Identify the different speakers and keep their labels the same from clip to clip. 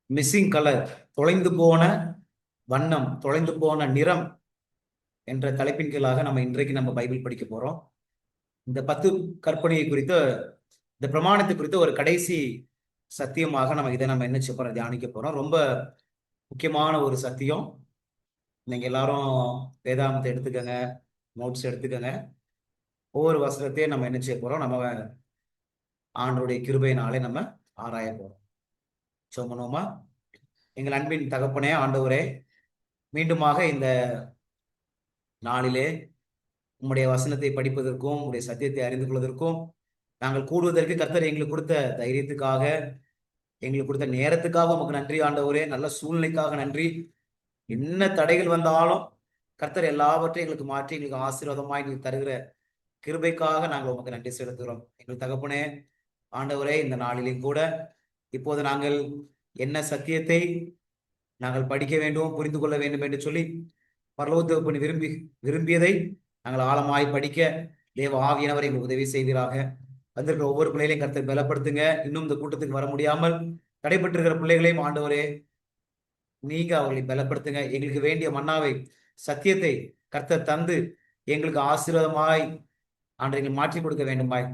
Speaker 1: Missing colour, தொலைந்து போன வண்ணம், தொலைந்து போன நிறம் என்ற தலைப்பின் கீழாக நம்ம இன்றைக்கு நம்ம பைபிள் படிக்க போறோம். இந்த 10 கற்பனையை குறித்த, இந்த பிரமாணத்தை குறித்த ஒரு கடைசி சத்தியமாக நம்ம இதை நம்ம என்ன செய்ய போறோம், தியானிக்க போறோம். ரொம்ப முக்கியமான ஒரு சத்தியம். நீங்க எல்லாரும் வேதாந்தத்தை எடுத்துக்கங்க, நோட்ஸ் எடுத்துக்கங்க. ஒவ்வொரு வசனத்தையும் நம்ம என்ன செய்ய போறோம், நம்ம ஆண்டவருடைய கிருபையினாலே நம்ம ஆராய போறோம். சோமனோமா. எங்கள் அன்பின் தகப்பனே, ஆண்டவரே, மீண்டுமாக இந்த நாளிலே உம்முடைய வசனத்தை படிப்பதற்கும் உம்முடைய சத்தியத்தை அறிந்து கொள்வதற்கும் நாங்கள் கூடுவதற்கு கர்த்தர் எங்களுக்கு கொடுத்த தைரியத்துக்காக, எங்களுக்கு கொடுத்த நேரத்துக்காக உமக்கு நன்றி ஆண்டவரே. நல்ல சூழ்நிலைக்காக நன்றி. என்ன தடைகள் வந்தாலும் கர்த்தர் எல்லாவற்றையும் எங்களுக்கு மாற்றி எங்களுக்கு ஆசீர்வாதமாய் எங்களுக்கு தருகிற கிருபைக்காக நாங்கள் உமக்கு நன்றி செலுத்துகிறோம். எங்கள் தகப்பனே, ஆண்டவரே, இந்த நாளிலும் கூட இப்போது நாங்கள் என்ன சத்தியத்தை நாங்கள் படிக்க வேண்டும், புரிந்து கொள்ள வேண்டும் என்று சொல்லி பரலோகத்தை விரும்பியதை நாங்கள் ஆழமாய் படிக்க தேவ ஆவியானவர் எங்களுக்கு உதவி செய்வீராக. வந்திருக்கிற ஒவ்வொரு பிள்ளைகளையும் கர்த்தர் பலப்படுத்துங்க. இன்னும் இந்த கூட்டத்துக்கு வர முடியாமல் தடைபட்டிருக்கிற பிள்ளைகளையும் ஆண்டவரே நீங்க அவர்களை பலப்படுத்துங்க. எங்களுக்கு வேண்டிய மன்னாவை, சத்தியத்தை கர்த்தர் தந்து எங்களுக்கு ஆசீர்வாதமாய் ஆண்டவரை மாற்றி கொடுக்க வேண்டுமாய்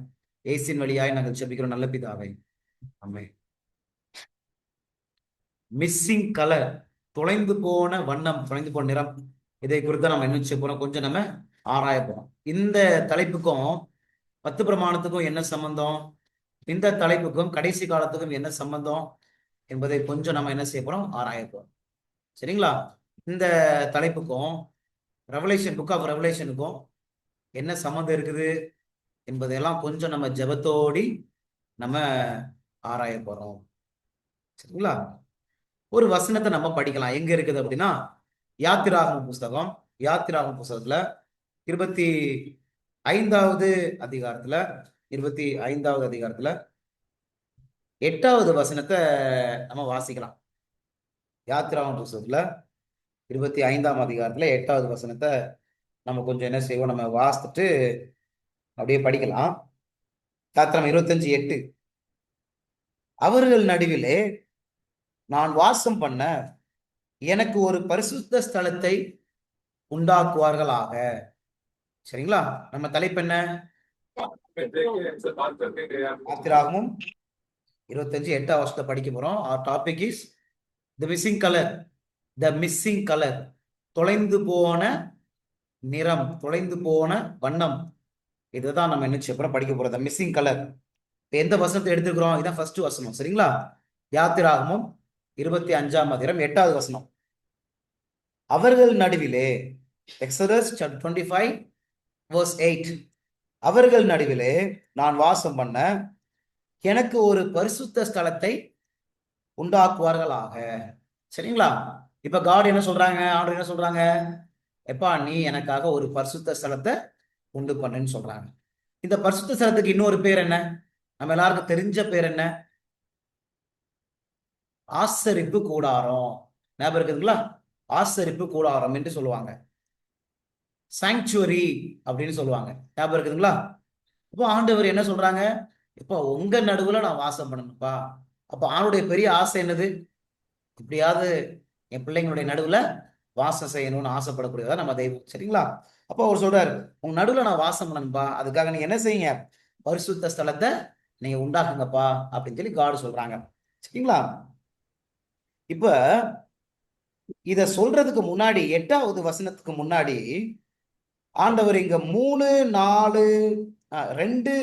Speaker 1: இயேசுவின் வழியாய் நாங்கள் ஜெபிக்கிறோம் நல்ல பிதாவே. ஆமென். மிஸ்ஸிங் கலர், தொலைந்து போன வண்ணம், தொலைந்து போன நிறம், இதை குறித்து நம்ம என்ன செய்ய போறோம், கொஞ்சம் நம்ம ஆராய போறோம். இந்த தலைப்புக்கும் 10 பிரமாணத்துக்கும் என்ன சம்பந்தம், இந்த தலைப்புக்கும் கடைசி காலத்துக்கும் என்ன சம்பந்தம் என்பதை கொஞ்சம் நம்ம என்ன செய்ய போறோம், ஆராய போறோம். சரிங்களா? இந்த தலைப்புக்கும் ரெவலேஷன், புக் ஆஃப் ரெவலேஷனுக்கும் என்ன சம்பந்தம் இருக்குது என்பதையெல்லாம் கொஞ்சம் நம்ம ஜெபத்தோடி நம்ம ஆராய போறோம். சரிங்களா? ஒரு வசனத்தை நம்ம படிக்கலாம். எங்க இருக்குது அப்படின்னா, யாத்திராகம புஸ்தகம், யாத்திராகம புஸ்தகத்துல 25வது அதிகாரத்துல 25வது அதிகாரத்துல 8வது வசனத்தை நம்ம வாசிக்கலாம். யாத்திராகம புஸ்தகத்துல 25ஆம் அதிகாரத்துல 8வது வசனத்தை நம்ம கொஞ்சம் என்ன செய்வோம், நம்ம வாசித்துட்டு அப்படியே படிக்கலாம். யாத்திராகமம் 25:8. அவர்கள் நடுவிலே நான் வாசம் பண்ண எனக்கு ஒரு பரிசுத்த ஸ்தலத்தை உண்டாக்குவார்களாக. சரிங்களா? நம்ம தலைப்பு என்ன? யாத்திராகமம் 25:8 வருஷத்தை படிக்க போறோம். our topic is the missing color, the missing color, தொலைந்து போன நிறம், தொலைந்து போன வண்ணம். இதுதான் நம்ம என்ன செய்ய போறோம், படிக்க போறோம். the missing color. எந்த வசனத்தை எடுத்துக்கிறோம்? இதான் ஃபர்ஸ்ட் வசனம். சரிங்களா? யாத்திராகமம் 25ஆம் அதிகாரம் 8வது வசனம். அவர்கள் நடுவிலே, எக்ஸோடஸ் 25:8. அவர்கள் நடுவிலே நான் வாசம் பண்ண எனக்கு ஒரு பரிசுத்த ஸ்தலத்தை உண்டாக்குவார்களாக. சரிங்களா? இப்ப காட் என்ன சொல்றாங்க, ஆண்டவர் என்ன சொல்றாங்க, எப்பா நீ எனக்காக ஒரு பரிசுத்த ஸ்தலத்தை உண்டு பண்ணுன்னு சொல்றாங்க. இந்த பரிசுத்த ஸ்தலத்துக்கு இன்னொரு பேர் என்ன? நம்ம எல்லாருக்கும் தெரிஞ்ச பேர் என்ன? ஆசரிப்பு கூடாரம். ஞாபகம் இருக்குதுங்களா? ஆசரிப்பு கூடாரம் என்று சொல்லுவாங்க. சாங்சுவரி அப்படின்னு சொல்லுவாங்க. ஞாபகம் இருக்குதுங்களா? இப்போ ஆண்டவர் என்ன சொல்றாங்க, இப்போ உங்க நடுவுல நான் வாசம் பண்ணணும்ப்பா. அப்போ ஆணுடைய பெரிய ஆசை என்னது? இப்படியாவது என் பிள்ளைங்களுடைய நடுவுல வாசம் செய்யணும்னு ஆசைப்படக்கூடியதா நம்ம தெய்வம். சரிங்களா? அப்போ அவர் சொல்றாரு, உங்க நடுவுல நான் வாசம் பண்ணணும்பா, அதுக்காக நீங்க என்ன செய்யுங்க, பரிசுத்த ஸ்தலத்தை நீங்க உண்டாக்குங்கப்பா அப்படின்னு சொல்லி காட் சொல்றாங்க. சரிங்களா? இப்ப இத சொல்றதுக்கு முன்னாடி 8வது வசனத்துக்கு முன்னாடி ஆண்டவர் இங்க 3, 4, 2,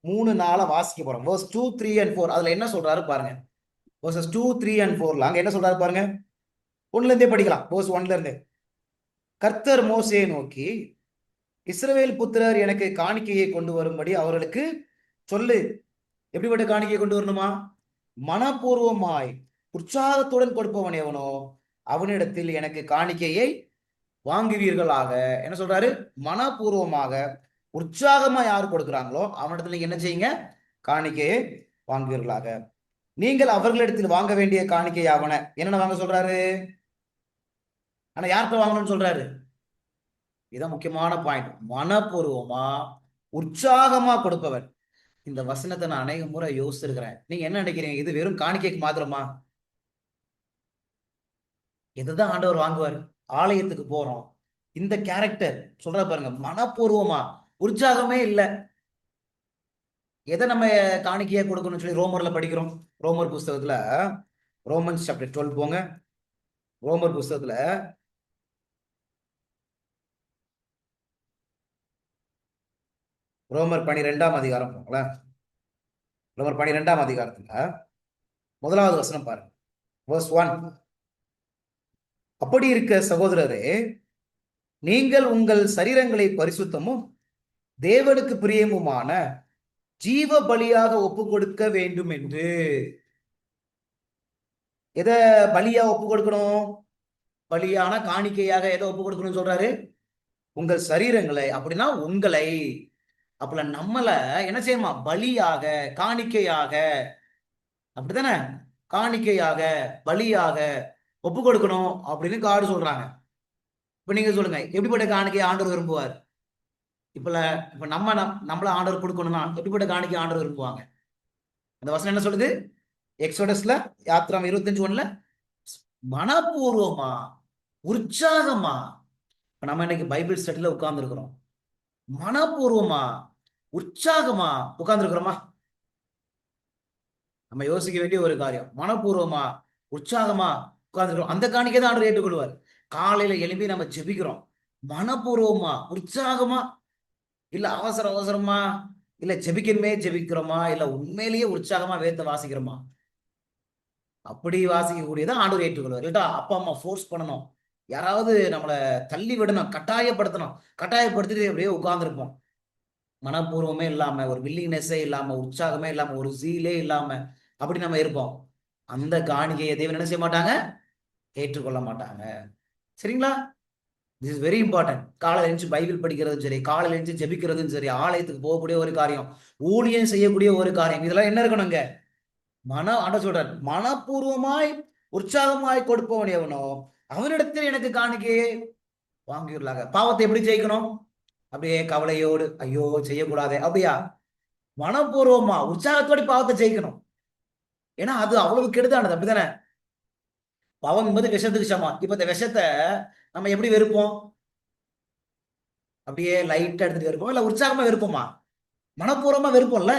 Speaker 1: 3, 4 வாசிக்க போறோம். verse 2, 3 and 4. அதுல என்ன சொல்றாரு பாருங்க. verses 2, 3 and 4 அங்க என்ன சொல்றாரு பாருங்க. 1ல இருந்தே படிக்கலாம். verse 1ல இருந்து. கர்த்தர் மோசேயை நோக்கி, இஸ்ரவேல் புத்திரர் எனக்கு காணிக்கையை கொண்டு வரும்படி அவர்களுக்கு சொல்லு. எப்படிப்பட்ட காணிக்கையை கொண்டு வரணுமா? மனப்பூர்வமாய் உற்சாகத்துடன் கொடுப்பவன் எவனோ அவனிடத்தில் எனக்கு காணிக்கையை வாங்குவீர்களாக. என்ன சொல்றாரு? மனப்பூர்வமாக உற்சாகமா யார் கொடுக்கிறாங்களோ அவனிடத்துல என்ன செய்யுங்க, காணிக்கையை வாங்குவீர்களாக. நீங்கள் அவர்களிடத்தில் வாங்க வேண்டிய காணிக்கை அவனை என்னென்ன வாங்க சொல்றாரு? ஆனா யார்கிட்ட வாங்கணும்னு சொல்றாரு? இதான் முக்கியமான பாயிண்ட். மனப்பூர்வமா உற்சாகமா கொடுப்பவன். இந்த வசனத்தை நான் அநேக முறை யோசிச்சிருக்கிறேன். நீங்க என்ன நினைக்கிறீங்க, இது வெறும் காணிக்கைக்கு மாத்திரமா? எதுதான் ஆண்டவர் வாங்குவார்? ஆலயத்துக்கு போறோம், இந்த கேரக்டர் சொல்ற பாருங்க, மனப்பூர்வமா, உற்சாகமே இல்லை. எதை நம்ம காணிக்கையா கொடுக்கணும்னு சொல்லி ரோமர்ல படிக்கிறோம். ரோமர் புஸ்தகத்துல, ரோமன்ஸ் சாப்டர் 12 போங்க. ரோமர் புஸ்தகத்துல ரோமர் 12ஆம் அதிகாரம் போங்களேன். ரோமர் 12ஆம் அதிகாரத்துல 1வது வசனம் பாருங்க. verse 1. அப்படி இருக்க சகோதரரே, நீங்கள் உங்கள் சரீரங்களை பரிசுத்தமும் தேவனுக்கு பிரியமுமான ஜீவ பலியாக ஒப்பு கொடுக்க வேண்டும் என்று. எதை பலியா ஒப்பு கொடுக்கணும்? பலியான காணிக்கையாக எதை ஒப்பு கொடுக்கணும்னு சொல்றாரு? உங்கள் சரீரங்களை. அப்படின்னா உங்களை, அப்பல நம்மள என்ன செய்யணுமா? பலியாக, காணிக்கையாக, அப்படித்தானே? காணிக்கையாக, பலியாக ஒப்பு கொடுக்கணும் அப்படின்னு காடு சொல்றாங்க. இப்ப நீங்க சொல்லுங்க, எப்படிப்பட்ட காணிக்கை ஆண்டவர் விரும்புவார்? இப்ப நம்மள ஆண்டவர் கொடுக்கணும்னா எப்படிப்பட்ட காணிக்கை ஆண்டவர் விரும்புவாங்க? அந்த வசனம் என்ன சொல்லுது? எக்ஸோடஸ்ல, யாத்ராம் 25:1, மனப்பூர்வமா, உற்சாகமா. நம்ம இன்னைக்கு பைபிள் ஸ்டடியில உட்கார்ந்து இருக்கிறோம். மனப்பூர்வமா, உற்சாகமா உட்கார்ந்து இருக்கிறோமா? நம்ம யோசிக்க வேண்டிய ஒரு காரியம். மனப்பூர்வமா, உற்சாகமா உட்கார்ந்துருக்கோம். அந்த காணிக்கை தான் ஆண்டவர் ஏற்றுக்கொள்வார். காலையில எழுப்பி நம்ம ஜெபிக்கிறோம், மனப்பூர்வமா, உற்சாகமா, இல்ல அவசர அவசரமா, இல்ல ஜெபிக்கணுமே ஜெபிக்கிறோமா, இல்ல உண்மையிலேயே உற்சாகமா வேதத்தை வாசிக்கிறோமா? அப்படி வாசிக்கக்கூடியதான் ஆண்டவர் ஏற்றுக்கொள்வார். இல்லட்டா அப்பா அம்மா ஃபோர்ஸ் பண்ணணும், யாராவது நம்மளை தள்ளி விடணும், கட்டாயப்படுத்தணும், கட்டாயப்படுத்திட்டு அப்படியே உட்கார்ந்துருப்போம். மனப்பூர்வமே இல்லாம, ஒரு வில்லிங்னஸே இல்லாம, உற்சாகமே இல்லாம, ஒரு ஜீலே இல்லாம அப்படி நம்ம இருப்போம். அந்த காணிக்கையை தேவன் என்ன செய்ய மாட்டாங்க? ஏற்றுக்கொள்ள மாட்டாங்க. சரிங்களா? This is very important. காலையில எழுந்து பைபிள் படிக்கிறதும் சரி, காலையில எழுந்து ஜெபிக்கிறதும் சரி, ஆலயத்துக்கு போகக்கூடிய ஒரு காரியம், ஊழியம் செய்யக்கூடிய ஒரு காரியம், இதெல்லாம் என்ன இருக்கணுங்க? ஆண்டவர் சொல்றார், மனப்பூர்வமாய் உற்சாகமாய் கொடுப்பவன் எவனோ அவனிடத்தில் எனக்கு காணிக்கையே வாங்கியுள்ளாங்க. பாவத்தை எப்படி ஜெயிக்கணும்? அப்படியே கவலையோடு, ஐயோ செய்யக்கூடாது அப்படியா? மனப்பூர்வமா, உற்சாகத்தோடு பாவத்தை ஜெயிக்கணும். ஏன்னா அது அவ்வளவு கெடுதானது. அப்படித்தானே? பாவம் என்பது விஷத்துக்கு சமம். இப்ப இந்த விஷத்தை நம்ம எப்படி வெறுப்போம்? அப்படியே லைட்டா எடுத்துட்டு வெறுப்போம், இல்ல உற்சாகமா வெறுப்போமா? மனப்பூர்வமா வெறுப்போம்ல.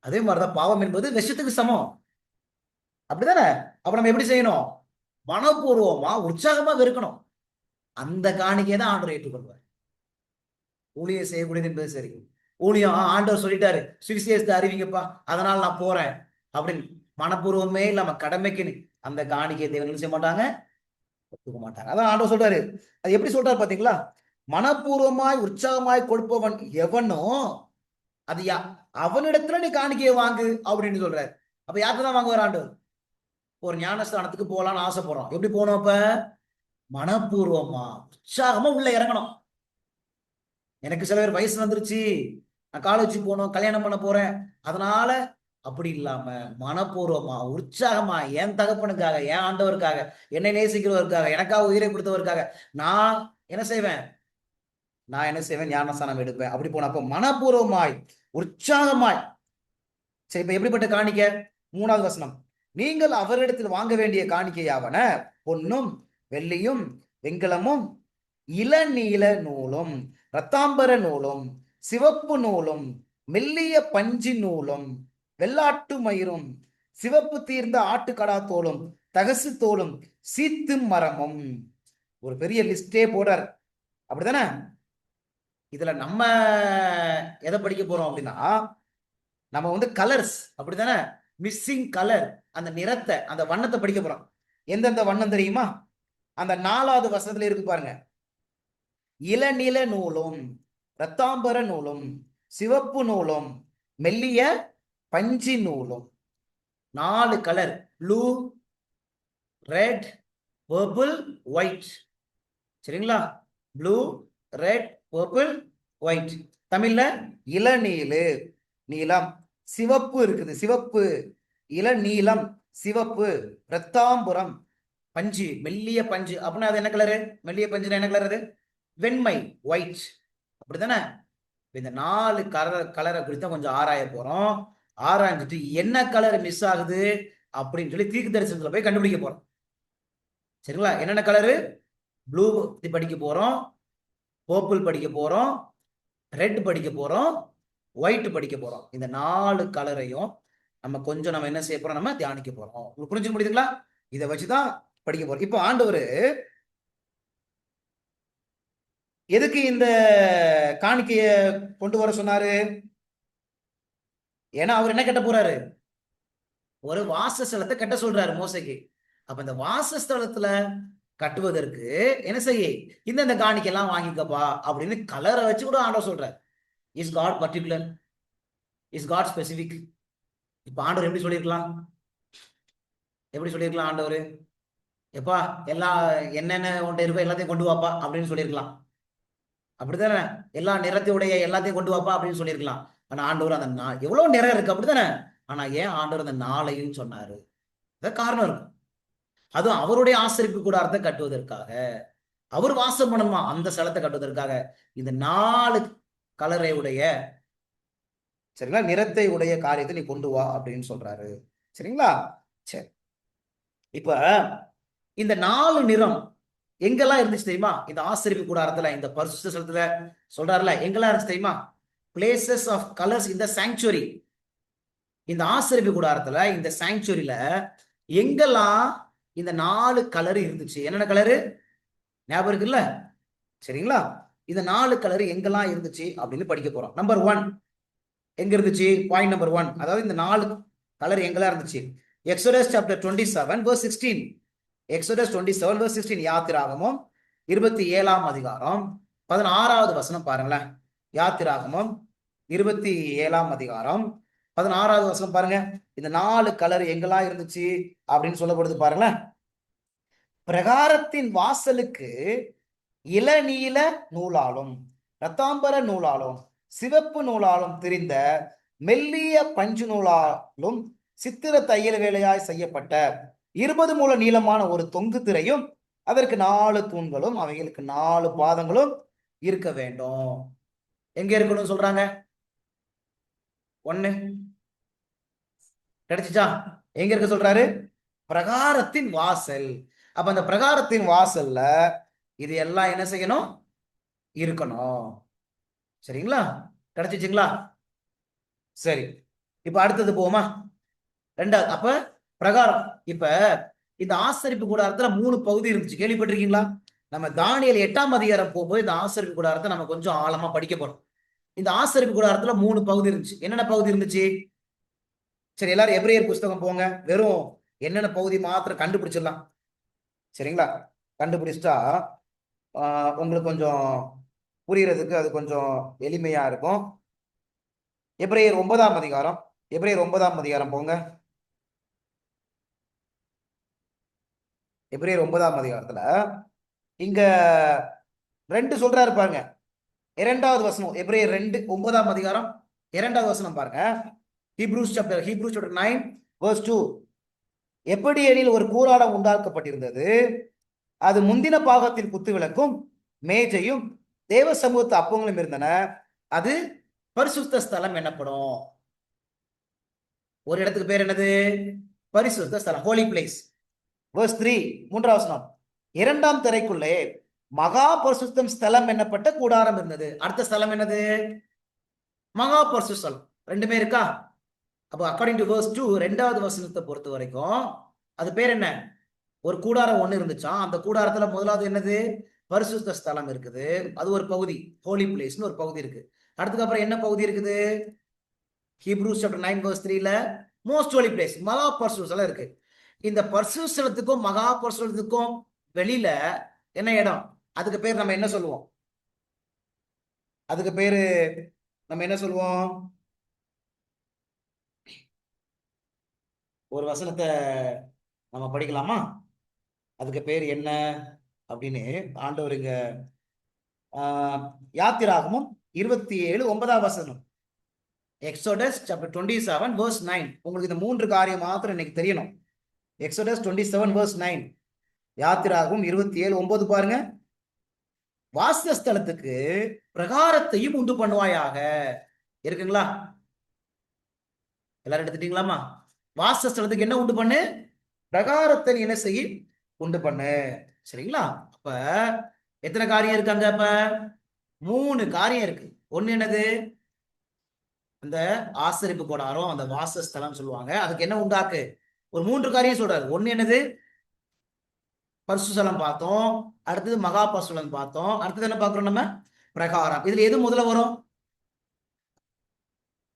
Speaker 1: அதே மாதிரிதான் பாவம் என்பது விஷத்துக்கு சமம். அப்படித்தானே? அப்ப நம்ம எப்படி செய்யணும்? மனப்பூர்வமா, உற்சாகமா வெறுக்கணும். அந்த காணிக்கையை தான் ஆண்டவர் ஏற்றுக்கொள்வார். ஊழியம் செய்யக்கூடியது என்பது சரி. ஊழியம் ஆண்டவர் சொல்லிட்டாரு, சுவிசேஷத்தை அறிவிங்கப்பா, அதனால நான் போறேன் அப்படின்னு மனப்பூர்வமே இல்லாம கடமைக்கு அந்த காணிக்கை தேவன் செய்ய மாட்டாங்க, ஒத்துக்க மாட்டாங்க. அதான் ஆண்டவர் சொல்றாரு. அது எப்படி சொல்றாரு பாத்தீங்களா? மனப்பூர்வமாய் உற்சாகமாய் கொடுப்பவன் எவனோ அது அவனிடத்துல நீ காணிக்கையை வாங்கு அப்படின்னு சொல்றாரு. அப்ப யாருக்கு தான் வாங்குவார் ஆண்டவர்? ஒரு ஞானஸ்தானத்துக்கு போகலான்னு ஆசைப்படுறோம். எப்படி போனோம்? அப்ப மனப்பூர்வமா, உற்சாகமா உள்ள இறங்கணும். எனக்கு சில பேர் வயசு வந்துருச்சு, நான் காலேஜ் போகணும், கல்யாணம் பண்ண போறேன், அதனால அப்படி இல்லாம மனப்பூர்வமா, உற்சாகமா, என் தகப்பனுக்காக, என் ஆண்டவருக்காக, என்னை நேசிக்கிறவருக்காக, எனக்காக உயிரை கொடுத்தவருக்காக நான் என்ன செய்வேன்? ஞானஸ்தானம் எடுப்பேன். அப்படி போனப்போ மனப்பூர்வமாய், உற்சாகமாய். சரி, இப்ப எப்படிப்பட்ட காணிக்கை? 3வது வசனம், நீங்கள் அவரிடத்தில் வாங்க வேண்டிய காணிக்கையாவன பொன்னும் வெள்ளியும் வெண்கலமும் இளநீல நூலும் இரத்தாம்பர நூலும் சிவப்பு நூலும் மெல்லிய பஞ்சு நூலும் வெள்ளாட்டு மயிரும் சிவப்பு தீர்ந்த ஆட்டுக்கடா தோலும் தகசு தோலும் சீத்து மரமும். ஒரு பெரிய லிஸ்டே போடுறார். அப்படித்தானே? இதுல நம்ம எதை படிக்க போறோம் அப்படின்னா, நம்ம கலர்ஸ், அப்படித்தானே? மிஸ்ஸிங் கலர், அந்த நிறத்தை, அந்த வண்ணத்தை படிக்க போறோம். எந்தெந்த வண்ணம் தெரியுமா? அந்த 4வது வசனத்துல இருக்கு பாருங்க. இளநில நூலும் இரத்தாம்பர நூலும் சிவப்பு நூலும் மெல்லிய பஞ்சு நூலும். 4 colour, blue, red, purple, white. சரிங்களா? Blue, red, purple, white. தமிழ்ல இளநீலு, நீலம். சிவப்பு இருக்குது, சிவப்பு, இளநீலம், சிவப்பு, இரத்தாம்பரம், பஞ்சு, மெல்லிய பஞ்சு. அப்படின்னா அது என்ன கலரு? மெல்லிய பஞ்சுனா என்ன கலர்? அது வெண்மை, ஒயிட். அப்படித்தானே? இந்த 4 கலரை குறித்து கொஞ்சம் ஆராய போறோம். ஆராய்ஞ்சிட்டு என்ன கலர் மிஸ் ஆகுது அப்படின்னு சொல்லி தீர்க்க தரிசனத்துல போய் கண்டுபிடிக்க போறோம். சரிங்களா? என்னென்ன கலரு? ப்ளூ படிக்க போறோம், பர்பிள் படிக்க போறோம், ரெட் படிக்க போறோம், ஒயிட் படிக்க போறோம். இந்த 4 கலரையும் நம்ம என்ன செய்ய போறோம்? நம்ம தியானிக்க போறோம். உங்களுக்கு புரிஞ்சு முடியுதுங்களா? இதை வச்சுதான் படிக்க போறோம். இப்போ ஆண்டவர் எதுக்கு இந்த காணிக்கைய கொண்டு வர சொன்னாரு? ஏன்னா அவர் என்ன கட்ட போறாரு? ஒரு வாசஸ்தலத்தை கட்ட சொல்றாரு மோசைக்கு. அப்ப இந்த வாசஸ்தலத்துல கட்டுவதற்கு என்ன செய்ய, இந்த காணிக்கெல்லாம் வாங்கிக்கப்பா அப்படின்னு கலரை வச்சு கூட ஆண்டவர் சொல்றாரு. Is God particular? Is God specific? இப்ப ஆண்டவர் எப்படி சொல்லியிருக்கலாம்? எப்படி சொல்லியிருக்கலாம் ஆண்டவர்? எப்பா எல்லாம் என்னென்ன உன்ட்ட இருக்கோ எல்லாத்தையும் கொண்டு வாப்பா அப்படின்னு சொல்லியிருக்கலாம். அப்படித்தானே? எல்லா நிறத்தையுடைய எல்லாத்தையும் கொண்டு வாப்பா அப்படின்னு சொல்லியிருக்கலாம். ஆனா ஆண்டவர் அந்த எவ்வளவு நிறம் இருக்கு அப்படித்தானே? ஆனா ஏன் ஆண்டவர் அந்த நாளையும் சொன்னாரு? காரணம் இருக்கும். அதுவும் அவருடைய ஆசரிப்பு கூடாரத்தை கட்டுவதற்காக, அவர் வாசம் பண்ணணுமா அந்த ஸ்தலத்தை கட்டுவதற்காக இந்த 4 கலரை உடைய, சரிங்களா, நிறத்தை உடைய காரியத்தை நீ கொண்டு வா அப்படின்னு சொல்றாரு. சரிங்களா? சரி. இப்ப இந்த 4 நிறம் எங்கெல்லாம் இருந்துச்சு தெரியுமா? இந்த ஆசரிப்பு கூடாரத்துல, இந்த பரிசுத்த ஸ்தலத்துல சொல்றாருல, எங்கெல்லாம் இருந்துச்சு தெரியுமா? பிளேசஸ் ஆஃப் கலர்ஸ் இந்த சாங்சுவரி. இந்த ஆசரிப்பு கூடாரத்துல, இந்த சாங்சுவரியில எங்கெல்லாம் இந்த 4 கலர் இருந்துச்சு? என்னென்ன கலரு ஞாபகம் இருக்குல்ல? சரிங்களா? இந்த 4 கலர் எங்கெல்லாம் இருந்துச்சு அப்படின்னு படிக்க போறோம். நம்பர் 1 எங்க இருந்துச்சு? பாயிண்ட் நம்பர் 1, அதாவது இந்த 4 கலர் எங்கெல்லாம் இருந்துச்சு? Exodus chapter 27 verse 16. Exodus 27 verse 16. யாத்திராகமம் 27ஆம் அதிகாரம் 16வது வசனம் பாருங்களேன். யாத்திராகமம் 27ஆம் அதிகாரம் 16வது வசனம் பாருங்க. இந்த 4 கலர் எங்கெல்லாம் இருந்துச்சு அப்படின்னு சொல்லப்படுது பாருங்களேன். பிரகாரத்தின் வாசலுக்கு இளநீல நூலாலும் இரத்தாம்பர நூலாலும் சிவப்பு நூலாலும் திரிந்த மெல்லிய பஞ்சு நூலாலும் சித்திர தையல் வேலையாய் செய்யப்பட்ட 20 முழ நீளமான ஒரு தொங்கு திரையும் அதற்கு 4 தூண்களும் அவைகளுக்கு 4 பாதங்களும் இருக்க வேண்டும். எங்க இருக்கணும் சொல்றாங்க? 1 கிடைச்சிச்சா? எங்க இருக்க சொல்றாரு? பிரகாரத்தின் வாசல். அப்ப அந்த பிரகாரத்தின் வாசல்ல இது எல்லாம் என்ன செய்யணும்? இருக்கணும். சரிங்களா? கிடைச்சிச்சுங்களா? சரி, இப்ப அடுத்தது போவோமா? 2வது. அப்ப பிரகாரம். இப்ப இந்த ஆசரிப்பு கூடாரத்துல 3 பகுதி இருந்துச்சு, கேள்விப்பட்டிருக்கீங்களா? நம்ம தானியேல் 8ஆம் அதிகாரம் போகும்போது இந்த ஆசரிப்பு கூடாரத்தை நம்ம கொஞ்சம் ஆழமா படிக்க போறோம். இந்த ஆசரிப்பு கூடாரத்துல 3 பகுதி இருந்துச்சு. என்னென்ன பகுதி இருந்துச்சு? சரி, எல்லாரும் எபிரேயர் புஸ்தகம் போங்க. வெறும் என்னென்ன பகுதி மாத்திரம் கண்டுபிடிச்சிடலாம். சரிங்களா? கண்டுபிடிச்சிட்டா உங்களுக்கு கொஞ்சம் புரியறதுக்கு அது கொஞ்சம் எளிமையா இருக்கும். எபிரேயர் 9ஆம் அதிகாரம், எபிரேயர் 9ஆம் அதிகாரம் போங்க. எபிரேயர் 9ஆம் அதிகாரத்துல இங்க 2 சொல்றாரு பாருங்க. 2வது வசனம், எபிரேயர் 9ஆம் அதிகாரம் 2வது வசனம் பாருங்க. Hebrews chapter 9 verse 2. எப்படி எனில் ஒரு கூடாரம் உண்டாக்கப்பட்டிருந்தது, அது முந்தின பாகத்தில் குத்து விளக்கும் மேஜையும் தேவ சமூகத்து அப்பங்களும் இருந்தன, அது பரிசுத்த ஸ்தலம் எனப்படும். ஒரு இடத்துக்கு பேர் என்னது? பரிசுத்த ஸ்தலம், ஹோலி பிளேஸ். verse 3, 3வது வசனம். 2ஆம் திரைக்குள்ளே மகா பரிசுத்தம் ஸ்தலம் என்னப்பட்ட கூடாரம் இருந்தது. அடுத்த ஸ்தலம் என்னது? மகா பரிசுத்த ஸ்தலம். 2மே இருக்கா? அப்போ அக்கார்டிங் டு verse 2, 2வது வசனத்தை பொறுத்த வரைக்கும் அது பேர் என்ன? ஒரு கூடாரம் 1 இருந்துச்சா, அந்த கூடாரத்துல முதலாவது என்னது? பரிசுத்த ஸ்தலம் இருக்குது, அது ஒரு பகுதி, ஹோலி பிளேஸ்னு ஒரு பகுதி இருக்கு. அடுத்துக்கு அப்புறம் என்ன பகுதி இருக்குது? ஹீப்ரூஸ் சாப்டர் 9 verse 3ல மோஸ்ட் ஹோலி பிளேஸ், மகா பரிசுத்த ஸ்தலம் இருக்கு. இந்த பரிசுத்த ஸ்தலத்துக்கும் மகா பரிசுத்தத்துக்கும் வெளியில என்ன இடம்? அதுக்கு பேர் நம்ம என்ன சொல்லுவோம்? அதுக்கு பேரு நம்ம என்ன சொல்லுவோம்? ஒரு வசனத்தை நம்ம படிக்கலாமா? அதுக்கு பேர் என்ன அப்படின்னு ஆண்டவர் இங்க யாத்திராகமும் 27 9ஆம் வசனம். Exodus chapter 27 verse 9. உங்களுக்கு இந்த 3 காரியம் மாத்திரம் இன்னைக்கு தெரியணும். எக்ஸோடஸ் 27 verse 9, யாத்திராகமும் 27 9 பாருங்க. வாசஸ்தலத்துக்கு பிரகாரத்தையும் உண்டு பண்ணுவாயாக. இருக்குங்களா? எல்லாரும் எடுத்துட்டீங்களாமா? வாசஸ்தலத்துக்கு என்ன உண்டு பண்ணு? பிரகாரத்தை என்ன செய்ய உண்டு பண்ணு. சரிங்களா? அப்ப எத்தனை காரியம் இருக்காங்க? அப்ப 3 காரியம் இருக்கு. ஒண்ணு என்னது? அந்த ஆசரிப்பு கூடாரம், அந்த வாசஸ்தலம் சொல்லுவாங்க. அதுக்கு என்ன உண்டாக்கு? ஒரு 3 காரியம் சொல்றாரு. ஒண்ணு என்னது? பரிசுத்தலம் பார்த்தோம். அடுத்தது மகா பரிசுத்தலம் பார்த்தோம். அடுத்தது என்ன பார்க்கிறோம் நம்ம? பிரகாரம். இதுல எது முதல்ல வரும்?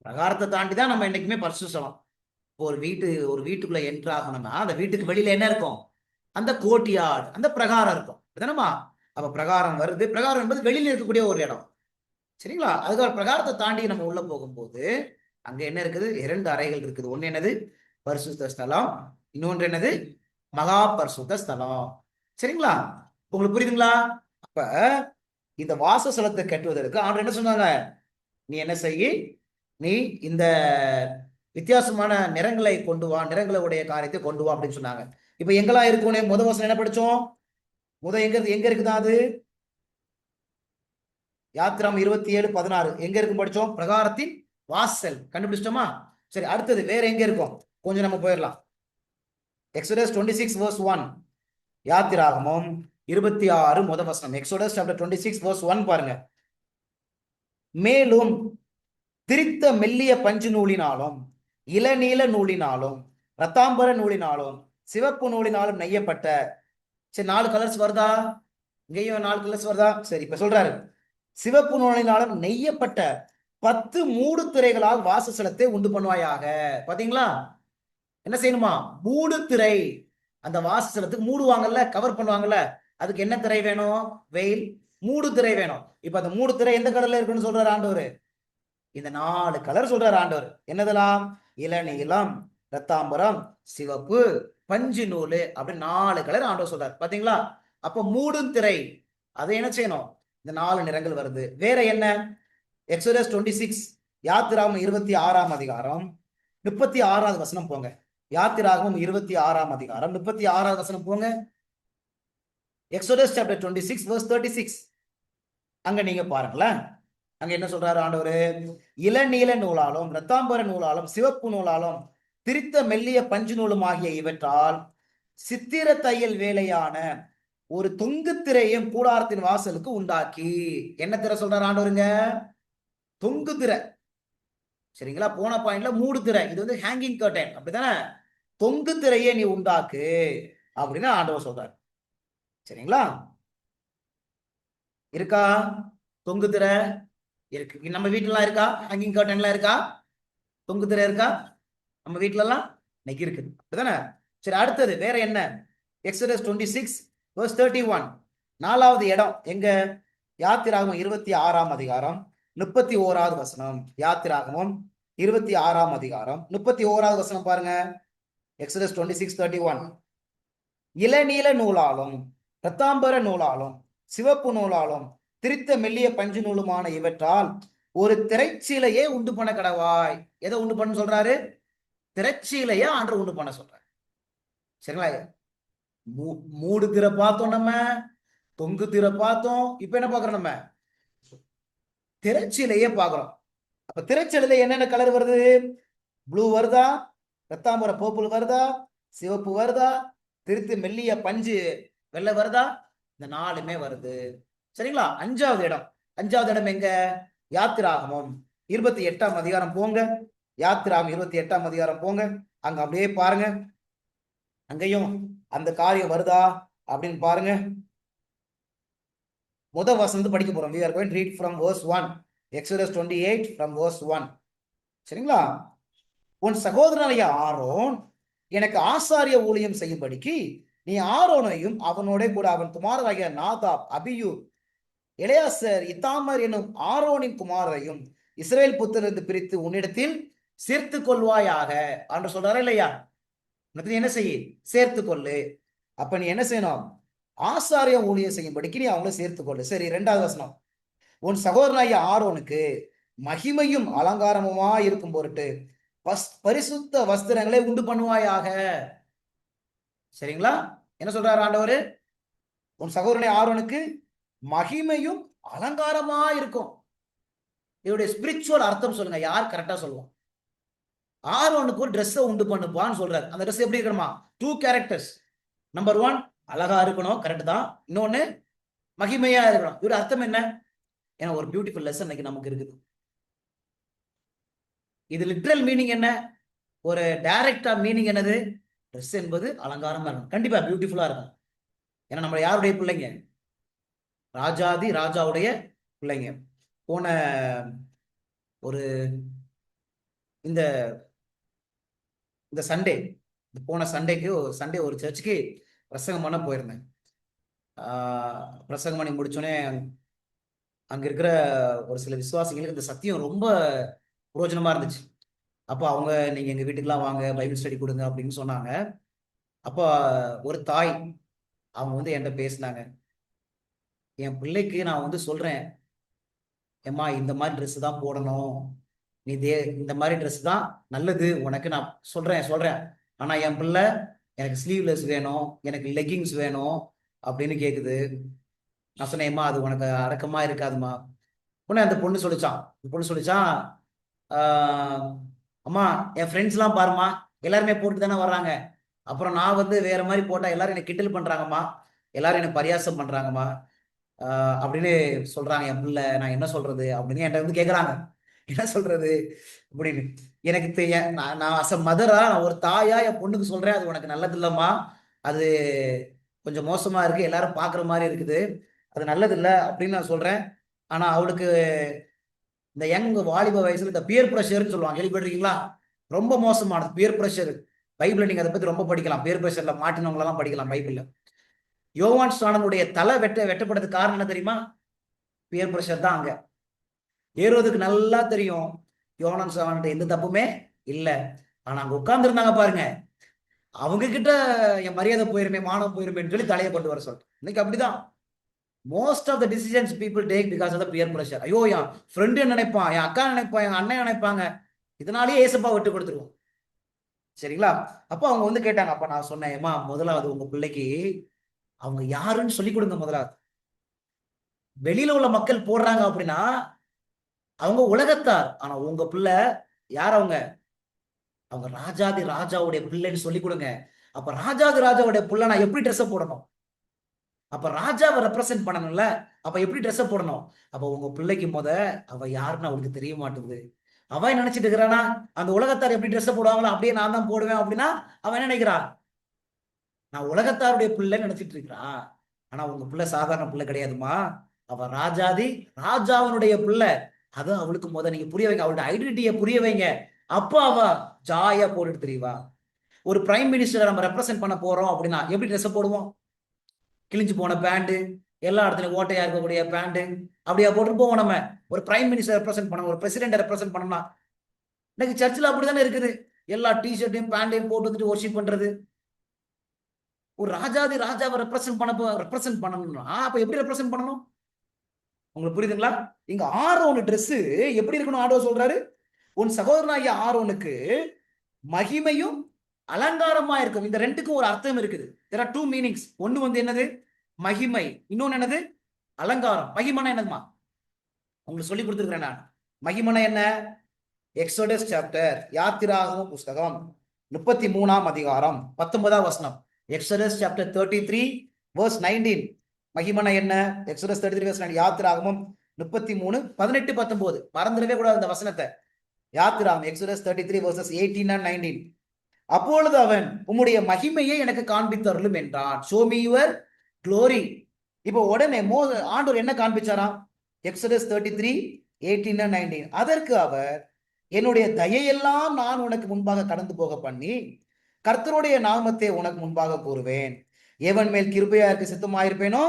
Speaker 1: பிரகாரத்தை தாண்டி தான் நம்ம என்னைக்குமே பரிசுத்தலம். ஒரு வீட்டுக்குள்ள என்ட்ரு ஆகணும்னா அந்த வீட்டுக்கு வெளியில என்ன இருக்கும்? அந்த கோட்டியாடு, அந்த பிரகாரம் இருக்கும். தானமா? அப்ப பிரகாரம் வருது. பிரகாரம் என்பது வெளியில இருக்கக்கூடிய ஒரு இடம். சரிங்களா? அதுக்கு பிரகாரத்தை தாண்டி நம்ம உள்ள போகும்போது அங்க என்ன இருக்குது? 2 அறைகள் இருக்குது. ஒண்ணு என்னது? பரிசுத்த ஸ்தலம். இன்னொன்று என்னது? மகா பரிசுத்த ஸ்தலம். சரிங்களா? உங்களுக்கு புரியுதுங்களா? அப்ப இந்த வாசஸ்தலத்தை கட்டுவதற்கு ஆண்டவர் என்ன சொன்னாங்க? நீ என்ன செய்யி? நீ இந்த வித்தியாசமான நிறங்களை கொண்டு வா, நிறங்களுடைய காரியத்தை கொண்டு வா அப்படின்னு சொன்னாங்க. இப்ப எங்கெல்லாம் இருக்கும்? முத வசனம் என்ன படிச்சோம்? எங்க இருக்குதா அது? யாத்திராம் 27:16 எங்க இருக்கும் படிச்சோம்? பிரகாரத்தின் வாசல். கண்டுபிடிச்சிட்டோமா? சரி, அடுத்தது வேற எங்க இருக்கும்? கொஞ்சம் நம்ம போயிடலாம். எக்ஸோடஸ் 26:1 யாத்திராகமம் 26 முத வசனம். எக்ஸோடஸ் சாப்டர் 26:1 பாருங்க. மேலும் திரித்த மெல்லிய பஞ்சு நூலினாலும் இளநீல நூலினாலும் ரத்தாம்பர நூலினாலும் சிவப்பு நூலினாலும் நெய்யப்பட்ட. சரி, 4 கலர்ஸ் வருதா? இங்கேயும் 4 கலர்ஸ் வருதா? சரி, இப்ப சொல்றாரு, சிவப்பு நூலினாலும் நெய்யப்பட்ட 10 மூடு திரைகளால் வாசஸ்தலத்தை உண்டு பண்ணுவாயாக. பாத்தீங்களா? என்ன செய்யணுமா? மூடு திரை. அந்த வாசஸ்தலத்துக்கு மூடுவாங்கல்ல, கவர் பண்ணுவாங்கல்ல, அதுக்கு என்ன திரை வேணும்? வெயில் மூடு திரை வேணும். இப்ப அந்த மூடு திரை எந்த கலர்ல இருக்குன்னு சொல்றாரு ஆண்டவர்? இந்த 4 கலர் சொல்றாரு ஆண்டவர். என்னதெல்லாம்? இளநீலம், ரத்தாம்பரம், சிவப்பு, பஞ்சு நூல், அப்படி 4 கலர் ஆண்டவர் சொல்றாரு. பாத்தீங்களா? அப்ப மூடும் திரை, அதை என்ன செய்யணும்? இந்த 4 நிறங்கள் வருது. வேற என்ன? எக்ஸோடஸ் 26 யாத்திராகமம் 26ஆம் அதிகாரம் 36வது வசனம் போங்க. யாத்திராகமம் 26ஆம் அதிகாரம் 36வது வசனம் போங்க. எக்ஸோடஸ் சாப்டர் 26 verse 36 அங்க நீங்க பாருங்களேன். அங்க என்ன சொல்றாரு ஆண்டவர்? இளநீல நூலாலும் ரத்தாம்பர நூலாலும் சிவப்பு நூலாலும் திரித்த மெல்லிய பஞ்சு நூலும் ஆகிய இவற்றால் சித்திர தையல் வேலையான ஒரு தொங்கு திரையும் கூடாரத்தின் வாசலுக்கு உண்டாக்கி. என்ன திரை சொல்றாரு ஆண்டவருங்க? தொங்கு திரை. சரிங்களா? போன பாயிண்ட்ல மூடு திரை, இது வந்து ஹேங்கிங் கர்டன், அப்படித்தானே? தொங்கு திரையை நீ உண்டாக்கு அப்படின்னு ஆண்டவர் சொல்றாரு. சரிங்களா? இருக்கா தொங்கு திரை? இருக்கு. நம்ம வீட்டுலாம் இருக்கா? ஹேங்கிங் கர்டன்லாம் இருக்கா? தொங்கு திரை இருக்கா? நம்ம வீட்டுல எல்லாம் இன்னைக்கு இருக்குது. அப்படிதானே? சரி, அடுத்தது வேற என்ன? எக்ஸோடஸ் 26 verse 31 4வது இடம் எங்க? யாத்திராகமம் 26ஆம் அதிகாரம் 31வது வசனம். யாத்திராகமம் 26ஆம் அதிகாரம் 31வது வசனம் பாருங்க. எக்ஸோடஸ் 26:31 இளநீல நூலாலும் ரத்தாம்பர நூலாலும் சிவப்பு நூலாலும் திரித்த மெல்லிய பஞ்சு நூலுமான இவற்றால் ஒரு திரைச்சீலையே உண்டு பண்ண கடவாய். எதை உண்டு பண்ண சொல்றாரு? திரைச்சீலையா ஆண்டு உண்டு பண்ண சொல்றாரு. சரிங்களா? மூடு திரை பார்த்தோம், நம்ம தொங்கு திரை பார்த்தோம். இப்ப என்ன பாக்குறோம்? நம்ம திரைச்சீலையே பாக்குறோம். அப்ப திரைச்சீலையில என்னென்ன கலர் வருது? ப்ளூ வருதா? ரத்தாம்பர பர்பிள் வருதா? சிவப்பு வருதா? திருத்து மெல்லிய பஞ்சு வெள்ளை வருதா? இந்த 4மே வருது. சரிங்களா? 5வது இடம் எங்க? யாத்திராகமம் 28ஆம் அதிகாரம் போங்க. யாத்திராகமம் 28ஆம் அதிகாரம் போங்க. அங்க அப்படியே பாருங்க, அங்கேயும் அந்த காரியம் வருதா அப்படின்னு பாருங்க. முதல் வசனம் படிக்க போறோம். we are going to read from verse 1. Exodus 28 from verse 1. சரிங்களா? உன் சகோதரனாகிய ஆரோன் எனக்கு ஆசாரிய ஊழியம் செய்யும்படிக்கு நீ ஆரோனையும் அவனோட கூட அவன் குமாரராகிய நாதாப், அபியூ, எலெயாசர், இத்தாமர் என்னும் ஆரோனின் குமாரையும் இஸ்ரவேல் புத்திரரிலிருந்து பிரித்து உன்னிடத்தில் சேர்த்து கொள்வாயாக என்று சொல்றாரு இல்லையா? என்ன செய்ய? சேர்த்து கொள்ளு. அப்ப நீ என்ன செய்யணும்? ஆசாரிய ஊழியம் செய்யும்படிக்கு நீ அவங்கள சேர்த்து கொள்ளு. சரி, 2வது வசனம். உன் சகோதரனாகிய ஆரோனுக்கு மகிமையும் அலங்காரமுமா இருக்கும் பொருட்டு பரிசுத்த வஸ்திரங்களை உண்டு பண்ணுவாயாக. சரிங்களா? என்ன சொல்றாரு ஆண்டவர்? உன் சகோதரனை ஆரோனுக்கு மகிமையும் அலங்காரமா இருக்கும். இதோடைய ஸ்பிரிச்சுவல் அர்த்தம் சொல்லுங்க. யார் கரெக்டா சொல்லுவோம்? ஆரோனுக்கு ஒரு ட்ரெஸ்ஸை உண்டு பண்ணுப்பான்னு சொல்றாரு. அந்த ட்ரெஸ் எப்படி இருக்கணுமா? 2 கேரக்டர்ஸ். நம்பர் 1 அழகா இருக்கணும், கரெக்ட் தான். இன்னொன்னு மகிமையா இருக்கணும். இதோட அர்த்தம் என்ன? ஏன்னா ஒரு பியூட்டிஃபுல் லெசன் இன்னைக்கு நமக்கு இருக்குது. இது லிட்ரல் மீனிங் என்ன? ஒரு டைரக்டா மீனிங் என்னது? ட்ரெஸ் என்பது அலங்காரமா இருக்கும், கண்டிப்பா பியூட்டிஃபுல்லா இருக்கும். ஏன்னா நம்ம யாருடைய பிள்ளைங்க? ராஜாதி ராஜாவுடைய பிள்ளைங்க. போன ஒரு இந்த இந்த சண்டே போன சண்டே ஒரு சர்ச்சுக்கு பிரசங்கம் பண்ண போயிருந்தேன். பிரசங்கம் பண்ணி முடிச்சோடனே அங்க இருக்கிற ஒரு சில விசுவாசிகளுக்கு இந்த சத்தியம் ரொம்ப பிரயோஜனமா இருந்துச்சு. அப்போ அவங்க நீங்க எங்க வீட்டுக்கெல்லாம் வாங்க, பைபிள் ஸ்டடி கொடுங்க அப்படின்னு சொன்னாங்க. அப்போ ஒரு தாய் அவங்க வந்து என்கிட்ட பேசினாங்க. என் பிள்ளைக்கு நான் வந்து சொல்றேன், ஏம்மா இந்த மாதிரி ட்ரெஸ் தான் போடணும், நீ இந்த மாதிரி ட்ரெஸ் தான் நல்லது உனக்கு நான் சொல்றேன். ஆனா என் பிள்ளை எனக்கு ஸ்லீவ்லெஸ் வேணும், எனக்கு லெகிங்ஸ் வேணும் அப்படின்னு கேக்குது. நான் சொன்னேன்மா அது உனக்கு அடக்கமா இருக்காதுமா. உடனே அந்த பொண்ணு சொல்லிச்சான், அம்மா என் ஃப்ரெண்ட்ஸ் எல்லாம் பாருமா, எல்லாருமே போட்டு தானே வர்றாங்க. அப்புறம் நான் வந்து வேற மாதிரி போட்டா எல்லாரும் எனக்கு கிண்டல் பண்றாங்கம்மா, எல்லாரும் எனக்கு பரியாசம் பண்றாங்கம்மா அப்படின்னு சொல்றாங்க என் பிள்ளை. நான் என்ன சொல்றது அப்படின்னு என்கிட்ட வந்து கேக்குறாங்க. என்ன சொல்றது அப்படின்னு எனக்கு நான் அஸ் அ மதரா, நான் ஒரு தாயா என் பொண்ணுக்கு சொல்றேன், அது உனக்கு நல்லது இல்லம்மா, அது கொஞ்சம் மோசமா இருக்கு, எல்லாரும் பாக்குற மாதிரி இருக்குது, அது நல்லது இல்லை அப்படின்னு நான் சொல்றேன். ஆனா அவளுக்கு இந்த யங் வாலிப வயசுல இந்த பியர் பிரஷர்னு சொல்லுவாங்க, கேள்விப்பட்டிருக்கீங்களா? ரொம்ப மோசமானது பியர் பிரஷர். பைபிள்ல நீங்க அதை பத்தி ரொம்ப படிக்கலாம், பியர் பிரஷர்ல மாட்டினவங்களெல்லாம் படிக்கலாம் பைபிள்ல. யோவான் ஸ்நானனுடைய தலை வெட்டப்படுறதுக்கு காரணம் என்ன தெரியுமா? பியர் பிரஷர் தான். அங்க ஏறுவதுக்கு நல்லா தெரியும் யோவான் ஸ்நானன் எந்த தப்புமே இல்ல, ஆனா அங்க உட்கார்ந்து இருந்தாங்க பாருங்க, அவங்க கிட்ட என் மரியாதை போயிருமே, மானம் போயிருமேன்னு சொல்லி தலையை கொண்டு வர சொல்லிட்டு. இன்னைக்கு அப்படிதான் most of the decisions people take because of the peer pressure. ஐயோ என் ஃப்ரெண்டு நினைப்பான், என் அக்கா நினைப்பான், என் அண்ணன் நினைப்பாங்க, இதனாலேயே ஏசப்பா விட்டு கொடுத்துருவோம். சரிங்களா? அப்போ அவங்க வந்து கேட்டாங்க. அப்ப நான் சொன்னேன், ஏமா முதலாவது உங்க பிள்ளைக்கு அவங்க யாருன்னு சொல்லி கொடுங்க. முதலாவது வெளியில உள்ள மக்கள் போடுறாங்க அப்படின்னா அவங்க உலகத்தார், ஆனா உங்க பிள்ளை யார்? அவங்க ராஜாதி ராஜாவுடைய பிள்ளைன்னு சொல்லி கொடுங்க. அப்ப ராஜாதி ராஜாவுடைய பிள்ளை நான் எப்படி ட்ரெஸ் போடணும்? அப்ப ராஜாவை ரெப்ரசென்ட் பண்ணணும்ல, அப்ப எப்படி ட்ரெஸ் போடணும்? அப்ப உங்க பிள்ளைக்கு அவ யாருன்னு அவளுக்கு தெரிய மாட்டேங்குது. அவன் நினைச்சிட்டு இருக்கிறானா அந்த உலகத்தார் எப்படி ட்ரெஸ் போடுவாங்களோ அப்படியே நான் தான் போடுவேன் அப்படின்னா அவன் என்ன நினைக்கிறான்? நான் உலகத்தாருடைய பிள்ளைன்னு நினைச்சிட்டு இருக்கிறான். ஆனா உங்க பிள்ளை சாதாரண பிள்ளை கிடையாதுமா, அவ ராஜாதி ராஜாவினுடைய பிள்ளை. அது அவளுக்கு நீங்க புரிய வைங்க, அவளுடைய ஐடென்டிட்டியை புரிய வைங்க. அப்ப அவ ஜாயா போட்டுட்டு தெரியவா. ஒரு பிரைம் மினிஸ்டரை நம்ம ரெப்ரசென்ட் பண்ண போறோம் அப்படின்னா எப்படி ட்ரெஸ் போடுவோம்? கிழிஞ்சு போன பேண்ட், எல்லா இடத்துலயும் ஓட்டையா இருக்கக்கூடிய பேண்ட் அப்படியா போட்டு போவோம் நம்ம? ஒரு பிரைம் மினிஸ்டர் ரெப்ரசென்ட் பண்ண, ஒரு பிரசிடென்ட் ரெப்ரசென்ட் பண்ணோம்னா இன்னைக்கு சர்ச்சில் அப்படித்தானே இருக்குது, எல்லா டிஷர்ட்டையும் பேண்டையும் போட்டு வந்துட்டு ஒர்ஷிப் பண்றது. ஒரு ராஜாதி ராஜாவை ரெப்ரசென்ட் பண்ணணும்னா அப்ப எப்படி ரெப்ரசென்ட் பண்ணணும்? உங்களுக்கு புரியுதுங்களா? இங்க ஆரோன் ட்ரெஸ் எப்படி இருக்கணும் ஆண்டவர் சொல்றாரு? உன் சகோதரனாகிய ஆரோனுக்கு மகிமையும் அலங்காரமா இருக்கும். இந்த ரெண்டுக்கும் ஒரு அர்த்தம் இருக்குது. there are two meanings. ஒன்னு வந்து என்னது? மகிமை. இன்னொன்னு என்னது? அலங்காரம். மகிமனா என்னதுமா? உங்களுக்கு சொல்லி கொடுத்துருக்கிறேன் நான். மகிமனா என்ன? எக்ஸோடஸ் சாப்டர், யாத்திராகம புஸ்தகம் 33ஆம் அதிகாரம் 19ஆம் வசனம். Exodus chapter 33 verse 19. மகிமனா என்ன? Exodus 33 verse 19. யாத்திராகமம் 33 18 19. மறந்துடவே கூடாது இந்த வசனத்தை. யாத்திராகமம் எக்ஸோடஸ் 33 verses 18 and 19. அப்பொழுது அவன் உம்முடைய மகிமையை எனக்கு காண்பித்தருளும் என்றான். show me your glory. இப்போ உடனே ஆண்டவர் என்ன காண்பிச்சாராம்? Exodus 33 18 and 19. அதற்கு அவர், என்னுடைய தயையெல்லாம் நான் உனக்கு முன்பாக கடந்து போக பண்ணி கர்த்தருடைய நாமத்தை உனக்கு முன்பாக கூறுவேன். எவன் மேல் கிருபையா இருக்க சித்தமாயிருப்பேனோ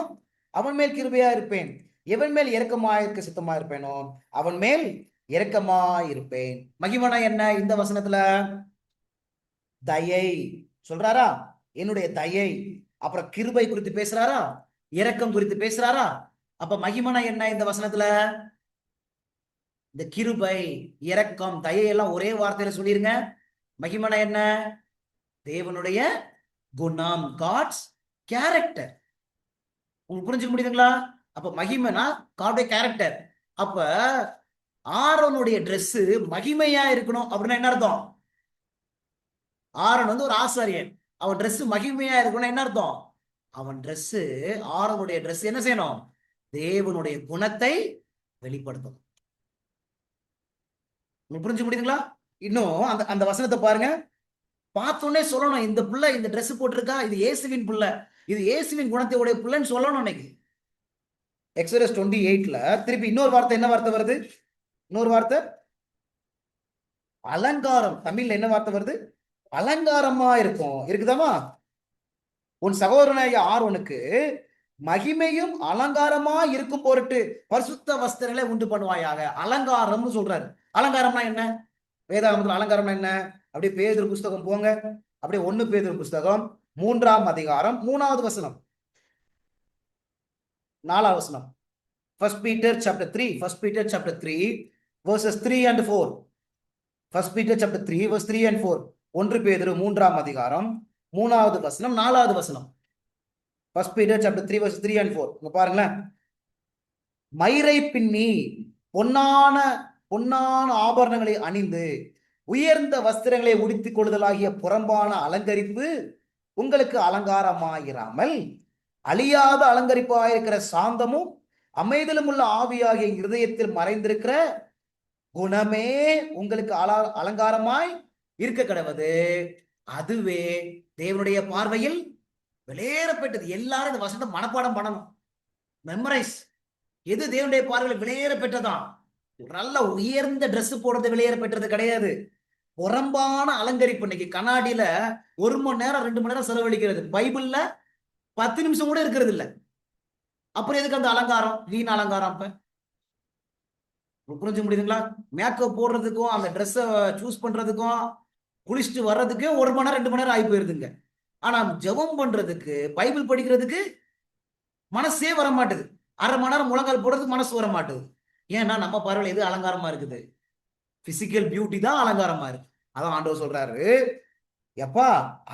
Speaker 1: அவன் மேல் கிருபையா இருப்பேன், எவன் மேல் இரக்கமாயிருக்க சித்தமாயிருப்பேனோ அவன் மேல் இரக்கமாயிருப்பேன். மகிமனா என்ன இந்த வசனத்துல? தயை சொல்றாரா? என்னுடைய தயை. அப்புறம் கிருபை குறித்து பேசுறாரா? இரக்கம் குறித்து பேசுறாரா? அப்ப மகிமனா என்ன இந்த வசனத்துல? இந்த கிருபை, இரக்கம், தயை எல்லாம் ஒரே வார்த்தையில சொல்லிருங்க. மகிமனா என்ன? தேவனுடைய குணம், காட்ஸ் கேரக்டர். உங்களுக்கு புரிஞ்சுக்க முடியுதுங்களா? அப்ப மகிமைனா காடுடைய கேரக்டர். அப்ப ஆரோனுடைய ட்ரெஸ் மகிமையா இருக்கணும் அப்படின்னா என்ன அர்த்தம்? ஆரோன் வந்து ஒரு ஆசாரியன், அவன் ட்ரெஸ் மகிமையா இருக்கணும் என்ன அர்த்தம்? அவன் ட்ரெஸ், ஆரோனுடைய ட்ரெஸ் என்ன செய்யணும்? தேவனுடைய குணத்தை வெளிப்படுத்தும். புரிஞ்சு முடியுதுங்களா? இன்னும் அந்த அந்த வசனத்தை பாருங்க. பார்த்தோன்னே சொல்லணும், இந்த பிள்ளை இந்த ட்ரெஸ் போட்டிருக்கா, இது இயேசுவின் பிள்ளை, இது இயேசுவின் குணத்தை உடைய பிள்ளைன்னு சொல்லணும். இன்னைக்கு எக்ஸோடஸ் 28ல திருப்பி இன்னொரு வார்த்தை, என்ன வார்த்தை வருது? இன்னொரு வார்த்தை அலங்காரம். தமிழ்ல என்ன வார்த்தை வருது? அலங்காரமா இருக்கும். இருக்குதாமா? உன் சகோதரனாகிய ஆரோனுக்கு மகிமையும் அலங்காரமா இருக்கும் பொருட்டு பரிசுத்த வஸ்திரங்களை உண்டு பண்ணுவாயாக. அலங்காரம்னு சொல்றாரு. அலங்காரம்னா என்ன? வேதாகமத்துல அலங்காரம்னா என்ன? அப்படியே பேதுரு புஸ்தகம் போங்க. அப்படியே 1 பேதுரு புஸ்தகம் 3ஆம் அதிகாரம் 3வது வசனம், 4வது வசனம். 1 Peter chapter 3, 1 Peter chapter 3 verses 3 and 4. 1 Peter chapter 3 verse 3 and 4. 1 பேதுரு 3ஆம் அதிகாரம் 3வது வசனம் 4வது வசனம். 1 Peter chapter 3 verse 3 and 4. இங்க பாருங்களேன். மயிரை பின்னி பொன்னான ஆபரணங்களை அணிந்து உயர்ந்த வஸ்திரங்களை உடுத்திக் கொள்ளுதலாகிய புறம்பான அலங்கரிப்பு உங்களுக்கு அலங்காரமாயிராமல் அழியாத அலங்கரிப்பாயிருக்கிற சாந்தமும் அமைதலும் உள்ள ஆவியாகிய இருதயத்தில் மறைந்திருக்கிற குணமே உங்களுக்கு அலங்காரமாய் இருக்க கடவது. அதுவே தேவனுடைய பார்வையில் விலையேறப்பட்டது. எல்லாரும் இந்த வசனத்தை மனப்பாடம் பண்ணணும், மெமரைஸ். எது தேவனுடைய பார்வையில் விலையேறப்பட்டதான்? நல்ல உயர்ந்த ட்ரெஸ் போடுறது விலையேறப்பட்டது கிடையாது. புறம்பான அலங்கரிப்பு. இன்னைக்கு கண்ணாடியில 1 மணி நேரம் 2 மணி நேரம் செலவழிக்கிறது, பைபிள்ல 10 நிமிஷம் கூட இருக்கிறது இல்ல. அப்புறம் எதுக்கு அந்த அலங்காரம்? வீண் அலங்காரம். இப்ப புரிஞ்சு முடியுதுங்களா? மேக்கப் போடுறதுக்கும் அந்த ட்ரெஸ்ஸை சூஸ் பண்றதுக்கும் குளிச்சுட்டு வர்றதுக்கு 1 மணி நேரம் 2 மணி நேரம் ஆகி போயிருதுங்க. ஆனா ஜெபம் பண்றதுக்கு, பைபிள் படிக்கிறதுக்கு மனசே வர மாட்டுது. 1/2 மணி நேரம் முழங்கால் போடுறதுக்கு மனசு வர மாட்டுது. ஏன்னா நம்ம பார்வையில் எது அலங்காரமா இருக்குது? பிசிக்கல் பியூட்டி தான் அலங்காரமா இருக்கு. அதான் ஆண்டவர் சொல்றாரு, எப்பா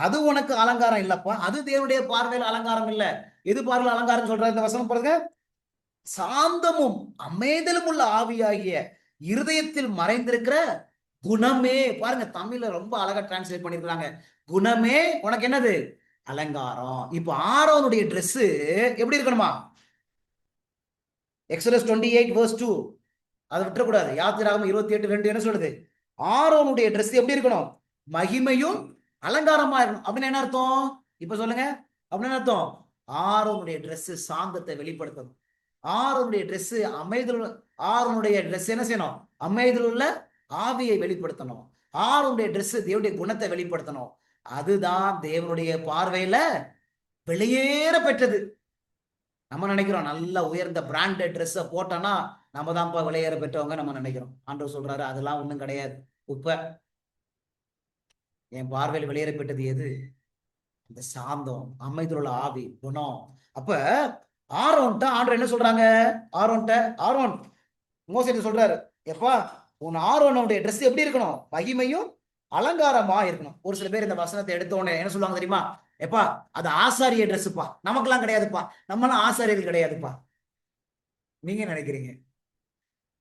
Speaker 1: அது உனக்கு அலங்காரம் இல்லப்பா, அது தேவனுடைய பார்வையில் அலங்காரம் இல்ல. எது பார்வையில் அலங்காரம் சொல்றாரு இந்த வசனம் பாருங்க. சாந்தமும் அமைதலும் உள்ள ஆவியாகிய இருதயத்தில் மறைந்திருக்கிற குணமே. பாருங்க, தமிழ்ல ரொம்ப அழகா டிரான்ஸ்லேட் பண்ணிருக்காங்க. குணமே உனக்கு என்னது? அலங்காரம். இப்ப ஆரோனுடைய ட்ரெஸ் எப்படி இருக்கணுமா? எக்ஸோடஸ் 28 verse 2 அதை விட்டுறக்கூடாது. யாத்திராகமம் 28:2 என்ன சொல்லுது? ஆரோனுடைய ட்ரெஸ் எப்படி இருக்கணும்? மகிமையும் அலங்காரமா இருக்கணும். அப்படின்னு என்ன அர்த்தம்? இப்ப சொல்லுங்க, அப்படின்னு அர்த்தம் ஆரோனுடைய ட்ரெஸ் சாந்தத்தை வெளிப்படுத்தணும். ஆரோனுடைய ட்ரெஸ் அமைதல், ஆரோனுடைய ட்ரெஸ் என்ன செய்யணும்? அமைதல் உள்ள ஆவியை வெளிப்படுத்தணும். ஆரோனுடைய ட்ரெஸ் தேவனுடைய குணத்தை வெளிப்படுத்தணும். அதுதான் தேவனுடைய பார்வையில வெளியேற பெற்றது. நம்ம நினைக்கிறோம் நல்ல உயர்ந்த பிராண்டட் ட்ரெஸ்ஸை போட்டோம்னா நம்ம தான்ப்பா விலையேற பெற்றவங்க நம்ம நினைக்கிறோம். ஆண்டவர் சொல்றாரு அதெல்லாம் ஒண்ணும் கிடையாது. இப்ப என் பார்வையில் வெளியேற பெற்றது எது? இந்த சாந்தம், அமைதியில் உள்ள ஆவி, குணம். அப்ப ஆரோன்ட்ட ஆண்டவர் என்ன சொல்றாங்க? ஆரோன் மோசே சொல்றாரு, எப்பா உன் ஆரோனுடைய ட்ரெஸ் எப்படி இருக்கணும்? மகிமையும் அலங்காரமா இருக்கணும். ஒரு சில பேர் இந்த வசனத்தை எடுத்த உடனே என்ன சொல்லுவாங்க தெரியுமா? எப்பா அது ஆசாரிய ட்ரெஸ்ஸுப்பா, நமக்கெல்லாம் கிடையாதுப்பா, நம்மளாம் ஆசாரியர்கள் கிடையாதுப்பா. நீங்க நினைக்கிறீங்க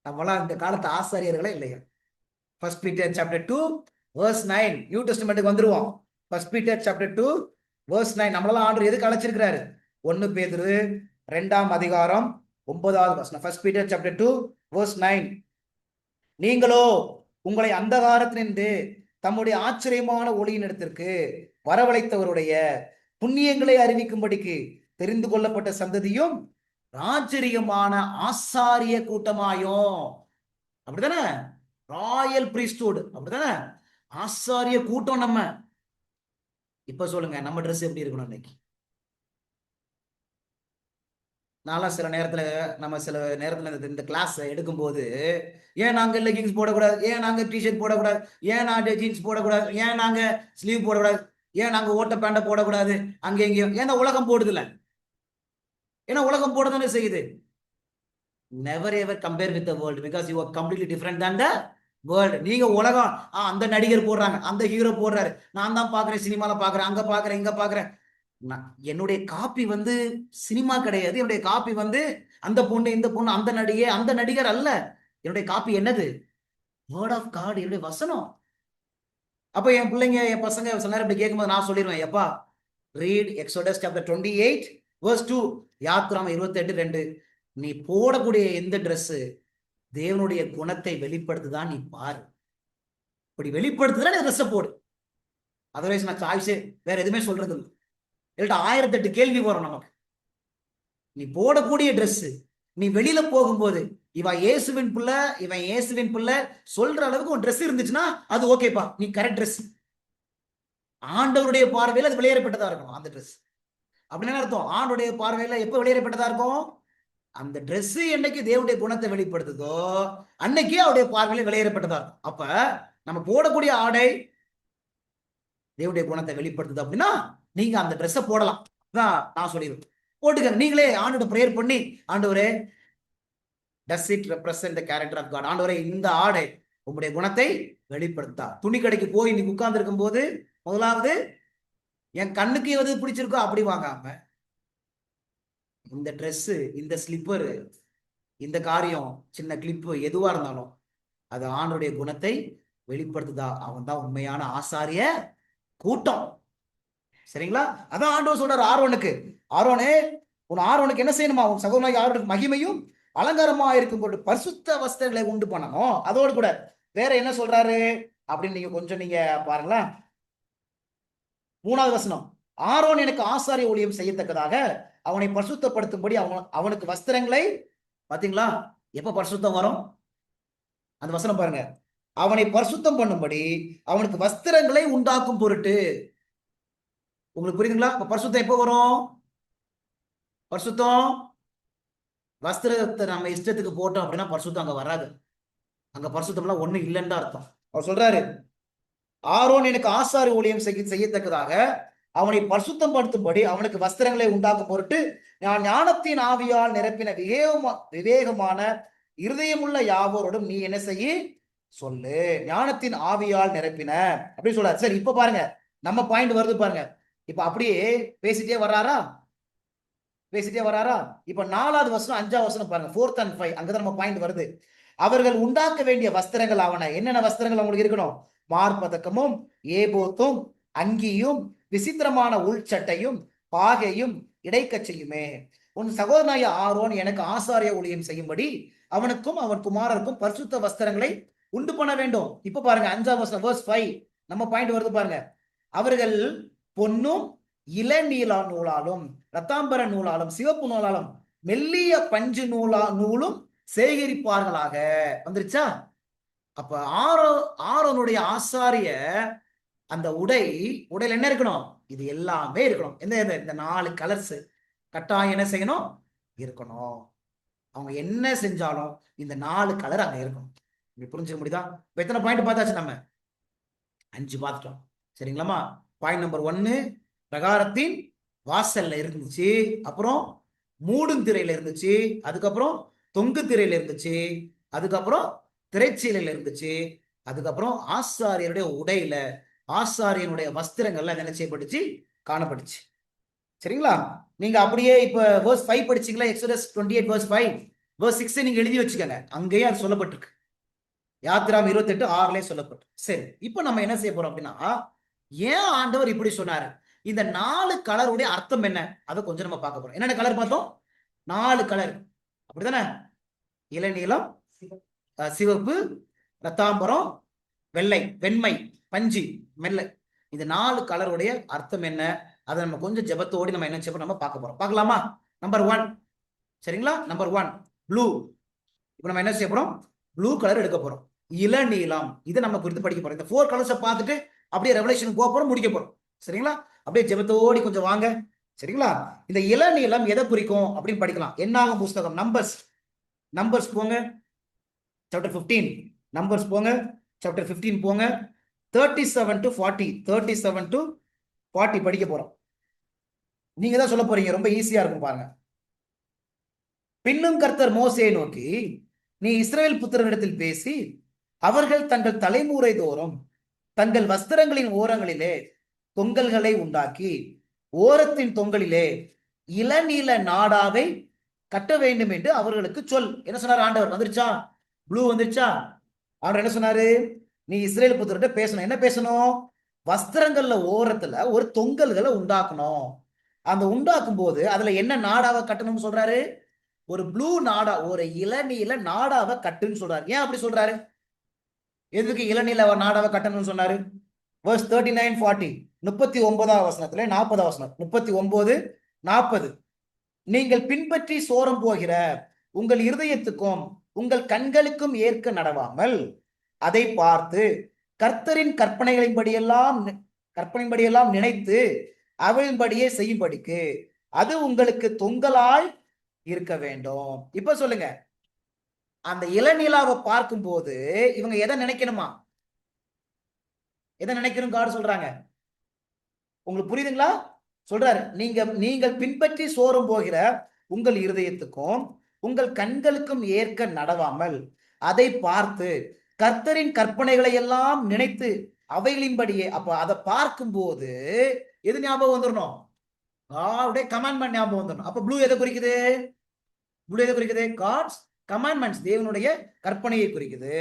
Speaker 1: நம்மளாம் இந்த காலத்து ஆசாரியர்களே இல்லையா? 1 Peter chapter 2 verse 9 நியூ டெஸ்டமென்ட்க்கு வந்துருவோம். 1 Peter chapter 2 verse 9 நம்மளெல்லாம் ஆண்டவர் எதுக்கு அழைச்சிருக்கிறாரு? 1 பேதுரு 2ஆம் அதிகாரம் 9வது வசனம். 1 Peter chapter 2 verse 9. நீங்களோ உங்களை அந்தகாரத்தினின்று தம்முடைய ஆச்சரியமான ஒளியின் இடத்திற்கு வரவழைத்தவருடைய புண்ணியங்களை அறிவிக்கும்படிக்கு தெரிந்து கொள்ளப்பட்ட சந்ததியும் ராஜரியமான ஆசாரிய கூட்டமாயும். அப்படித்தானே? ராயல் பிரீஸ்ட்ஹுட், அப்படித்தானே? ஆசாரிய கூட்டம். நம்ம இப்ப சொல்லுங்க, நம்ம ட்ரெஸ் எப்படி இருக்கணும் இன்னைக்கு? நான்லாம் சில நேரத்துல இந்த கிளாஸ் எடுக்கும்போது, ஏன் நாங்க லெகிங்ஸ் போடக்கூடாது, ஏன் நாங்க டிஷர்ட் போடக்கூடாது, ஏன் நாங்க ஜீன்ஸ் போடக்கூடாது, ஏன் நாங்க ஸ்லீவ் போடக்கூடாது, ஏன் நாங்க ஓட்ட பேண்ட போடக்கூடாது, அங்க எங்கேயும் ஏன்னா உலகம் போடுதுல. ஏன்னா உலகம் போடதானே செய்யுது. Never ever compare with the world because you are completely different than the world. நீங்க உலகம், அந்த நடிகர் போடுறாங்க, அந்த ஹீரோ போடுறாரு, நான் தான் பாக்குறேன், சினிமால பாக்குறேன், அங்க பாக்குறேன், இங்க பாக்குறேன். என்னுடைய காப்பி சினிமா கிடையாது. என்னுடைய காப்பி அந்த பொண்ணு, இந்த பொண்ணு, அந்த நடிகை, அந்த நடிகர் அல்ல. என்னுடைய காப்பி என்னது? வேர்ட் ஆஃப் காட், என்னுடைய வசனம். அப்ப என் பிள்ளைங்க, என் பசங்க சில நேரம் இப்படி கேட்கும்போது நான் சொல்லிடுவேன், எப்பா Read Exodus chapter 28 verse 2. யாத்திராகமம் 28:2. நீ போடக்கூடிய எந்த Dress தேவனுடைய குணத்தை வெளிப்படுத்துதான் நீ பாரு. இப்படி வெளிப்படுத்துதான் நீ ட்ரெஸ் போடு. அதர்வைஸ் நான் சாய்ஸே வேற எதுவுமே சொல்றது இல்லை. இல்லட்டா 1008 கேள்வி வரும் நமக்கு. நீ போடக்கூடிய Dress நீ வெளியில போகும்போது இவன் இயேசுவின் பிள்ளை சொல்ற அளவுக்கு உன் Dress இருந்துச்சுன்னா அது ஓகேப்பா, நீ கரெக்ட் Dress. ஆண்டவருடைய பார்வையில் அது வெளியேறப்பட்டதா இருக்கணும் அந்த Dress. அப்படின்னு அர்த்தம். ஆண்டுடைய பார்வையில எப்ப வெளியேறப்பட்டதா இருக்கும்? அந்த Dress என்னைக்கு தேவனுடைய குணத்தை வெளிப்படுத்துதோ அன்னைக்கே அவருடைய பார்வையில வெளியேறப்பட்டதா இருக்கும். அப்ப நம்ம போடக்கூடிய ஆடை தேவனுடைய குணத்தை வெளிப்படுத்துது அப்படின்னா நீங்க அந்த Dress போடலாம். நான் சொல்லிடுவேன், போட்டுக்க. நீங்களே ஆண்டோட பிரேயர் பண்ணி, ஆண்டவரே does it represent the character of God? ஆண்டவரே இந்த ஆடை உங்களுடைய குணத்தை வெளிப்படுத்தா. துணி கடைக்கு போய் நீ உட்கார்ந்து இருக்கும் போது முதலாவது என் கண்ணுக்கு எது பிடிச்சிருக்கோ அப்படி வாங்காம இந்த Dress, இந்த ஸ்லிப்பர், இந்த காரியம், சின்ன கிளிப்பு எதுவா இருந்தாலும் அது ஆண்டோடைய குணத்தை வெளிப்படுத்துதா. அவன் தான் உண்மையான ஆசாரிய கூட்டம். சரிங்களா? அதான் ஆண்டவர் சொல்றாரு ஆரோனுக்கு, ஆரோனுக்கு என்ன செய்யணுமா? உன் சகோதரனாகிய ஆரோனுக்கு மகிமையும் அலங்காரமா இருக்கும் போது பரிசுத்த வஸ்திரங்களை உண்டு பண்ணணும். அதோடு கூட வேற என்ன சொல்றாரு அப்படின்னு நீங்க கொஞ்சம் நீங்க பாருங்களேன். 3வது வசனம், ஆரோன் எனக்கு ஆசாரிய ஊழியம் செய்யத்தக்கதாக அவனை பரிசுத்தப்படுத்தும்படி அவனுக்கு வஸ்திரங்களை, பாத்தீங்களா எப்ப பரிசுத்தம் வரும் அந்த வசனம் பாருங்க, அவனை பரிசுத்தம் பண்ணும்படி அவனுக்கு வஸ்திரங்களை உண்டாக்கும் பொருட்டு. உங்களுக்கு புரியுதுங்களா? பரிசுத்தம் எப்போ வரும்? பரிசுத்தம் வஸ்திரத்தை நம்ம இஷ்டத்துக்கு போட்டோம் அப்படின்னா பரிசுத்தம் அங்க வராது. அங்க பரிசுத்தம்லாம் ஒண்ணு இல்லைன்னு அர்த்தம். அவர் சொல்றாரு, ஆரோன் எனக்கு ஆசாரி ஊழியம் செய்யத்தக்கதாக அவனை பரிசுத்தம் படுத்தும்படி அவனுக்கு வஸ்திரங்களை உண்டாக்கும் பொருட்டு நான் ஞானத்தின் ஆவியால் நிரப்பின விவேகமான இருதயமுள்ள யாவோரோடும் நீ என்ன செய்ய சொல்லு. ஞானத்தின் ஆவியால் நிரப்பின அப்படின்னு சொல்றாரு. சரி, இப்ப பாருங்க நம்ம பாயிண்ட் வருது பாருங்க. இப்ப அப்படியே பேசிட்டே வர்றாரா? இப்ப 4வது வசனம் 5வது வசனம் பாருங்க, 4th and 5. அங்கதான் நம்ம பாயிண்ட் வருது. அவர்கள் உண்டாக்க வேண்டிய வஸ்திரங்கள் அவன என்னென்ன வஸ்திரங்கள் அவங்களுக்கு இருக்கணும்? மார்பதக்கமும் ஏபோத்தும் அங்கியும் விசித்திரமான உள்சட்டையும் பாகையும் இடைக்கச்சையுமே. உன் சகோதரனாய ஆரோன் எனக்கு ஆசாரிய ஊழியம் செய்யும்படி அவனுக்கும் அவன் குமாரருக்கும் பரிசுத்த வஸ்திரங்களை உண்டு பண்ண வேண்டும். இப்ப பாருங்க 5வது வசனம் verse 5 நம்ம பாயிண்ட் வருது பாருங்க. அவர்கள் பொன்னும் இளநீல நூலாலும் ரத்தாம்பர நூலாலும் சிவப்பு நூலாலும் மெல்லிய பஞ்சு நூலும் சேகரிப்பார்களாக. வந்துருச்சா? அப்ப ஆரோனுடைய ஆசாரிய அந்த உடையில என்ன இருக்கணும்? இது எல்லாமே இருக்கணும். இந்த 4 கலர்ஸ் கட்டாயம் என்ன செய்யணும்? இருக்கணும். அவங்க என்ன செஞ்சாலும் இந்த 4 கலர் அங்க இருக்கணும். புரிஞ்சுக்க முடியுதா? இப்ப எத்தனை பாயிண்ட் பார்த்தாச்சு? நம்ம 5 பார்த்துட்டோம். சரிங்களாமா? பாயிண்ட் நம்பர் 1 பிரகாரத்தின் வாசல்ல இருந்துச்சு, அப்புறம் மூடும் திரையில இருந்துச்சு, அதுக்கப்புறம் தொங்கு திரையில இருந்துச்சு, அதுக்கப்புறம் திரைச்சீலையில இருந்துச்சு, அதுக்கப்புறம் ஆசாரியருடைய உடையில ஆசாரியனுடைய வஸ்திரங்கள்ல என்ன செய்யப்பட்டுச்சு? காணப்பட்டுச்சு. சரிங்களா? நீங்க அப்படியே இப்ப verse 5 படிச்சீங்களா? எக்ஸோடஸ் 28 verse 5 verse 6 நீங்க எழுதி வச்சுக்கோங்க. அங்கேயே அது சொல்லப்பட்டிருக்கு. யாத்திராகமம் 28:6 சொல்லப்பட்டு. சரி, இப்ப நம்ம என்ன செய்ய போறோம் அப்படின்னா, ஏன் ஆண்டவர் இப்படி சொன்னாரு? இந்த 4 கலருடைய அர்த்தம் என்ன? அதை கொஞ்சம் நம்ம பார்க்க போறோம். என்னென்ன கலர் பார்த்தோம்? 4 கலர், அப்படித்தானே? இளநீலம், சிவப்பு, ரத்தாம்பரம், வெள்ளை, வெண்மை, பஞ்சு, மெல்லை. இந்த 4 கலருடைய அர்த்தம் என்ன? அதை நம்ம கொஞ்சம் ஜெபத்தோடு நம்ம என்ன செய்ய நம்ம பார்க்க போறோம். பார்க்கலாமா? நம்பர் 1, சரிங்களா? Number 1 blue. இப்ப நம்ம என்ன செய்ய போறோம்? ப்ளூ கலர் எடுக்க போறோம். இளநீலம், இதை நம்ம குறித்து படிக்க போறோம். இந்த 4 கலர்ஸை பார்த்துட்டு அப்படியே ரெவலேஷன் போக போறோம், முடிக்க போறோம். சரிங்களா? அப்படியே ஜெபத்தோடி கொஞ்சம் வாங்க. சரிங்களா? இந்த இளநீலம் எதை குறிக்கும் அப்படின்னு படிக்கலாம். என்னாகும் புஸ்தகம் நம்பர்ஸ் போங்க, சாப்டர் 15. நம்பர்ஸ் போங்க, சாப்டர் 15 போங்க. 37 to 40 படிக்க போறோம். நீங்க தான் சொல்ல போறீங்க, ரொம்ப ஈஸியா இருக்கும் பாருங்க. பின்னும் கர்த்தர் மோசேயை நோக்கி, நீ இஸ்ரவேல் புத்திரனிடத்தில் பேசி அவர்கள் தங்கள் தலைமுறை தோறும் தங்கள் வஸ்திரங்களின் ஓரங்களிலே தொங்கல்களை உண்டாக்கி ஓரத்தின் தொங்கலிலே இளநீல நாடாவை கட்ட வேண்டும் என்று அவர்களுக்கு சொல். என்ன சொன்னார் ஆண்டவர்? வந்துருச்சா? ப்ளூ வந்துருச்சா? ஆண்டவர் என்ன சொன்னாரு? நீ இஸ்ரவேல் புத்திரர்கிட்ட பேசணும். என்ன பேசணும்? வஸ்திரங்கள்ல ஓரத்துல ஒரு தொங்கல்களை உண்டாக்கணும். அந்த உண்டாக்கும் போது அதுல என்ன நாடாவை கட்டணும்னு சொல்றாரு? ஒரு ப்ளூ நாடா, ஒரு இளநீல நாடாவை கட்டுன்னு சொல்றாரு. ஏன் அப்படி சொல்றாரு? எதுக்கு இளநீல நாடாவை கட்டணும்னு சொன்னாரு? verse 39 40 39ஆம் வசனத்துல 40ஆம் வசனம் 39 40 நீங்கள் பின்பற்றி சோரம் போகிற உங்கள் இருதயத்துக்கும் உங்கள் கண்களுக்கும் ஏற்க நடவாமல் அதை பார்த்து கர்த்தரின் கற்பனையின்படியெல்லாம் நினைத்து அவளின்படியே செய்யும்படிக்கு அது உங்களுக்கு தொங்கலாய் இருக்க வேண்டும். இப்ப சொல்லுங்க, அந்த இளநிலாவை பார்க்கும் போது இவங்க எதை நினைக்கணுமா? எதை நினைக்கணும் காடு சொல்றாங்க? உங்களுக்கு புரியுதுங்களா? சொல்றாரு, நீங்கள் பின்பற்றி சோரம் போகிற உங்கள் இருதயத்துக்கும் உங்கள் கண்களுக்கும் ஏற்க நடவாமல் அதை பார்த்து கர்த்தரின் கற்பனைகளை எல்லாம் நினைத்து அவைகளின்படியே. அப்ப அதை பார்க்கும் போது எது ஞாபகம் வந்துடணும்? காட்ஸ் கமாண்ட்மெண்ட் ஞாபகம் வந்துடணும். அப்ப ப்ளூ எதை குறிக்குது? ப்ளூ எதை குறிக்குது? காட்ஸ் கமாண்ட்மெண்ட்ஸ், தேவனுடைய கற்பனையை குறிக்குது.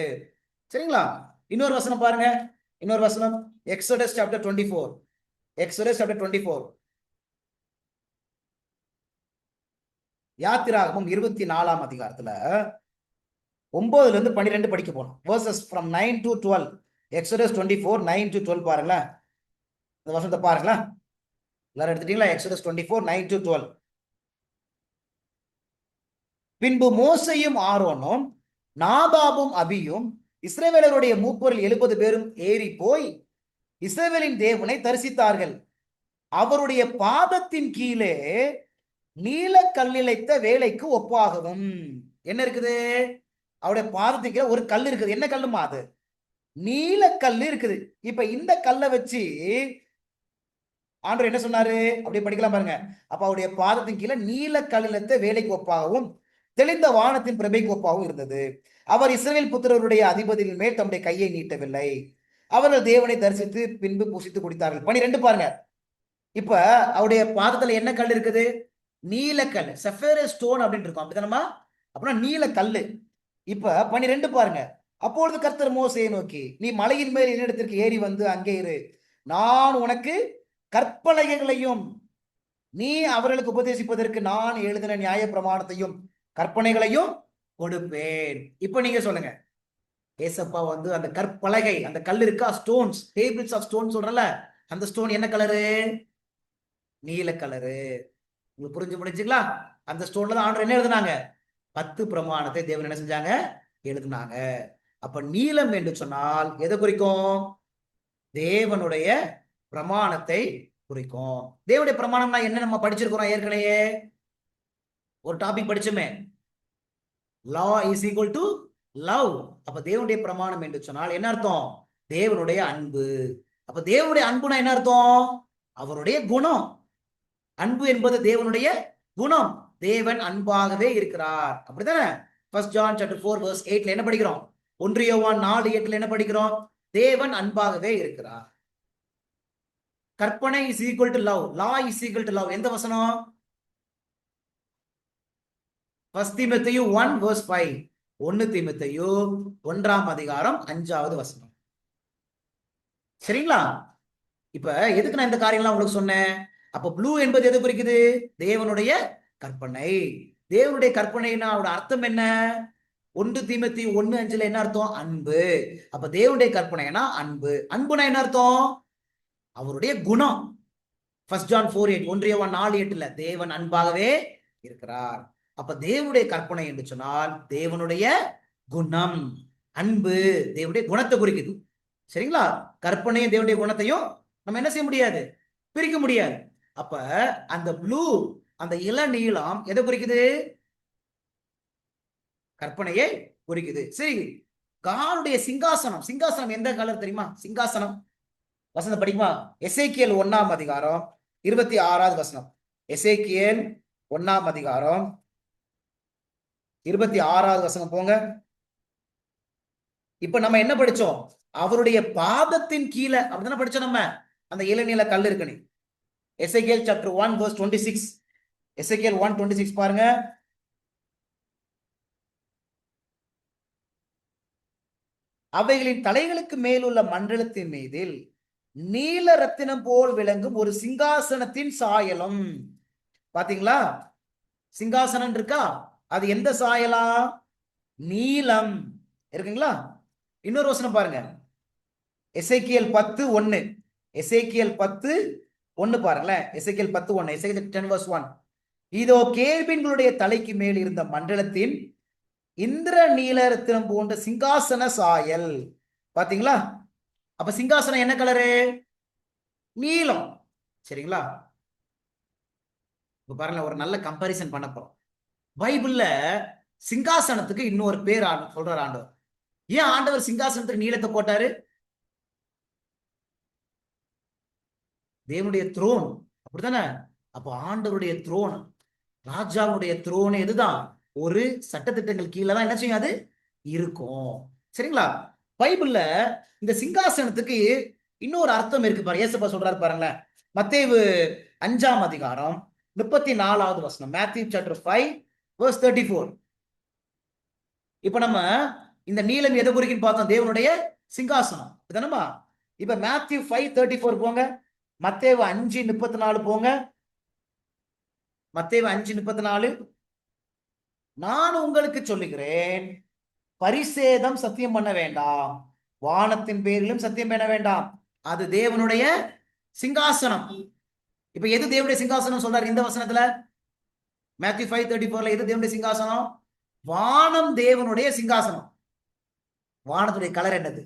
Speaker 1: சரிங்களா? இன்னொரு வசனம் பாருங்க, இன்னொரு வசனம் எக்ஸோடஸ் சாப்டர் 24. எக்ஸோடஸ் சாப்டர் 24, யாத்திராகமம் 24ஆம் அதிகாரத்துல 9ல இருந்து 12 படிக்க போனோம். verses from 9 to 12. Exodus 24 9 to 12 பாருங்களேன். இந்த வசனத்தை பாருங்களேன். எல்லாரும் எடுத்துட்டீங்களா? Exodus 24 9 to 12. பின்பு மோசையும் ஆரோனும் நாதாபும் அபியும் இஸ்ரவேலருடைய மூப்பரில் 70 பேரும் ஏறி போய் இஸ்ரவேலின் தேவனை தரிசித்தார்கள். அவருடைய பாதத்தின் கீழே நீல கல்லிழைத்த வேலைக்கு ஒப்பாகவும். என்ன இருக்குது? அவருடைய பாதத்தின் கீழே ஒரு கல் இருக்குது. என்ன கல்லுமா அது? நீல கல் இருக்குது. இப்ப இந்த கல்லை வச்சு ஆண்டவர் என்ன சொன்னாரு? அப்படியே படிக்கலாம் பாருங்க. அப்ப அவருடைய பாதத்தின் கீழே நீல கல்லிழைத்த வேலைக்கு ஒப்பாகவும் தெளிந்த வானத்தின் பிரபைக்கு ஒப்பாகவும் இருந்தது. அவர் இஸ்ரவேல் புத்திரருடைய அதிபதியின் மேல் தம்முடைய கையை நீட்டவில்லை. அவர்கள் தேவனை தரிசித்து பின்பு புசித்து குடித்தார்கள். 12 பாருங்க. இப்ப அவருடைய பாதத்துல என்ன கல் இருக்குது? நீலக்கல், சஃபேரஸ் ஸ்டோன் அப்படின்னு இருக்கும். அப்படித்தானமா? அப்படின்னா நீல கல்லு. இப்ப 12 பாருங்க. அப்பொழுது கர்த்தர் மோசேயை நோக்கி, நீ மலையின் மேல் என்னிடத்திற்கு ஏறி வந்து அங்கே இரு, நான் உனக்கு கற்பலகைகளையும் நீ அவர்களுக்கு உபதேசிப்பதற்கு நான் எழுதின நியாய பிரமாணத்தையும் கற்பனைகளையும் கொடுப்பேன். இப்ப நீங்க சொல்லுங்க, ஏசப்பா வந்து அந்த கற்பலகை, அந்த கல் இருக்கா, ஸ்டோன்ஸ், டேபிள்ஸ் ஆஃப் ஸ்டோன் சொல்றல, அந்த ஸ்டோன் என்ன கலரு? நீல கலரு. உங்களுக்கு புரிஞ்சு முடிச்சுங்களா? அந்த ஸ்டோன்ல தான் ஆண்டவர் என்ன எழுதுனாங்க? 10 பிரமாணத்தை தேவன் என்ன செஞ்சாங்க? எழுதுனாங்க. அப்ப நீலம் என்று சொன்னால் எதை குறிக்கும்? தேவனுடைய பிரமாணத்தை குறிக்கும். தேவனுடைய பிரமாணம்னா என்ன? நம்ம படிச்சிருக்கிறோம் ஏற்கனவே, ஒரு டாபிக் படிச்சுமே, law is equal to love. அப்ப தேவனுடைய பிரமாணம் என்று சொன்னால் என்ன அர்த்தம்? தேவனுடைய அன்பு. அப்ப தேவனுடைய அன்புனா என்ன அர்த்தம்? அவருடைய குணம். அன்பு என்பது தேவனுடைய குணம். தேவன் அன்பாகவே இருக்கிறார். அப்படித்தானே? 1 John chapter 4 verse 8ல என்ன படிக்கிறோம்? 1 யோவான் 4:8ல என்ன படிக்கிறோம்? தேவன் அன்பாகவே இருக்கிறார். கற்பனை is equal to love, law is equal to love. எந்த வசனம்? 1 தீமோத்தேயு 1 verse 5. 1 தீமோத்தேயு 1ஆம் அதிகாரம் 5வது வசனம். சரிங்களா? இப்ப எதுக்கு நான் இந்த காரியம்லாம் உங்களுக்கு சொன்னேன்? அப்ப ப்ளூ என்பது எது குறிக்குது? தேவனுடைய கற்பனை. தேவனுடைய கற்பனைனா அவரோட அர்த்தம் என்ன? 1 தீமோத்தேயு 1:5ல என்ன அர்த்தம்? அன்பு. அப்ப தேவனுடைய கற்பனைனா அன்பு. அன்புனா என்ன அர்த்தம்? அவருடைய குணம். 1 John 4:8, 1 யோவான் 4:8ல தேவன் அன்பாகவே இருக்கிறார். அப்ப தேவனுடைய கற்பனை என்று சொன்னால் தேவனுடைய குணம். அன்பு தேவனுடைய குணத்தை குறிக்குது. சரிங்களா? கற்பனையும் தேவனுடைய குணத்தையும் நம்ம என்ன செய்ய முடியாது? பிரிக்க முடியாது. அப்ப அந்த ப்ளூ, அந்த இளநீலம் எதை குறிக்குது? கற்பனையை குறிக்குது. சரி, காருடைய சிங்காசனம், சிங்காசனம் எந்த கலர் தெரியுமா? சிங்காசனம் வசனம் படிக்குமா? எசேக்கியேல் 1ஆம் அதிகாரம் 26வது வசனம். எசேக்கியேல் 1ஆம் அதிகாரம் 26வது வசனம் போங்க. இப்ப நம்ம என்ன படிச்சோம்? அவருடைய பாதத்தின் கீழே அப்படிதானே படிச்சோம் நம்ம. அந்த இளநீல கல் இருக்குன்னு. எசேக்கியேல் chapter 1 verse 26. எசேக்கியேல் 1:26 பாருங்க. அவைகளின் தலைகளுக்கு மேலுள்ள மண்டலத்தின் மீதில் நீல ரத்தினம் போல் விளங்கும் ஒரு சிங்காசனத்தின் சாயலும். பாத்தீங்களா? சிங்காசனம் இருக்கா, அது எந்த சாயலா? நீலம் இருக்குங்களா? இன்னொரு வசனம் பாருங்க, எசேக்கியேல் 10:1. எசேக்கியேல் 10:1 பாருங்களேன். எசேக்கியேல் 10:1, எசேக்கியேல் 10:1. இதோ கேள்வின்களுடைய தலைக்கு மேல் இருந்த மண்டலத்தின் இந்திர நீல ரத்தினம் போன்ற சிங்காசன சாயல். பாத்தீங்களா? அப்ப சிங்காசனம் என்ன கலரு? நீலம். சரிங்களா? இப்ப பாருங்க, ஒரு நல்ல கம்பாரிசன் பண்ண போறோம். பைபிள்ல சிங்காசனத்துக்கு இன்னொரு பேர் சொல்றார் ஆண்டவர். ஏன் ஆண்டவர் சிங்காசனத்துக்கு நீளத்தை போட்டாரு? தேவனுடைய த்ரோன், அப்படித்தானே? அப்ப ஆண்டவருடைய த்ரோன், ராஜாவுடைய த்ரோன் எதுதான்? ஒரு சட்டத்திட்டங்கள் கீழே தான் என்ன செய்யும், அது இருக்கும். சரிங்களா? பைபிள்ல இந்த சிங்காசனத்துக்கு இன்னொரு அர்த்தம் இருக்கு பாரு. ஏசப்பா சொல்றாரு பாருங்களேன், மத்தேயு 5ஆம் அதிகாரம் 34வது வசனம். Matthew chapter 5 verse 34. இப்ப நம்ம இந்த நீலம் எதை குறிக்குன்னு பார்த்தோம்? தேவனுடைய சிங்காசனம். இதுதானமா? இப்ப மேத்யூ 5:34 போங்க. மத்தேயு 5:34 போங்க. மத்தேயு 5:34. நான் உங்களுக்கு சொல்லுகிறேன், பரிசேதம் சத்தியம் பண்ண வேண்டாம், வானத்தின் பேரிலும் சத்தியம் பண்ண வேண்டாம், அது தேவனுடைய சிங்காசனம். இப்ப எது தேவனுடைய சிங்காசனம் சொல்றாரு இந்த வசனத்துல? மேத்யூ 5:34ல எது தேவனுடைய சிங்காசனம்? வானம் தேவனுடைய சிங்காசனம். வானத்துடைய கலர் என்னது?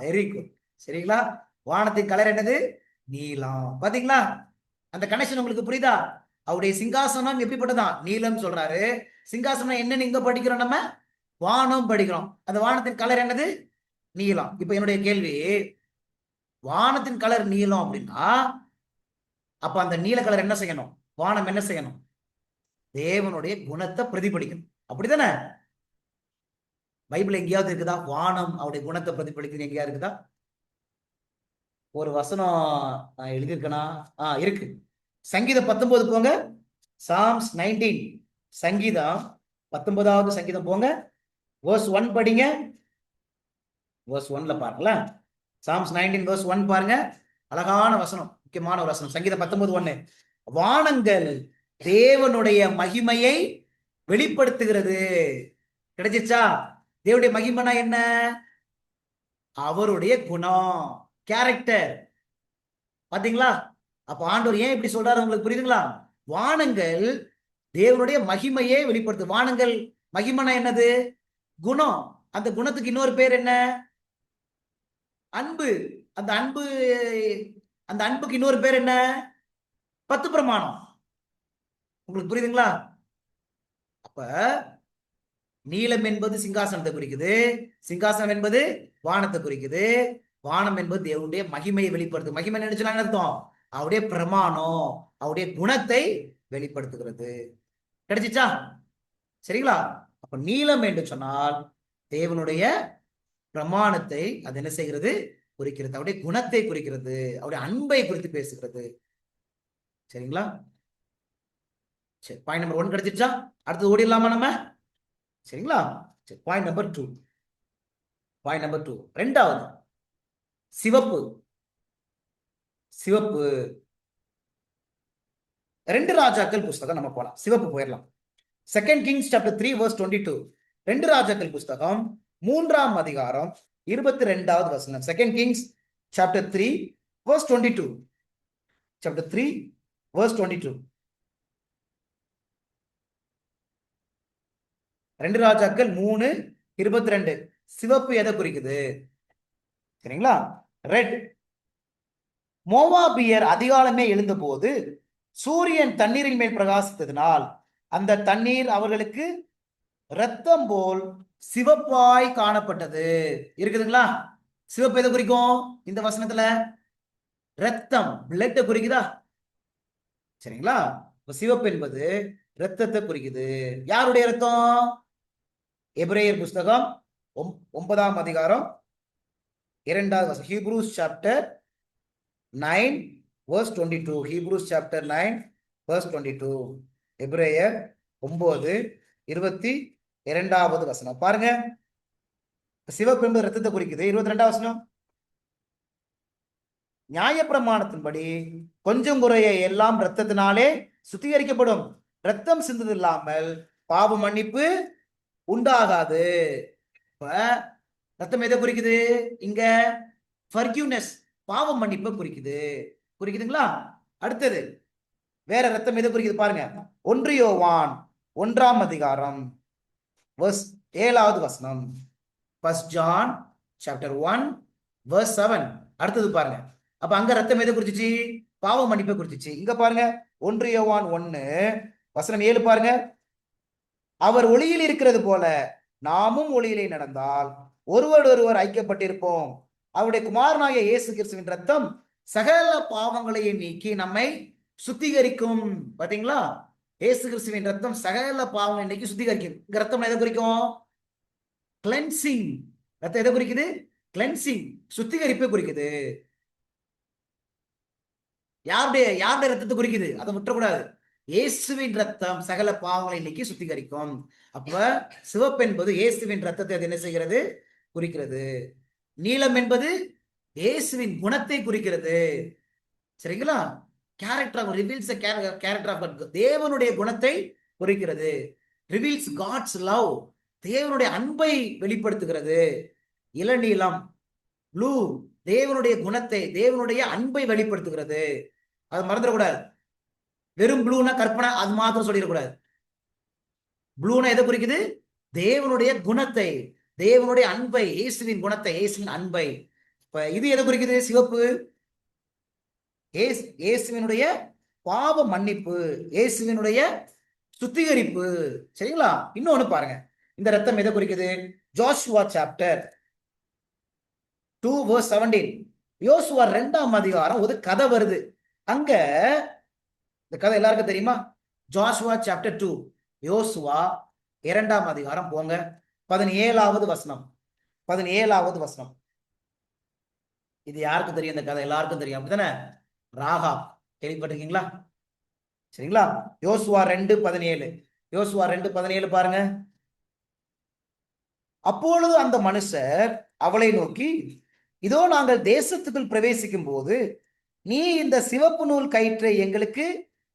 Speaker 1: Very good. சரிங்களா? வானத்தின் கலர் என்னது? நீலம். பாத்தீங்களா? அந்த கனெக்ஷன் உங்களுக்கு புரியுதா? அவருடைய சிங்காசனம் எப்படிப்பட்டதான்? நீலம் சொல்றாரு. சிங்காசனம் என்னன்னு இங்க படிக்கிறோம், நம்ம வானம் படிக்கிறோம். அந்த வானத்தின் கலர் என்னது? நீலம். இப்ப என்னுடைய கேள்வி, வானத்தின் கலர் நீலம் அப்படின்னா அப்ப அந்த நீல கலர் என்ன செய்யணும்? வானம் என்ன செய்யணும்? தேவனுடைய குணத்தை பிரதிபலிக்கணும். அப்படித்தானே? பைபிள் எங்கேயாவது இருக்குதா வானம் அவருடைய குணத்தை பிரதிபலிக்குது? எங்கேயா இருக்குதா? ஒரு வசனம் எழுதியிருக்கனா? இருக்கு. சங்கீதம் 19 போங்க. சாம்ஸ் 19. சங்கீதம் 19வது சங்கீதம் போங்க. verse 1 படிங்க. verse 1ல பாருங்களேன். சாம்ஸ் 19 verse 1 பாருங்க. அழகான வசனம், முக்கியமான ஒரு வசனம். சங்கீதம் 19:1. வானங்கள் தேவனுடைய மகிமையை வெளிப்படுத்துகிறது. கிடைச்சிச்சா? தேவனுடைய மகிமைனா என்ன? அவருடைய குணம், கேரக்டர். பாத்தீங்களா? அப்ப ஆண்டவர் ஏன் இப்படி சொல்றாரு உங்களுக்கு புரியுதுங்களா? வானங்கள் தேவனுடைய மகிமையை வெளிப்படுத்து. வானங்கள் மகிமைனா என்னது? குணம். அந்த குணத்துக்கு இன்னொரு பேர் என்ன? அன்பு. அந்த அன்பு, அந்த அன்புக்கு இன்னொரு பேர் என்ன? 10 பிரமாணம். உங்களுக்கு புரியுதுங்களா? அப்ப நீலம் என்பது சிங்காசனத்தை குறிக்குது, சிங்காசனம் என்பது வானத்தை குறிக்குது, வானம் என்பது தேவனுடைய மகிமையை வெளிப்படுத்து. மகிமை நினைச்சுலாம் அர்த்தம் அவருடைய பிரமாணம், அவருடைய குணத்தை வெளிப்படுத்துகிறது. கிடைச்சிச்சா? சரிங்களா? அப்ப நீலம் என்று சொன்னால் தேவனுடைய பிரமாணத்தை அது என்ன செய்கிறது? குறிக்கிறது. அவருடைய குணத்தை குறிக்கிறது, அவருடைய அன்பை குறித்து பேசுகிறது. சரிங்களா? சரி, பாயிண்ட் நம்பர் 1 கிடைச்சிச்சா? அடுத்தது ஓடிடலாமா நம்ம? சரிங்களா? சரி, பாயிண்ட் நம்பர் 2. பாயிண்ட் நம்பர் 2, ரெண்டாவது சிவப்பு. சிவப்பு. 2 ராஜாக்கள் புஸ்தகம் நம்ம போலாம். சிவப்பு போயிடலாம். 2 Kings chapter 3 verse 22. 2 ராஜாக்கள் புஸ்தகம் 3ஆம் அதிகாரம் 22வது வசனம். 2 Kings chapter 3 verse 22. chapter 3 verse 22. 2 ராஜாக்கள் 3:22. சிவப்பு எதை குறிக்குது? சரிங்களா? ரெட். மோவாபியர் அதிகாலமே எழுந்த போது சூரியன் தண்ணீரின் மேல் பிரகாசித்ததினால் அந்த தண்ணீர் அவர்களுக்கு ரத்தம் போல் சிவப்பாய் காணப்பட்டது. இருக்குதுங்களா? சிவப்பு எதை குறிக்கும் இந்த வசனத்துல? ரத்தம், பிளட் குறிக்குதா? சரிங்களா? சிவப்பு என்பது ரத்தத்தை குறிக்குது. யாருடைய ரத்தம்? எபிரேயர் புஸ்தகம் 9ஆம் அதிகாரம் 2வது வசனம். Hebrews chapter 9 verse 22. Hebrews chapter 9 verse 22. எபிரேயர் 9:22வது வசனம் பாருங்க. சிவப்பு என்பது ரத்தத்தை குறிக்குது. 22வது வசனம். நியாயப்பிரமாணத்தின்படி கொஞ்சம் குறைய எல்லாம் இரத்தத்தினாலே சுத்திகரிக்கப்படும். ரத்தம் சிந்தது இல்லாமல் பாவ மன்னிப்பு உண்டாகாது. ரத்தம் எதை குறிக்குது? இங்க ஃபர்கிவ்னஸ், பாவ மன்னிப்பை குறிக்குது. குறிக்குதுங்களா? அடுத்தது வேற ரத்தம் எதை குறிக்குது பாருங்க. 1 யோவான் 1ஆம் அதிகாரம் 7வது வசனம். 1 John chapter 1 verse 7. அடுத்தது பாருங்க. அப்ப அங்க ரத்தம் எதை குறிச்சிச்சு? பாவ மன்னிப்பை குறிச்சிச்சு. இங்க பாருங்க 1 யோவான் 1 வசனம் 7 பாருங்க. அவர் ஒளியில் இருக்கிறது போல நாமும் ஒளியிலே நடந்தால் ஒருவர் ஐக்கியப்பட்டிருப்போம். அவருடைய குமாரனாகிய இயேசு கிறிஸ்துவின் ரத்தம் சகல பாவங்களையும் நீக்கி நம்மை சுத்திகரிக்கும். பாத்தீங்களா? இயேசு கிறிஸ்துவின் ரத்தம் சகல பாவங்களை நீக்கி சுத்திகரிக்கும். இந்த ரத்தம் எதை குறிக்கும்? கிளென்சிங். ரத்தம் எதை குறிக்குது? கிளென்சிங், சுத்திகரிப்பை குறிக்குது. யாருடைய ரத்தத்தை குறிக்குது? அதை விட்டுறக்கூடாது. இயேசுவின் ரத்தம் சகல பாவங்களை நீக்கி சுத்திகரிக்கும். அப்ப சிவப்பு என்பது இயேசுவின் ரத்தத்தை அது என்ன செய்கிறது? குறிக்கிறது. நீலம் என்பது இயேசுவின் குணத்தை குறிக்கிறது. சரிங்களா? Character reveals character of God, தேவனுடைய குணத்தை குறிக்கிறது. ரிவீல்ஸ் காட்ஸ் லவ், தேவனுடைய அன்பை வெளிப்படுத்துகிறது. இளநீலம் ப்ளூ தேவனுடைய குணத்தை, தேவனுடைய அன்பை வெளிப்படுத்துகிறது. அது மறந்துடக்கூடாது. வெறும் ப்ளூனா கற்பனை அது மாத்திரம் சொல்லிடக்கூடாது. ப்ளூனா எதை குறிக்குது? தேவனுடைய குணத்தை, தேவனுடைய அன்பை, இயேசுவின் குணத்தை, இயேசுவின் அன்பை. இப்ப இது எதை குறிக்குது? சிவப்பு இயேசுவினுடைய பாவ மன்னிப்பு, இயேசுவினுடைய சுத்திகரிப்பு. சரிங்களா? இன்னொன்னு பாருங்க, இந்த ரத்தம் எதை குறிக்குது? Joshua chapter 2 verse 17. யோசுவா 2ஆம் அதிகாரம் ஒரு கதை வருது. அங்க இந்த கதை எல்லாருக்கும் தெரியுமா? ஜோஷுவா சாப்டர் 2, யோசுவா 2ஆம் அதிகாரம் போங்க, 17வது வசனம். 17வது வசனம். இது யாருக்கு தெரியும்? இந்த கதை எல்லாருக்கும் தெரியும், அப்படித்தானே? ராகாப், கேள்விப்பட்டிருக்கீங்களா? சரிங்களா? யோசுவா 2:17. யோசுவா 2:17 பாருங்க. அப்பொழுது அந்த மனுஷர் அவளை நோக்கி, இதோ நாங்கள் தேசத்துக்குள் பிரவேசிக்கும் போது நீ இந்த சிவப்பு நூல் கயிற்றை எங்களுக்கு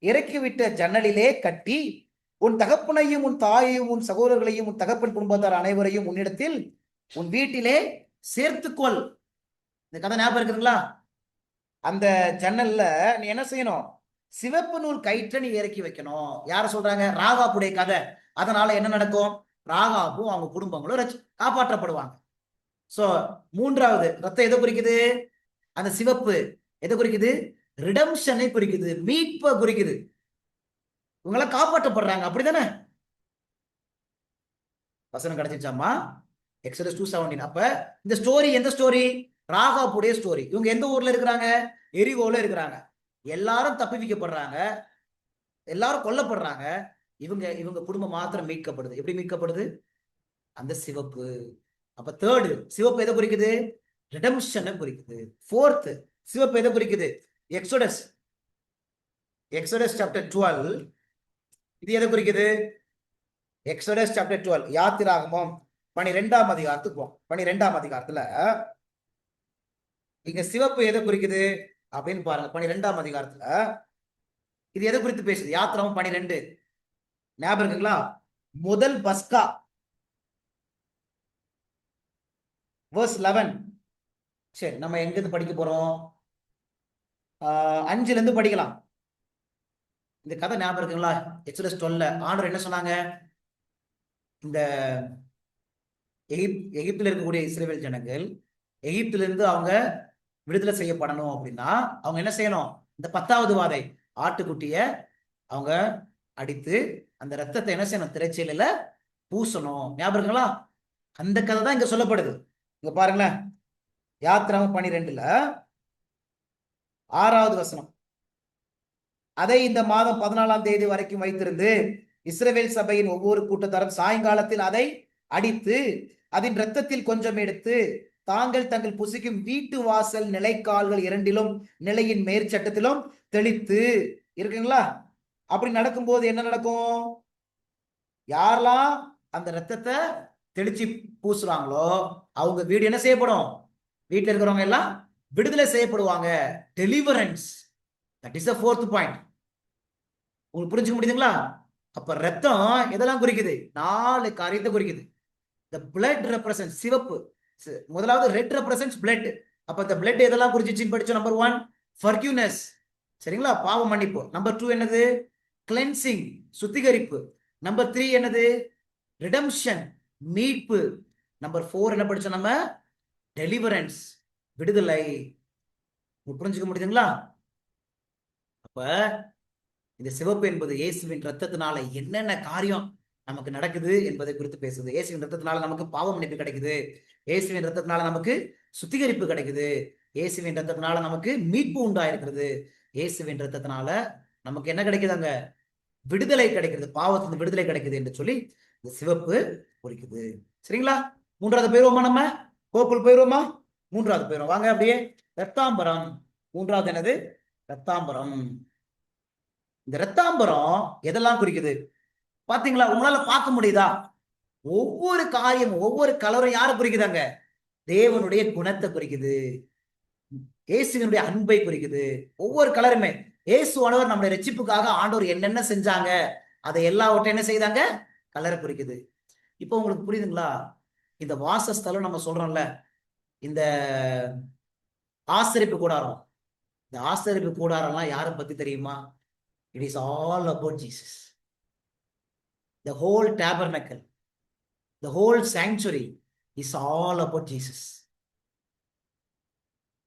Speaker 1: இறக்கிவிட்ட ஜன்னலிலே கட்டி உன் தகப்பனையும் உன் தாயையும் உன் சகோதரர்களையும் உன் தகப்பன் குடும்பத்தார் அனைவரையும் உன்னிடத்தில் உன் வீட்டிலே சேர்த்துக்கொள். இந்த கதை ஞாபகம் இருக்குதுங்களா? அந்த ஜன்னல்ல நீ என்ன செய்யணும்? சிவப்பு நூல் கயிற்றை நீ இறக்கி வைக்கணும். யார சொல்றாங்க? ராகாப்புடைய கதை. அதனால என்ன நடக்கும்? ராகாப்பும் அவங்க குடும்பங்களும் காப்பாற்றப்படுவாங்க. சோ மூன்றாவது ரத்தம் எதை குறிக்குது? அந்த சிவப்பு எதை குறிக்குது? ரிடம்ஷனை குறிக்குது, மீட்பை குறிக்குது. இவங்களாம் காப்பாற்றப்படுறாங்க, அப்படித்தானே? வசனம் கிடைச்சிச்சாமா? எக்ஸோடஸ் 2:17. அப்ப இந்த ஸ்டோரி எந்த ஸ்டோரி? ராகாப்புடைய ஸ்டோரி. இவங்க எந்த ஊர்ல இருக்கிறாங்க? எரிகோல இருக்கிறாங்க. எல்லாரும் தப்பிவிக்கப்படுறாங்க, எல்லாரும் கொல்லப்படுறாங்க. இவங்க குடும்பம் மாத்திரம் மீட்கப்படுது. எப்படி மீட்கப்படுது? அந்த சிவப்பு. அப்ப தேர்டு சிவப்பு எதை குறிக்குது? ரிடம்ஷனை குறிக்குது. ஃபோர்த் சிவப்பு எதை குறிக்குது? Exodus chapter 12. இது எதை குறிக்குது? எக்ஸோடஸ் சாப்டர் 12, யாத்திராகமம் 12ஆம் அதிகாரத்துக்கு போம். 12ஆம் அதிகாரத்துல இங்க சிவப்பு எதை குறிக்குது அப்படின்னு பாருங்க. 12ஆம் அதிகாரத்துல இது எதை குறித்து பேசுது? யாத்திராகமம் 12 ஞாபகம் இருக்குங்களா? முதல் பஸ்கா verse 11. சரி, நம்ம எங்க இருந்து படிக்க போறோம்? 5ல இருந்து படிக்கலாம். இந்த கதை ஞாபகம் இருக்குங்களா? எக்ஸோடஸ் 12 ஆண்டவர் என்ன சொன்னாங்க? இந்த எகிப்தில் இருக்கக்கூடிய இஸ்ரவேல் ஜனங்கள் எகிப்திலிருந்து அவங்க விடுதலை செய்யப்படணும் அப்படின்னா அவங்க என்ன செய்யணும்? இந்த 10வது வாதை ஆட்டுக்குட்டிய அவங்க அடித்து அந்த ரத்தத்தை என்ன செய்யணும்? திரைச்சீலையில பூசணும். ஞாபகம் இருக்குங்களா? அந்த கதை தான் இங்க சொல்லப்படுது. இங்க பாருங்களேன், யாத்திராகமம் 12ல 6வது வசனம். அதை இந்த மாதம் 14ஆம் தேதி வரைக்கும் வைத்திருந்து இஸ்ரவேல் சபையின் ஒவ்வொரு கூட்டத்தாரும் சாயங்காலத்தில் அதை அடித்து அதன் இரத்தத்தில் கொஞ்சம் எடுத்து தாங்கள் தங்கள் புசிக்கும் வீட்டு வாசல் நிலைக்கால்கள் இரண்டிலும் நிலையின் மேற்சட்டத்திலும் தெளித்து இருக்குங்களா? அப்படி நடக்கும்போது என்ன நடக்கும்? யாரெல்லாம் அந்த ரத்தத்தை தெளிச்சு பூசுறாங்களோ அவங்க வீடு என்ன செய்யப்படும்? வீட்டுல இருக்கிறவங்க எல்லாம் விடுதலை செய்யப்படுவாங்க. Deliverance, that is the fourth point. உங்களுக்கு புரிஞ்சுக்க முடியுதுங்களா? அப்ப ரத்தம் எதெல்லாம் குறிக்குது? 4 காரியத்தை குறிக்குது. the blood represents சிவப்பு. முதலாவது ரெட் ரெப்ரசன்ட்ஸ் blood. அப்ப the blood எதெல்லாம் குறிச்சிச்சுன்னு படிச்சோம். நம்பர் 1 forgiveness, சரிங்களா, பாவ மன்னிப்பு. நம்பர் 2 என்னது? கிளென்சிங், சுத்திகரிப்பு. நம்பர் 3 என்னது? ரிடம்ஷன், மீட்பு. நம்பர் 4 என்ன படிச்சோம் நம்ம? டெலிவரன்ஸ், விடுதலை. புரிஞ்சுக்க முடியுதுங்களா? அப்ப இந்த சிவப்பு என்பது இயேசுவின் ரத்தத்தினால என்னென்ன காரியம் நமக்கு நடக்குது என்பதை குறித்து பேசுது. இயேசுவின் ரத்தத்தினால நமக்கு பாவ மன்னிப்பு கிடைக்குது, இயேசுவின் ரத்தத்தினால நமக்கு சுத்திகரிப்பு கிடைக்குது, இயேசுவின் ரத்தத்தினால நமக்கு மீட்பு உண்டாயிருக்கிறது, இயேசுவின் ரத்தத்தினால நமக்கு என்ன கிடைக்குதுங்க? விடுதலை கிடைக்கிறது, பாவத்திலிருந்து விடுதலை கிடைக்குது என்று சொல்லி இந்த சிவப்பு குறிக்குது. சரிங்களா? மூன்றாவது போயிருவோமா? நம்ம கோப்புள் போயிருவோமா? மூன்றாவது போயிரும் வாங்க. அப்படியே ரத்தாம்பரம். மூன்றாவது என்னது? ரத்தாம்பரம். இந்த ரத்தாம்பரம் எதெல்லாம் குறிக்குது பாத்தீங்களா? உங்களால பார்க்க முடியுதா? ஒவ்வொரு காரியமும் ஒவ்வொரு கலரும் யாரை குறிக்குதாங்க? தேவனுடைய குணத்தை குறிக்குது, இயேசுவினுடைய அன்பை குறிக்குது. ஒவ்வொரு கலருமே இயேசுவானவர் நம்முடைய ரட்சிப்புக்காக ஆண்டவர் என்னென்ன செஞ்சாங்க அதை எல்லாவற்றையும் என்ன செய்தாங்க? கலரை குறிக்குது. இப்போ உங்களுக்கு புரியுதுங்களா? இந்த வாசஸ்தலம் நம்ம சொல்றோம்ல, இந்த ஆசரிப்பு கூடாரம், இந்த ஆசரிப்பு கூடாரம்லாம் யாரை பத்தி தெரியுமா? It is all about Jesus. The whole tabernacle, the whole sanctuary is all about Jesus.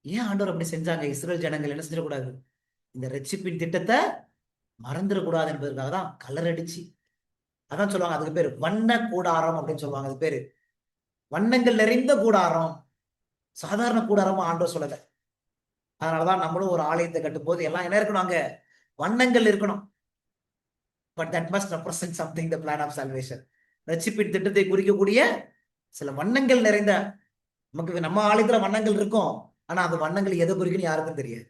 Speaker 1: ஏன் ஆண்டவர் அப்படி செஞ்சாங்க? இஸ்ரேல் ஜனங்கள் என்ன செஞ்சிடக்கூடாது? இந்த ரட்சிப்பின் திட்டத்தை மறந்துடக்கூடாது என்பதற்காக தான் கலர் அடிச்சு, அதான் சொல்லுவாங்க அதுக்கு பேரு வண்ண கூடாரம் அப்படின்னு சொல்லுவாங்க. அது பேரு வண்ணங்கள் நிறைந்த கூடாரம், சாதாரண கூடாரமா ஆண்டவர் சொல்லல. அதனாலதான் நம்மளும் ஒரு ஆலயத்தை கட்டும் போது எல்லாம் என்ன இருக்கணும்? அங்க வண்ணங்கள் இருக்கணும். But that must represent something, the plan of salvation. ரட்சிப்பின் திட்டத்தை குறிக்கக்கூடிய சில வண்ணங்கள் நிறைந்த, நமக்கு நம்ம ஆலயத்துல வண்ணங்கள் இருக்கும், ஆனா அந்த வண்ணங்கள் எதை குறிக்குன்னு யாருக்கும் தெரியாது.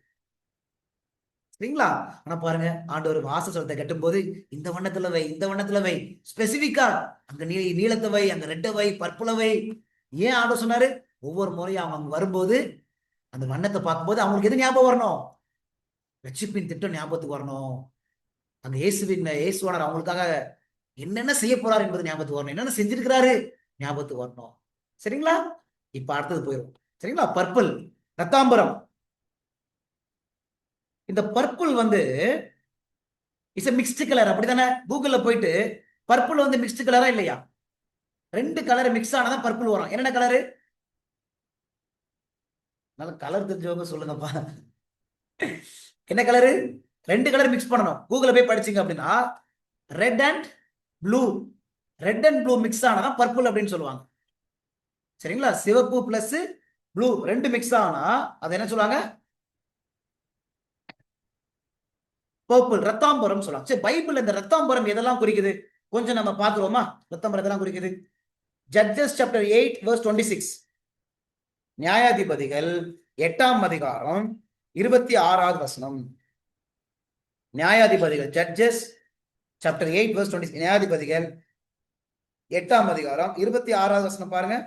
Speaker 1: சரிங்களா? ஆனா பாருங்க, ஆண்டவர் வாசஸ்தலத்தை கட்டும் போது இந்த வண்ணத்துல வை, இந்த வண்ணத்துல வை, ஸ்பெசிபிக்கா அங்க நீளத்தை வை, அங்க ரெட்டை வை, பற்புல வை. ஏன் ஆண்டவர் சொன்னாரு? ஒவ்வொரு முறையும் அவங்க அங்க வரும்போது அந்த வண்ணத்தை பார்க்கும்போது அவங்களுக்கு எது ஞாபகம் வரணும்? ரட்சிப்பின் திட்டம் ஞாபகத்துக்கு வரணும். அந்த இயேசுவானவர் அவங்களுக்காக என்னென்ன செய்ய போறாரு என்பது ஞாபகத்துக்கு வரணும், என்னென்ன செஞ்சிருக்கிறாரு ஞாபகத்துக்கு வரணும். சரிங்களா? இப்ப அடுத்தது போயிடும். சரிங்களா? பர்பிள், ரத்தாம்பரம். இந்த பர்பிள் வந்து இட்ஸ் மிக்ஸ்டு கலர், அப்படித்தானே? கூகுள்ல போயிட்டு பர்பிள் வந்து மிக்ஸ்டு கலரா இல்லையா? 2 கலர் மிக்ஸ் ஆனதான் பர்பிள் வரும். என்னென்ன கலரு? நல்ல கலர் தெரிஞ்சவங்க சொல்லுங்கப்பா. என்ன கலரு? 2 கலர் மிக்ஸ் பண்ணணும். கூகுள்ல போய் படிச்சீங்க அப்படின்னா red and blue, red and blue mix ஆனதான் பர்பிள் அப்படின்னு சொல்லுவாங்க. சரிங்களா? சிவப்பு பிளஸ் ப்ளூ 2 மிக்ஸ் ஆனா அது என்ன சொல்லுவாங்க? பர்பிள், ரத்தாம்பரம் சொல்லலாம். சரி, பைபிள் இந்த ரத்தாம்பரம் எதெல்லாம் குறிக்குது கொஞ்சம் நம்ம பார்த்துருவோமா? ரத்தாம்பரம் எதெல்லாம் குறிக்குது? Judges chapter 8 verse 26. நியாயாதிபதிகள் 8ஆம் அதிகாரம் 26வது வசனம். நியாயாதிபதிகள், ஜட்ஜஸ் சாப்டர் 8 verse 26. நியாயாதிபதிகள் 8ஆம் அதிகாரம் 26வது வசனம் பாருங்க.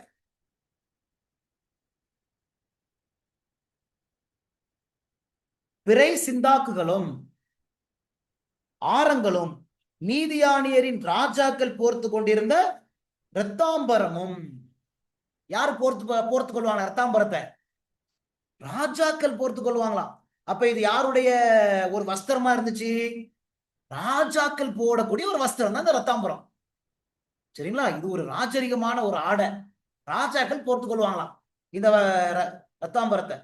Speaker 1: பிறை சிந்தாக்குகளும் ஆரங்களும் நீதியானியரின் ராஜாக்கள் போர்த்து கொண்டிருந்த ரத்தாம்பரமும். யாரு போர்த்து கொள்வாங்க ரத்தாம்பரத்தை? ராஜாக்கள் போர்த்து கொள்வாங்களாம். அப்ப இது யாருடைய ஒரு வஸ்திரமா இருந்துச்சு? ராஜாக்கள் போடக்கூடிய ஒரு வஸ்திரம் தான் இந்த ரத்தாம்பரம். சரிங்களா? இது ஒரு ராஜரிகமான ஒரு ஆடை, ராஜாக்கள் போர்த்து கொள்வாங்களாம் இந்த ரத்தாம்பரத்தை.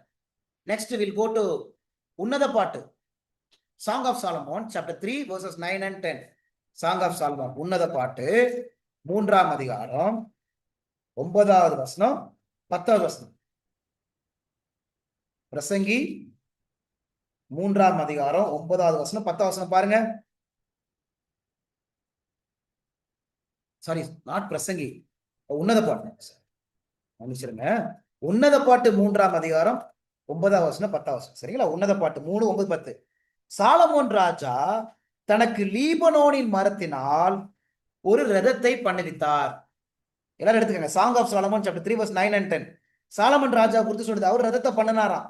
Speaker 1: நெக்ஸ்ட் வில் கோ டு உன்னத பாட்டு, Song of Solomon chapter 3 verses 9 and 10. Song of Solomon, உன்னத பாட்டு 3ஆம் அதிகாரம் 9வது வசனம் 10வது வசனம். பிரசங்கி 3ஆம் அதிகாரம் 9வது வசனம் 10வது வசனம் பாருங்க. சாரி, நாட் பிரசங்கி, உன்னத பாட்டு. மன்னிச்சிருங்க. உன்னத பாட்டு 3ஆம் அதிகாரம் 9வது வசனம் 10வது வசனம். சரிங்களா? உன்னத பாட்டு 3, 9, 10. சாலமோன் ராஜா தனக்கு லீபனோனின் மரத்தினால் ஒரு ரதத்தை பண்ணுவித்தார். எல்லாரும் எடுத்துக்கங்க. Song of Solomon chapter 3 verse 9 and 10. Solomon ராஜா குறித்து சொல்லுது, அவர் ரதத்தை பண்ணினாராம்.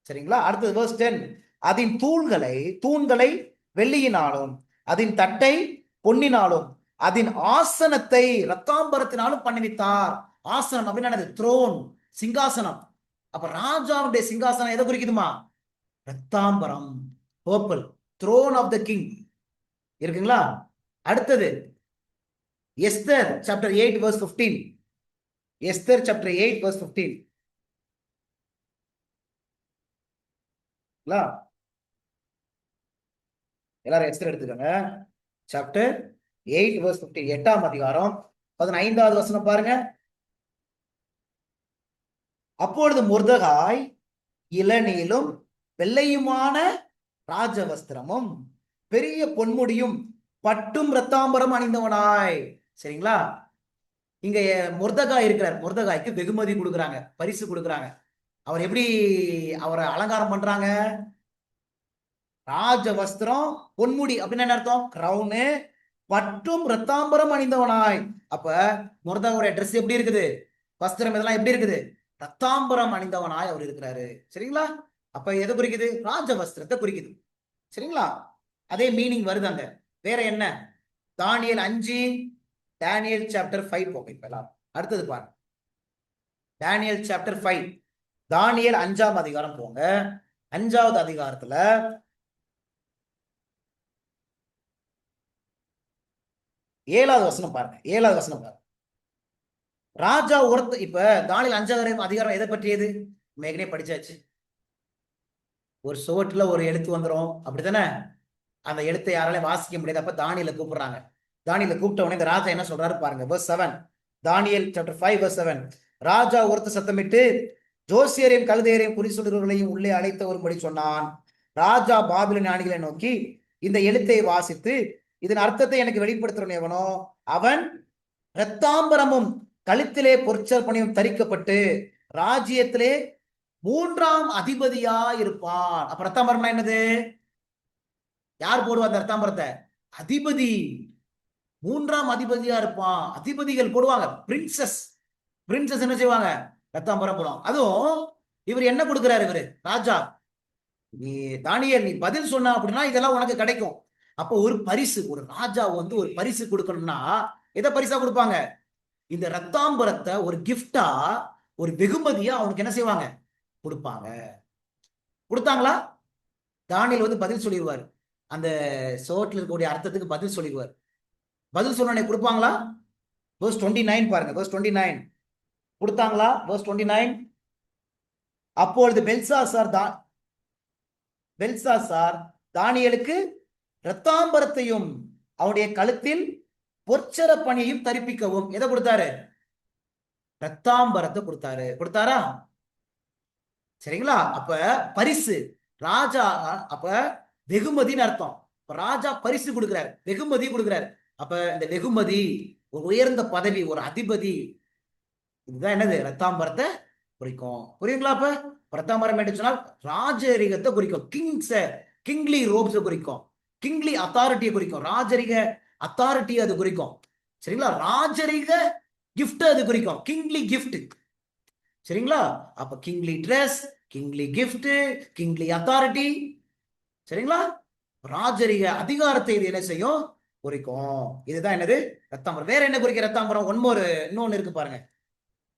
Speaker 1: சரிங்களா? அடுத்தது verse 10. அதன் தூண்களை வெள்ளியினாலும் அதன் தட்டை பொன்னினாலும் அதன் ஆசனத்தை ரத்தாம்பரத்தினாலும் பண்ணிவித்தார். ஆசனம் அப்படின்னா த்ரோன், சிங்காசனம். அப்ப ராஜாவுடைய சிங்காசனம் எதை குறிக்குதுமா? ரத்தாம்பரம், purple, throne of the king இருக்குங்களா? அடுத்தது Esther chapter 8 verse 15. Esther chapter 8 verse 15. எல்லாரும் எஸ்தர் எடுத்துக்கோங்க. சாப்டர் 8 verse 15, 8ஆம் அதிகாரம் 15வது வசனம் பாருங்க. அப்பொழுது மொர்தெகாய் இளநீலும் வெள்ளையுமான ராஜவஸ்திரமும் பெரிய பொன்முடியும் பட்டும் ரத்தாம்பரம் அணிந்தவனாய். சரிங்களா? இங்க மொர்தெகாய் இருக்கிறார். மொர்தெகாய்க்கு வெகுமதி கொடுக்குறாங்க, பரிசு கொடுக்குறாங்க. அவர் எப்படி அவரை அலங்காரம் பண்றாங்க? ராஜ வஸ்திரம், பொன்முடி அப்படின்னா என்ன அர்த்தம்? கிரவுனு, பட்டும் ரத்தாம்பரம் அணிந்தவனாய். அப்ப மொர்தெகாயோட ட்ரெஸ் எப்படி இருக்குது? வஸ்திரம் இதெல்லாம் எப்படி இருக்குது? ரத்தாம்பரம் அணிந்தவனாய் அவர் இருக்கிறாரு. சரிங்களா? அப்ப எதை குறிக்குது? ராஜ வஸ்திரத்தை குறிக்குது. சரிங்களா? அதே மீனிங் வருது அங்க. வேற என்ன? தானியேல் 5, டேனியல் சாப்டர் 5 போங்க. இப்ப எல்லாம் அடுத்தது பாருங்க. டேனியல் சாப்டர் 5, தானியேல் 5ஆம் அதிகாரம் போங்க. 5வது அதிகாரத்துல 7வது வசனம் பாருங்க. 7வது வசனம் பாருங்க. ராஜா இப்ப தானியேல் 5ஆம் அதிகாரம் எதை பற்றியது? மேகனே படிச்சாச்சு. ஒரு சுவட்டுல ஒரு எழுத்து வந்துடும், அப்படித்தானே? அந்த எழுத்தை யாராலையும் வாசிக்க முடியாது. அப்ப தானியேலை கூப்பிடுறாங்க. தானியேலை கூப்பிட்ட உடனே இந்த ராஜா என்ன சொல்றாரு பாருங்க. verse 7, தானியேல் சாப்டர் 5 verse 7. ராஜா ஒருத்த சத்தமிட்டு ஜோசியரையும் கல்தேயரையும் குறி சொல்கிறவர்களையும் உள்ளே அழைத்து வரும்படி சொன்னான். ராஜா பாபிலோன் ஞானிகளை நோக்கி, இந்த எழுத்தை வாசித்து இதன் அர்த்தத்தை எனக்கு வெளிப்படுத்துறவன் எவனோ அவன் இரத்தாம்பரமும் கழுத்திலே பொற்சற்பணியும் தரிக்கப்பட்டு ராஜ்யத்திலே 3ஆம் அதிபதியா இருப்பான். அப்ப ரத்தாம்பரம்னா என்னது? யார் போடுவா அந்த ரத்தாம்பரத்தை? அதிபதி. 3ஆம் அதிபதியா இருப்பான். அதிபதிகள் போடுவாங்க. பிரின்சஸ் என்ன செய்வாங்க? ரத்தாம்பரம் போடுவாங்க. அதுவும் இவர் என்ன கொடுக்கிறாரு? இவரு ராஜா, நீ தானியேல் நீ பதில் சொன்ன அப்படின்னா இதெல்லாம் உனக்கு கிடைக்கும். அப்போ ஒரு பரிசு, ஒரு ராஜா வந்து ஒரு பரிசு கொடுக்கணும்னா எதை பரிசா கொடுப்பாங்க? இந்த ரத்தாம்பரத்தை ஒரு கிஃப்டா, ஒரு வெகுமதியா அவனுக்கு என்ன செய்வாங்க? கொடுப்பாங்க. கொடுத்தாங்களா? தானியேல் வந்து பதில் சொல்லிடுவார். அந்த சோட்டில் இருக்கக்கூடிய அர்த்தத்துக்கு பதில் சொல்லிடுவார். பதில் சொன்னே கொடுப்பாங்களா? verse 29 பாருங்க. verse 29 கொடுத்தாங்களா? verse 29. அப்பொழுது பெல்சாசார் தானியேலுக்கு இரத்தாம்பரத்தையும் அவனுடைய கழுத்தில் பொற்சர பணியையும் தரிப்பிக்கவும் எதை கொடுத்தாரு? இரத்தாம்பரத்தை கொடுத்தாரா? சரிங்களா? அப்ப பரிசு ராஜா, அப்ப வெகுமதின்னு அர்த்தம். ராஜா பரிசு கொடுக்கிறார், வெகுமதி கொடுக்கிறார். அப்ப இந்த வெகுமதி, ஒரு உயர்ந்த பதவி, ஒரு அதிபதி, இதுதான் என்னது? ரத்தாம்பரத்தை குறிக்கும். புரியுங்களா? அப்ப ரத்தாம்பரம் என்று சொன்னால் ராஜரிகத்தை குறிக்கும். கிங்லி ரோப்ஸ் குறிக்கும். கிங்லி அத்தாரிட்டியை குறிக்கும். ராஜரிக அத்தாரிட்டி அது குறிக்கும். சரிங்களா? ராஜரிக கிஃப்ட் அது குறிக்கும். Kingly gift. சரிங்களா? அப்ப kingly dress, kingly gift, kingly authority. சரிங்களா? ராஜரிக அதிகாரத்தை இது என்ன செய்யும்? குறிக்கும். இதுதான் என்னது? ரத்தாம்பரம். வேற என்ன குறிக்க ரத்தாம்பரம்? இன்னொன்னு இருக்கு பாருங்க.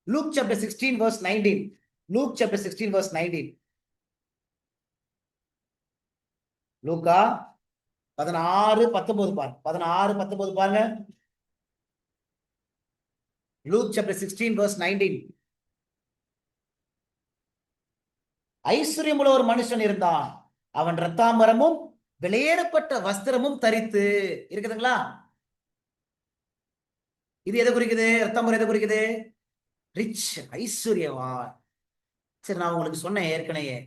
Speaker 1: Look chapter 16 verse 19. Look chapter 16 verse 19. லூக்கா 16:19 பாருங்க. 16:19 பாருங்க. Look chapter 16 verse 19. ஐஸ்வர்யமுள்ள ஒரு மனுஷன் இருந்தான். அவன் ரத்தாம்பரமும் வெளியேறப்பட்ட வஸ்திரமும் தரித்து இருக்குதுங்களா? இது எதை குறிக்குது? ரத்தாம்பரம் எதை குறிக்குது? ரிச், ஐஸ்வர்யவான். சரி, நான் உங்களுக்கு சொன்னேன் ஏற்கனவே,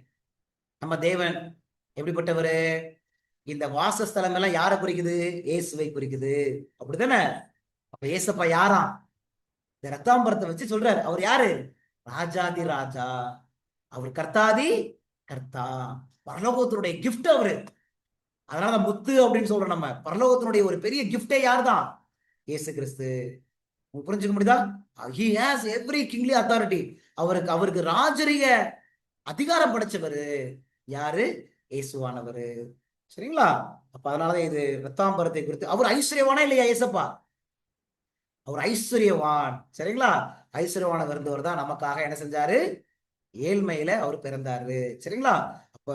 Speaker 1: நம்ம தேவன் எப்படிப்பட்டவரு? இந்த வாசஸ்தலம் எல்லாம் யாரை குறிக்குது? இயேசுவை குறிக்குது. அப்படித்தானே? அப்ப இயேசப்பா யாரா? இந்த ரத்தாம்பரத்தை வச்சு சொல்றாரு. அவர் யாரு? ராஜாதி ராஜா, அவர் கர்த்தாதி கர்த்தா, பரலோகத்தினுடைய கிஃப்ட் அவரு. அதனால முத்து அப்படின்னு சொல்றோம் நம்ம. பரலோகத்தினுடைய ஒரு பெரிய கிஃப்டே யார் தான்? இயேசு கிறிஸ்து. புரிஞ்சுக்க முடியுதா? he has every kingly authority. அவருக்கு ராஜரிக அதிகாரம் படைச்சவரு யாரு? இயேசுவானவரு. சரிங்களா? அப்ப அதனாலதான் இது ரத்தாம்பரத்தை குறித்து. அவர் ஐஸ்வர்யவானா இல்லையா ஏசப்பா? அவர் ஐஸ்வர்யவான். சரிங்களா? ஐஸ்வர்யவான இருந்தவர் தான் நமக்காக என்ன செஞ்சாரு? ஏழ்மையில அவர் பிறந்தாரு. சரிங்களா? அப்ப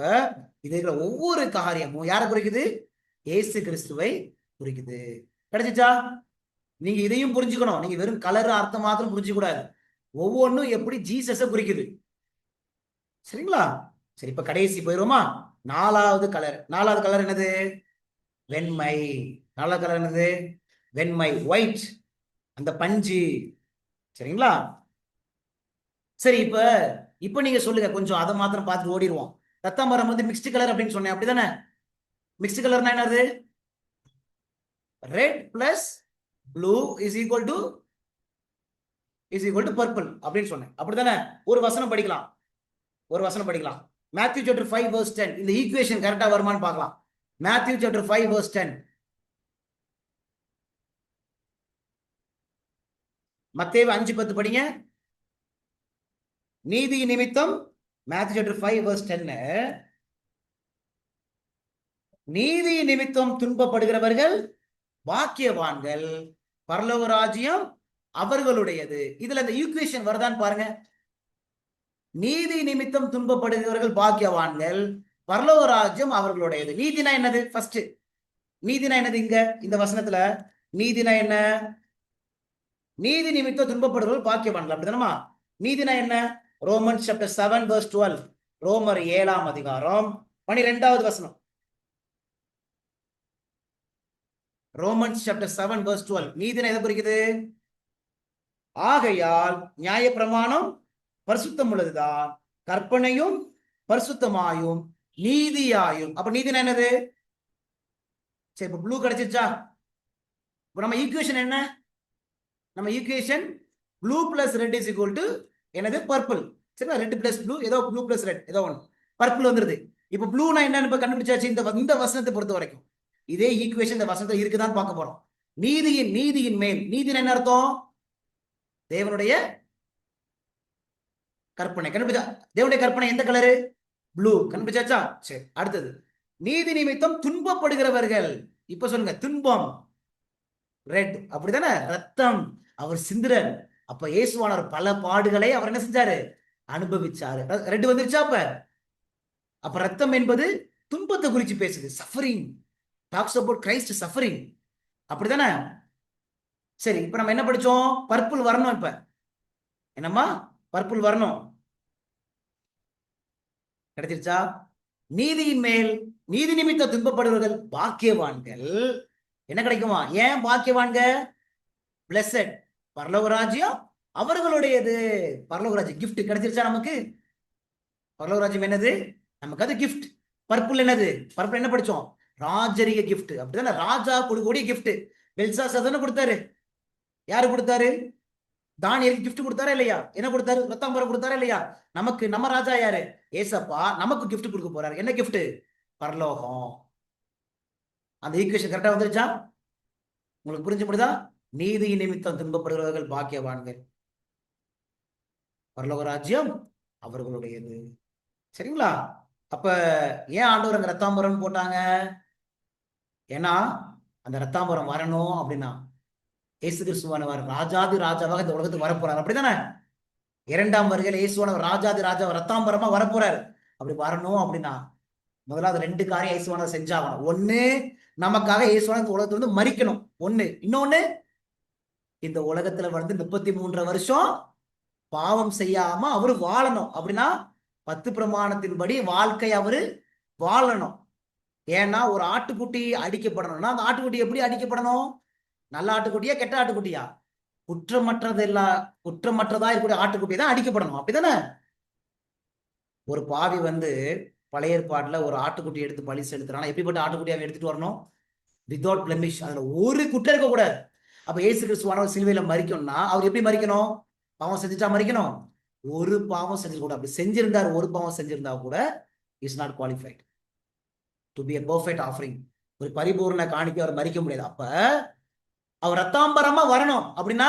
Speaker 1: இதுல ஒவ்வொரு காரியமும் யாரை குறிக்குது? இயேசு கிறிஸ்துவை குறிக்குது. கிடைச்சிச்சா? நீங்க இதையும் புரிஞ்சுக்கணும். நீங்க வெறும் கலர் அர்த்தம் மாத்திரம் புரிஞ்சுக்க கூடாது. ஒவ்வொன்றும் எப்படி ஜீசஸ குறிக்குது. சரிங்களா? சரி, இப்ப கடைசி போயிருவோமா? நாலாவது கலர் என்னது? வெண்மை. நாலாவது கலர் என்னது? வெண்மை, ஒயிட், அந்த பஞ்சு. சரிங்களா? சரி, இப்ப இப்ப நீங்க சொல்லுங்க, கொஞ்சம் அதை மாத்திரம் பார்த்துட்டு ஓடிடுவோம். ரத்தாம்பரம் வந்து மிக்ஸ்டு கலர் அப்படின்னு சொன்னேன், அப்படிதானே? மிக்ஸ்டு கலர்னா என்னது? Red plus blue is equal to purple அப்படின்னு சொன்னேன், அப்படிதானே? ஒரு வசனம் படிக்கலாம். Matthew chapter 5 verse 10. இந்த ஈக்குவேஷன் கரெக்டா வருமான்னு பார்க்கலாம். Matthew chapter 5 verse 10. மத்தேயு 5:10 படிங்க. நீதி நிமித்தம், மேத்யூ சாப்டர் 5 verse 10, நீதி நிமித்தம் துன்பப்படுகிறவர்கள் பாக்கியவான்கள், பரலோக ராஜ்யம் அவர்களுடையது. இதுல இந்த ஈக்குவேஷன் வருதான்னு பாருங்க. நீதி நிமித்தம் துன்பப்படுகிறவர்கள் பாக்கியவான்கள், பரலோக ராஜ்யம் அவர்களுடையது. நீதினா என்னது? ஃபர்ஸ்ட் நீதினா என்னது? இங்க இந்த வசனத்துல நீதினா என்ன? நீதி நிமித்தம் துன்பப்படுகிறவர்கள் பாக்கியவான்கள், அப்படிதானமா? நீதினா என்ன? Romans chapter 7 verse 12. ரோமர் 7ஆம் அதிகாரம் 12வது வசனம். Romans chapter 7 verse 12. நீதினா எதை குறிக்குது? ஆகையால் நியாய பிரமாணம் பரிசுத்தம் உள்ளதுதான், கற்பனையும் பரிசுத்தமாயும் நீதியாயும். அப்ப நீதினா என்னது? சரி, இப்ப ப்ளூ கிடைச்சிச்சா? இப்ப நம்ம ஈக்குவேஷன் என்ன? நம்ம equation blue plus red is equal to என்னது? பர்பிள். சரிங்களா? ரெட் பிளஸ் ப்ளூ, ஏதோ ப்ளூ பிளஸ் ரெட் ஏதோ ஒன்று, பர்பிள் வந்துருது. இப்ப ப்ளூனா என்னன்னு இப்ப கண்டுபிடிச்சாச்சு. இந்த வசனத்தை பொறுத்த வரைக்கும் இதே ஈக்குவேஷன் இந்த வசனத்துல இருக்குதான் பார்க்க போறோம். நீதியின் மேல். நீதினா என்ன அர்த்தம்? தேவனுடைய கற்பனை. கண்டுபிடிச்சா? தேவனுடைய கற்பனை எந்த கலரு? ப்ளூ. கண்டுபிடிச்சாச்சா? சரி, அடுத்தது நீதி நிமித்தம் துன்பப்படுகிறவர்கள். இப்ப சொல்லுங்க, துன்பம் ரெட், அப்படிதானே? ரத்தம், அவர் சிந்துரன். அப்ப இயேசுவானவர் பல பாடுகளை அவர் என்ன செஞ்சாரு? அனுபவிச்சாரு. ரெட் வந்துருச்சா? அப்ப ரத்தம் என்பது துன்பத்தை குறிச்சு பேசுது. Suffering, talks about Christ suffering, அப்படிதானே? சரி, இப்ப நம்ம என்ன படிச்சோம்? பர்பிள் வரணும். இப்ப என்னம்மா? பர்பிள் வரணும். கிடைச்சிருச்சா? நீதியின் மேல், நீதி நிமித்த துன்பப்படுவர்கள் பாக்கியவான்கள். என்ன கிடைக்குமா? ஏன் பாக்கியவான்க? பிளஸட், பரலோக ராஜ்யம் அவர்களுடையது. பரலோக ராஜ்யம் கிஃப்ட் கிடைச்சிருச்சா நமக்கு? பரலோக ராஜ்யம் என்னது? நமக்கு அது கிஃப்ட். பர்பிள் என்னது? பர்பிள் என்ன படிச்சோம்? ராஜரிய கிஃப்ட், அப்படிதானே? ராஜா கொடுக்கக்கூடிய கிஃப்ட். பெல்சாசார் தானே கொடுத்தாரு. யாரு கொடுத்தாரு? தானியேலுக்கு கிஃப்ட் கொடுத்தாரா இல்லையா? என்ன கொடுத்தாரு? ரத்தாம்பரம் கொடுத்தாரா இல்லையா? நமக்கு நம்ம ராஜா யாரு? ஏசப்பா நமக்கு கிஃப்ட் கொடுக்க போறாரு. என்ன கிஃப்ட்? பரலோகம். அந்த ஈக்குவேஷன் கரெக்டா வந்துருச்சா? உங்களுக்கு புரிஞ்சு முடியுதா? நீதி நிமித்தம் துன்பப்படுகிறவர்கள் பாக்கியவான்கள், பரலோக ராஜ்யம் அவர்களுடையது. சரிங்களா? அப்ப ஏன் ஆண்டவர் அங்க ரத்தாம்பரம் போட்டாங்க? ஏன்னா அந்த ரத்தாம்பரம் வரணும் அப்படின்னா இயேசு கிறிஸ்துவானவர் ராஜாதி ராஜாவாக இந்த உலகத்துக்கு வரப்போறாரு, அப்படிதானே? இரண்டாம் வருகையில் இயேசுவானவர் ராஜாதி ராஜா ரத்தாம்பரமா வரப்போறாரு. அப்படி வரணும் அப்படின்னா முதலாவது ரெண்டு காரியம் இயேசுவானவர் செஞ்சாகணும். ஒண்ணு, நமக்காக இயேசுவானவர் உலகத்துல வந்து மரிக்கணும். ஒண்ணு. இன்னொன்னு, இந்த உலகத்துல வந்து 33 வருஷம் பாவம் செய்யாம அவரு வாழணும். அப்படின்னா 10 பிரமாணத்தின்படி வாழ்க்கை அவரு வாழணும். ஏன்னா ஒரு ஆட்டுக்குட்டி அடிக்கப்படணும்னா அந்த ஆட்டுக்குட்டி எப்படி அடிக்கப்படணும்? நல்ல ஆட்டுக்குட்டியா கெட்ட ஆட்டுக்குட்டியா? குற்றமற்றதா இருக்கக்கூடிய ஆட்டுக்குட்டி தான் அடிக்கப்படணும், அப்படிதானே? ஒரு பாவி வந்து பழைய ஏற்பாட்டுல ஒரு ஆட்டுக்குட்டி எடுத்து பலி செலுத்துறானா எப்படிப்பட்ட ஆட்டுக்குட்டியாவை எடுத்துட்டு வரணும்? வித்வுட் பிளெமிஷ், அதுல ஒரு குற்றம் இருக்க கூடாது. அப்ப இயேசு கிறிஸ்துவானவர் சிலுவையில மரிக்கணும்னா அவர் எப்படி மரிக்கணும்? பாவம் செஞ்சுட்டா மரிக்கணும்? ஒரு பாவம் செஞ்சு கூட, அப்படி செஞ்சிருந்தார், ஒரு பாவம் செஞ்சிருந்தா கூட is not qualified to be a perfect offering. ஒரு பரிபூர்ண காணிக்கை அவர் மரிக்க முடியாது. அப்ப அவர் ரத்தாம்பரமா வரணும். அப்படின்னா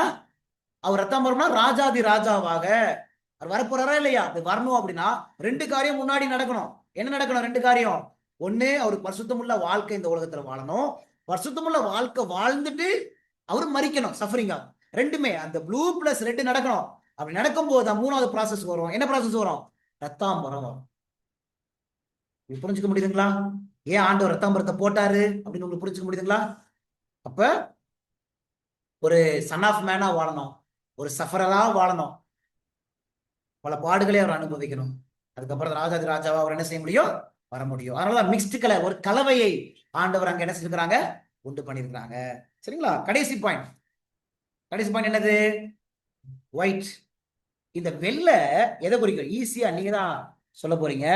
Speaker 1: அவர் ரத்தாம்பரம்னா ராஜாதி ராஜாவாக அவர் வரப்போறாரா இல்லையா? அது வரணும் அப்படின்னா 2 காரியம் முன்னாடி நடக்கணும். என்ன நடக்கணும்? 2 காரியம். ஒண்ணு, அவருக்கு பரிசுத்தமுள்ள வாழ்க்கை இந்த உலகத்துல வாழணும். பரிசுத்தமுள்ள வாழ்க்கை வாழ்ந்துட்டு அவரு மரிக்கணும், சஃபரிங்கா. 2மே அந்த ப்ளூ பிளஸ் ரெட் நடக்கணும். அப்படி நடக்கும் போது 3வது ப்ராசஸ் வரும். என்ன ப்ராசஸ் வரும்? ரத்தாம்பரம் வரும். புரிஞ்சுக்க முடியுதுங்களா? ஏன் ஆண்டவர் ரத்தாம்பரத்தை போட்டாரு அப்படின்னு உங்களுக்கு புரிஞ்சுக்க முடியுதுங்களா? அப்ப ஒரு சன் ஆஃப் மேனா வாழணும், ஒரு சஃபரரா வாழணும், பல பாடுகளை அவர் அனுபவிக்கணும். அதுக்கப்புறம் ராஜாதி ராஜாவா அவர் என்ன செய்ய முடியும்? வர முடியும். அதனாலதான் மிக்ஸ்டு கலர், ஒரு கலவையை ஆண்டவர் அங்க என்ன செஞ்சிருக்கிறாங்க? உண்டு பண்ணிருக்கிறாங்க. சரிங்களா? கடைசி பாயிண்ட் என்னது? ஒயிட். இந்த வெள்ளை எதை குறிக்கும்? ஈஸியா நீங்க தான் சொல்ல போறீங்க.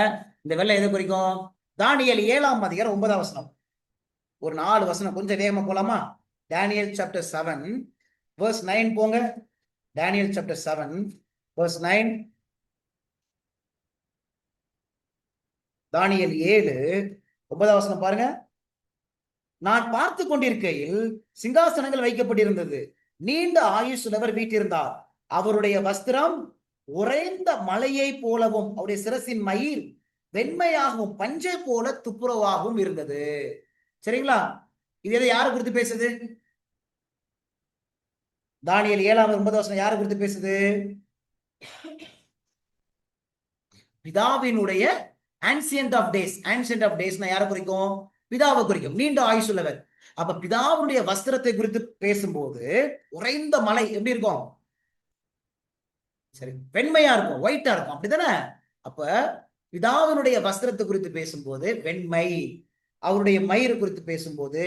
Speaker 1: இந்த வெள்ளை எதை குறிக்கும்? தானியேல் 7ஆம் அதிகாரம் 9ஆம் வசனம். ஒரு 4 வசனம் கொஞ்சம் வேகமா போலாமா? Daniel chapter 7 verse 9 போங்க. Daniel chapter 7 verse 9. தானியேல் 7 9ஆம் வசனம் பாருங்க. நான் பார்த்து கொண்டிருக்கையில் சிங்காசனங்கள் வைக்கப்பட்டிருந்தது. நீண்ட ஆயுசுள்ளவர் வீட்டிருந்தார். அவருடைய வஸ்திரம் உறைந்த மலையை போலவும் அவருடைய சிரசின் மயிர் வெண்மையாகவும் பஞ்சை போல துப்புரவாகவும் இருந்தது. சரிங்களா? இது எதை யாரை குறித்து பேசுது? தானியேல் 7ஆம் 9ஆம் வசனம் யாரை குறித்து பேசுது? பிதாவினுடைய ancient of days. Ancient of டேஸ்னா யாரை குறிக்கும்? பிதாவை குறிக்கும். நீண்ட ஆயுசுள்ளவர். அப்ப பிதாவுடைய வஸ்திரத்தை குறித்து பேசும்போது உறைந்த மலை எப்படி இருக்கும்? சரி, வெண்மையா இருக்கும், ஒயிட்டா இருக்கும், அப்படித்தானே? அப்ப பிதாவினுடைய வஸ்திரத்தை குறித்து பேசும்போது வெண்மை, அவருடைய மயிரை குறித்து பேசும்போது,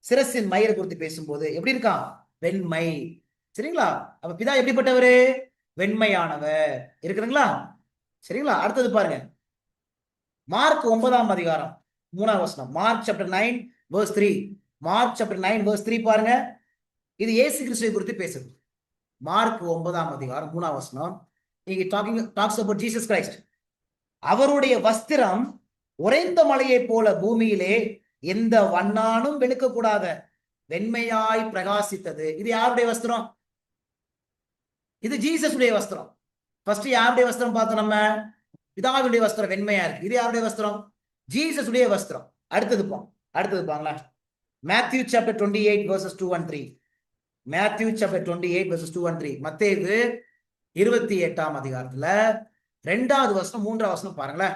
Speaker 1: சிரசின் மயிரை குறித்து பேசும்போது எப்படி இருக்கான்? வெண்மை. சரிங்களா? அப்ப பிதா எப்படிப்பட்டவரு? வெண்மையானவர். இருக்குதுங்களா? சரிங்களா? அடுத்தது பாருங்க, மார்க் 9ஆம் அதிகாரம் 3ஆம் வசனம். Mark chapter 9 verse 3. Mark chapter 9 verse 3 பாருங்க. இது இயேசு கிறிஸ்துவை குறித்து பேசுது. மார்க் 9ஆம் அதிகாரம் 3ஆம் வசனம். இங்க டாக்ஸ் அபௌட் ஜீசஸ் கிரைஸ்ட். அவருடைய வஸ்திரம் உறைந்த மலையை போல பூமியிலே எந்த வண்ணானும் வெளுக்க கூடாத வெண்மையாய் பிரகாசித்தது. இது யாருடைய வஸ்திரம்? இது ஜீசஸ் உடைய வஸ்திரம். ஃபர்ஸ்ட் யாருடைய வஸ்திரம் பார்த்தோம்? நம்ம பிதாவுடைய வஸ்திரம் வெண்மையா இருக்கு. இது யாருடைய வஸ்திரம்? ஜீசஸ் உடைய வஸ்திரம். அடுத்தது பாங்களா? Matthew chapter 28 verses 2 and 3. Matthew chapter 28 verses 2 and 3. மத்தேயு 28ஆம் அதிகாரத்துல 2வது வசனம் 3ஆம் வசனம் பாருங்களேன்.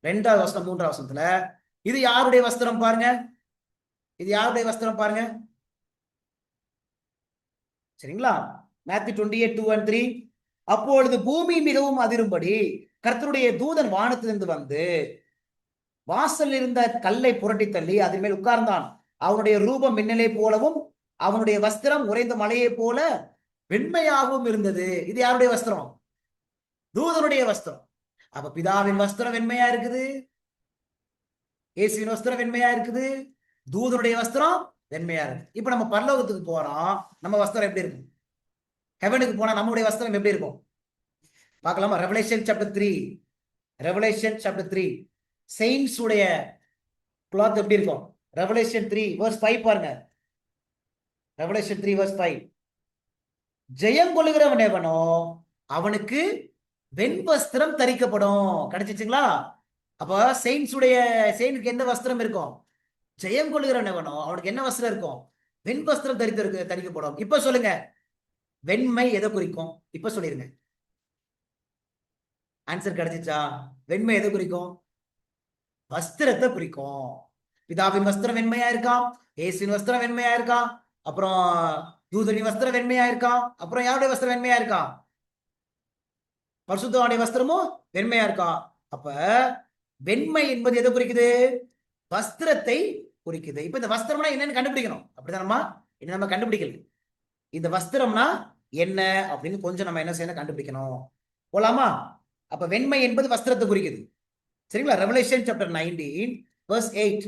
Speaker 1: 2வது வசனம் 3ஆம் வசனத்துல இது யாருடைய வஸ்திரம் பாருங்க? இது யாருடைய வஸ்திரம் பாருங்க? சரிங்களா? Matthew 28 2 and 3. அப்பொழுது பூமி மிகவும் அதிரும்படி கர்த்தருடைய தூதன் வானத்திலிருந்து வந்து வாசல் இருந்த கல்லை புரட்டி தள்ளி அதன் மேல் உட்கார்ந்தான். அவனுடைய ரூபம் மின்னலை போலவும் அவனுடைய வஸ்திரம் உறைந்த மலையை போல வெண்மையாகவும் இருந்தது. இது யாருடைய வஸ்திரம்? தூதனுடைய வஸ்திரம். அப்ப பிதாவின் வஸ்திரம் வெண்மையா இருக்குது, இயேசுவின் வஸ்திரம் வெண்மையா இருக்குது, தூதனுடைய வஸ்திரம் வெண்மையா இருக்கு. இப்ப நம்ம பரலோகத்துக்கு போறோம், நம்ம வஸ்திரம் எப்படி இருக்கும்? ஹெவனுக்கு போனா நம்முடைய வஸ்திரம் எப்படி இருக்கும் பார்க்கலாமா? Revelation chapter 3. Revelation chapter 3 saints உடைய கிளாத் எப்படி இருக்கும்? ரெவலேஷன் 3 verse 5 பாருங்க. Revelation 3 verse 5. ஜெயம் கொள்ளுகிறவன் எவனோ அவனுக்கு வெண்வஸ்திரம் தரிக்கப்படும். கிடைச்சிச்சுங்களா? அப்ப செயின்ஸுக்கு எந்த வஸ்திரம் இருக்கும்? ஜெயம் கொள்ளுகிறவன் எவனோ அவனுக்கு என்ன வஸ்திரம் இருக்கும்? வெண்வஸ்திரம் தரிக்கப்படும். இப்ப சொல்லுங்க, வெண்மை எதை குறிக்கும்? இப்ப சொல்லிருங்க. ஆன்சர் கிடைச்சிச்சா? வெண்மை எதை குறிக்கும்? வஸ்திரத்தை குறிக்கும். பிதாவின் வஸ்திரம் வெண்மையா இருக்கான், இயேசுவின் வஸ்திரம் வெண்மையா இருக்கான், அப்புறம் தூதனின் வஸ்திரம் வெண்மையா இருக்கான், அப்புறம் யாருடைய வஸ்திரம் வெண்மையா இருக்கான்? பரிசுத்தவானுடைய வஸ்திரமும் வெண்மையா இருக்கான். அப்ப வெண்மை என்பது எதை குறிக்குது? வஸ்திரத்தை குறிக்குது. இப்ப இந்த வஸ்திரம்னா என்னன்னு கண்டுபிடிக்கணும். அப்படிதானம்மா? இது நம்ம கண்டுபிடிக்கல. இந்த வஸ்திரம்னா என்ன அப்படின்னு கொஞ்சம் நம்ம என்ன செய்யணும்? கண்டுபிடிக்கணும். போலாமா? அப்ப வெண்மை என்பது வஸ்திரத்தை குறிக்குது. சரிங்களா? Revelation chapter 19 verse 8.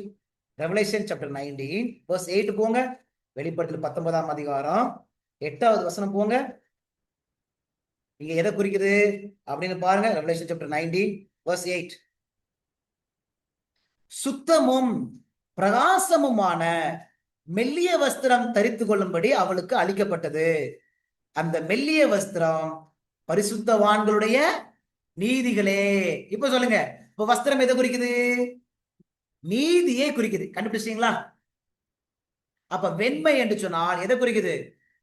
Speaker 1: Revelation chapter 19 verse 8 போங்க. வெளிப்படுத்தல் 19ஆம் அதிகாரம் 8வது வசனம் போங்க. இங்க எதை குறிக்குது அப்படின்னு பாருங்க. Revelation chapter 19 verse 8. சுத்தமும் பிரகாசமுமான மெல்லிய வஸ்திரம் தரித்து கொள்ளும்படி அவளுக்கு அளிக்கப்பட்டது. அந்த மெல்லிய வஸ்திரம் பரிசுத்தவான்களுடைய நீதிகளே. இப்ப சொல்லுங்க, இப்ப வஸ்திரம் எதை குறிக்குது? நீதியை குறிக்குது. கண்டுபிடிச்சீங்களா? அப்ப வெண்மை என்று சொன்னால் எதை குறிக்குது?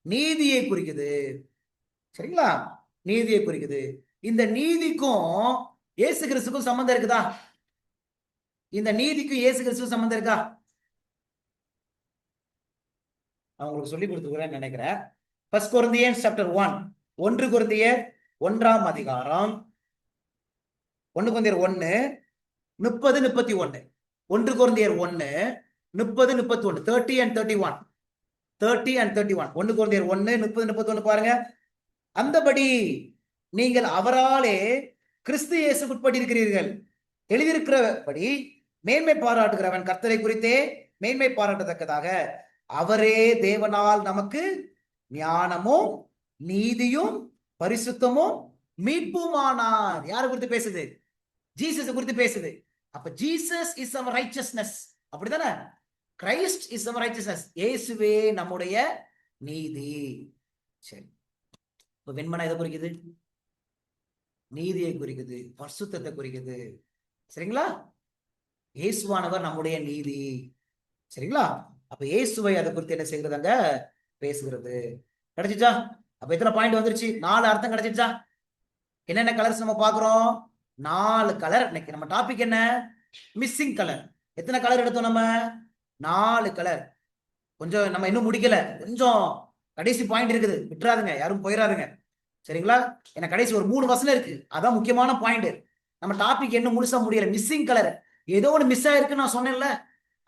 Speaker 1: நீதியை குறிக்குது. சரிங்களா? நீதியை குறிக்குது. இந்த நீதிக்கும் இயேசு கிறிஸ்துக்கும் சம்பந்தம் இருக்குதா? இந்த நீதிக்கும் இயேசு கிறிஸ்துக்கும் சம்பந்தம் இருக்கா? நான் உங்களுக்கு சொல்லி கொடுத்துக்கிறேன்னு நினைக்கிறேன். 1 Corinthians chapter 1, 1 கொரிந்தியர் 1ஆம் அதிகாரம், 1 கொரிந்தியர் 1 30 31, 1 கொரிந்தியர் 1 30 31, 30 and 31, 30 and 31, 1 கொரிந்தியர் 1 30 31 பாருங்க. அந்தபடி நீங்கள் அவராலே கிறிஸ்து இயேசுவுக்கு உட்பட்டிருக்கிறீர்கள். எழுதியிருக்கிறபடி மேன்மை பாராட்டுகிறவன் கர்த்தரை குறித்தே மேன்மை பாராட்டத்தக்கதாக அவரே தேவனால் நமக்கு ஞானமும் நீதியும் பரிசுத்தமும் மீட்புமானார். யாரை குறித்து பேசுது? ஜீசஸ் குறித்து பேசுது. அப்ப ஜீசஸ் இஸ் அவர் ரைச்சஸ்னஸ். அப்படித்தானே? Christ is our righteousness. இயேசுவே நம்முடைய நீதி. சரி, இப்ப வெண்மனா எதை குறிக்குது? நீதியை குறிக்குது, பரிசுத்தத்தை குறிக்குது. சரிங்களா? இயேசுவானவர் நம்முடைய நீதி. சரிங்களா? அப்ப இயேசுவை அதை குறித்து என்ன செய்யறதாங்க? பேசுகிறது. கிடைச்சிச்சா? அப்ப எத்தனை பாயிண்ட் வந்துருச்சு? 4 அர்த்தம் கிடைச்சிச்சா? என்னென்ன கலர்ஸ் நம்ம பாக்குறோம்? 4 கலர். இன்னைக்கு நம்ம டாபிக் என்ன? Missing colour. எத்தனை கலர் எடுத்தோம் நம்ம? 4 கலர். கொஞ்சம் நம்ம இன்னும் முடிக்கல, கொஞ்சம் கடைசி பாயிண்ட் இருக்குது, விட்டுறாதுங்க, யாரும் போயிடாதுங்க. சரிங்களா? ஏன்னா கடைசி ஒரு 3 வசனம் இருக்கு, அதான் முக்கியமான பாயிண்ட். நம்ம டாபிக் இன்னும் முழுசா முடியல. மிஸ்ஸிங் கலர், ஏதோ ஒன்று மிஸ் ஆயிருக்கு நான் சொன்னேன்ல,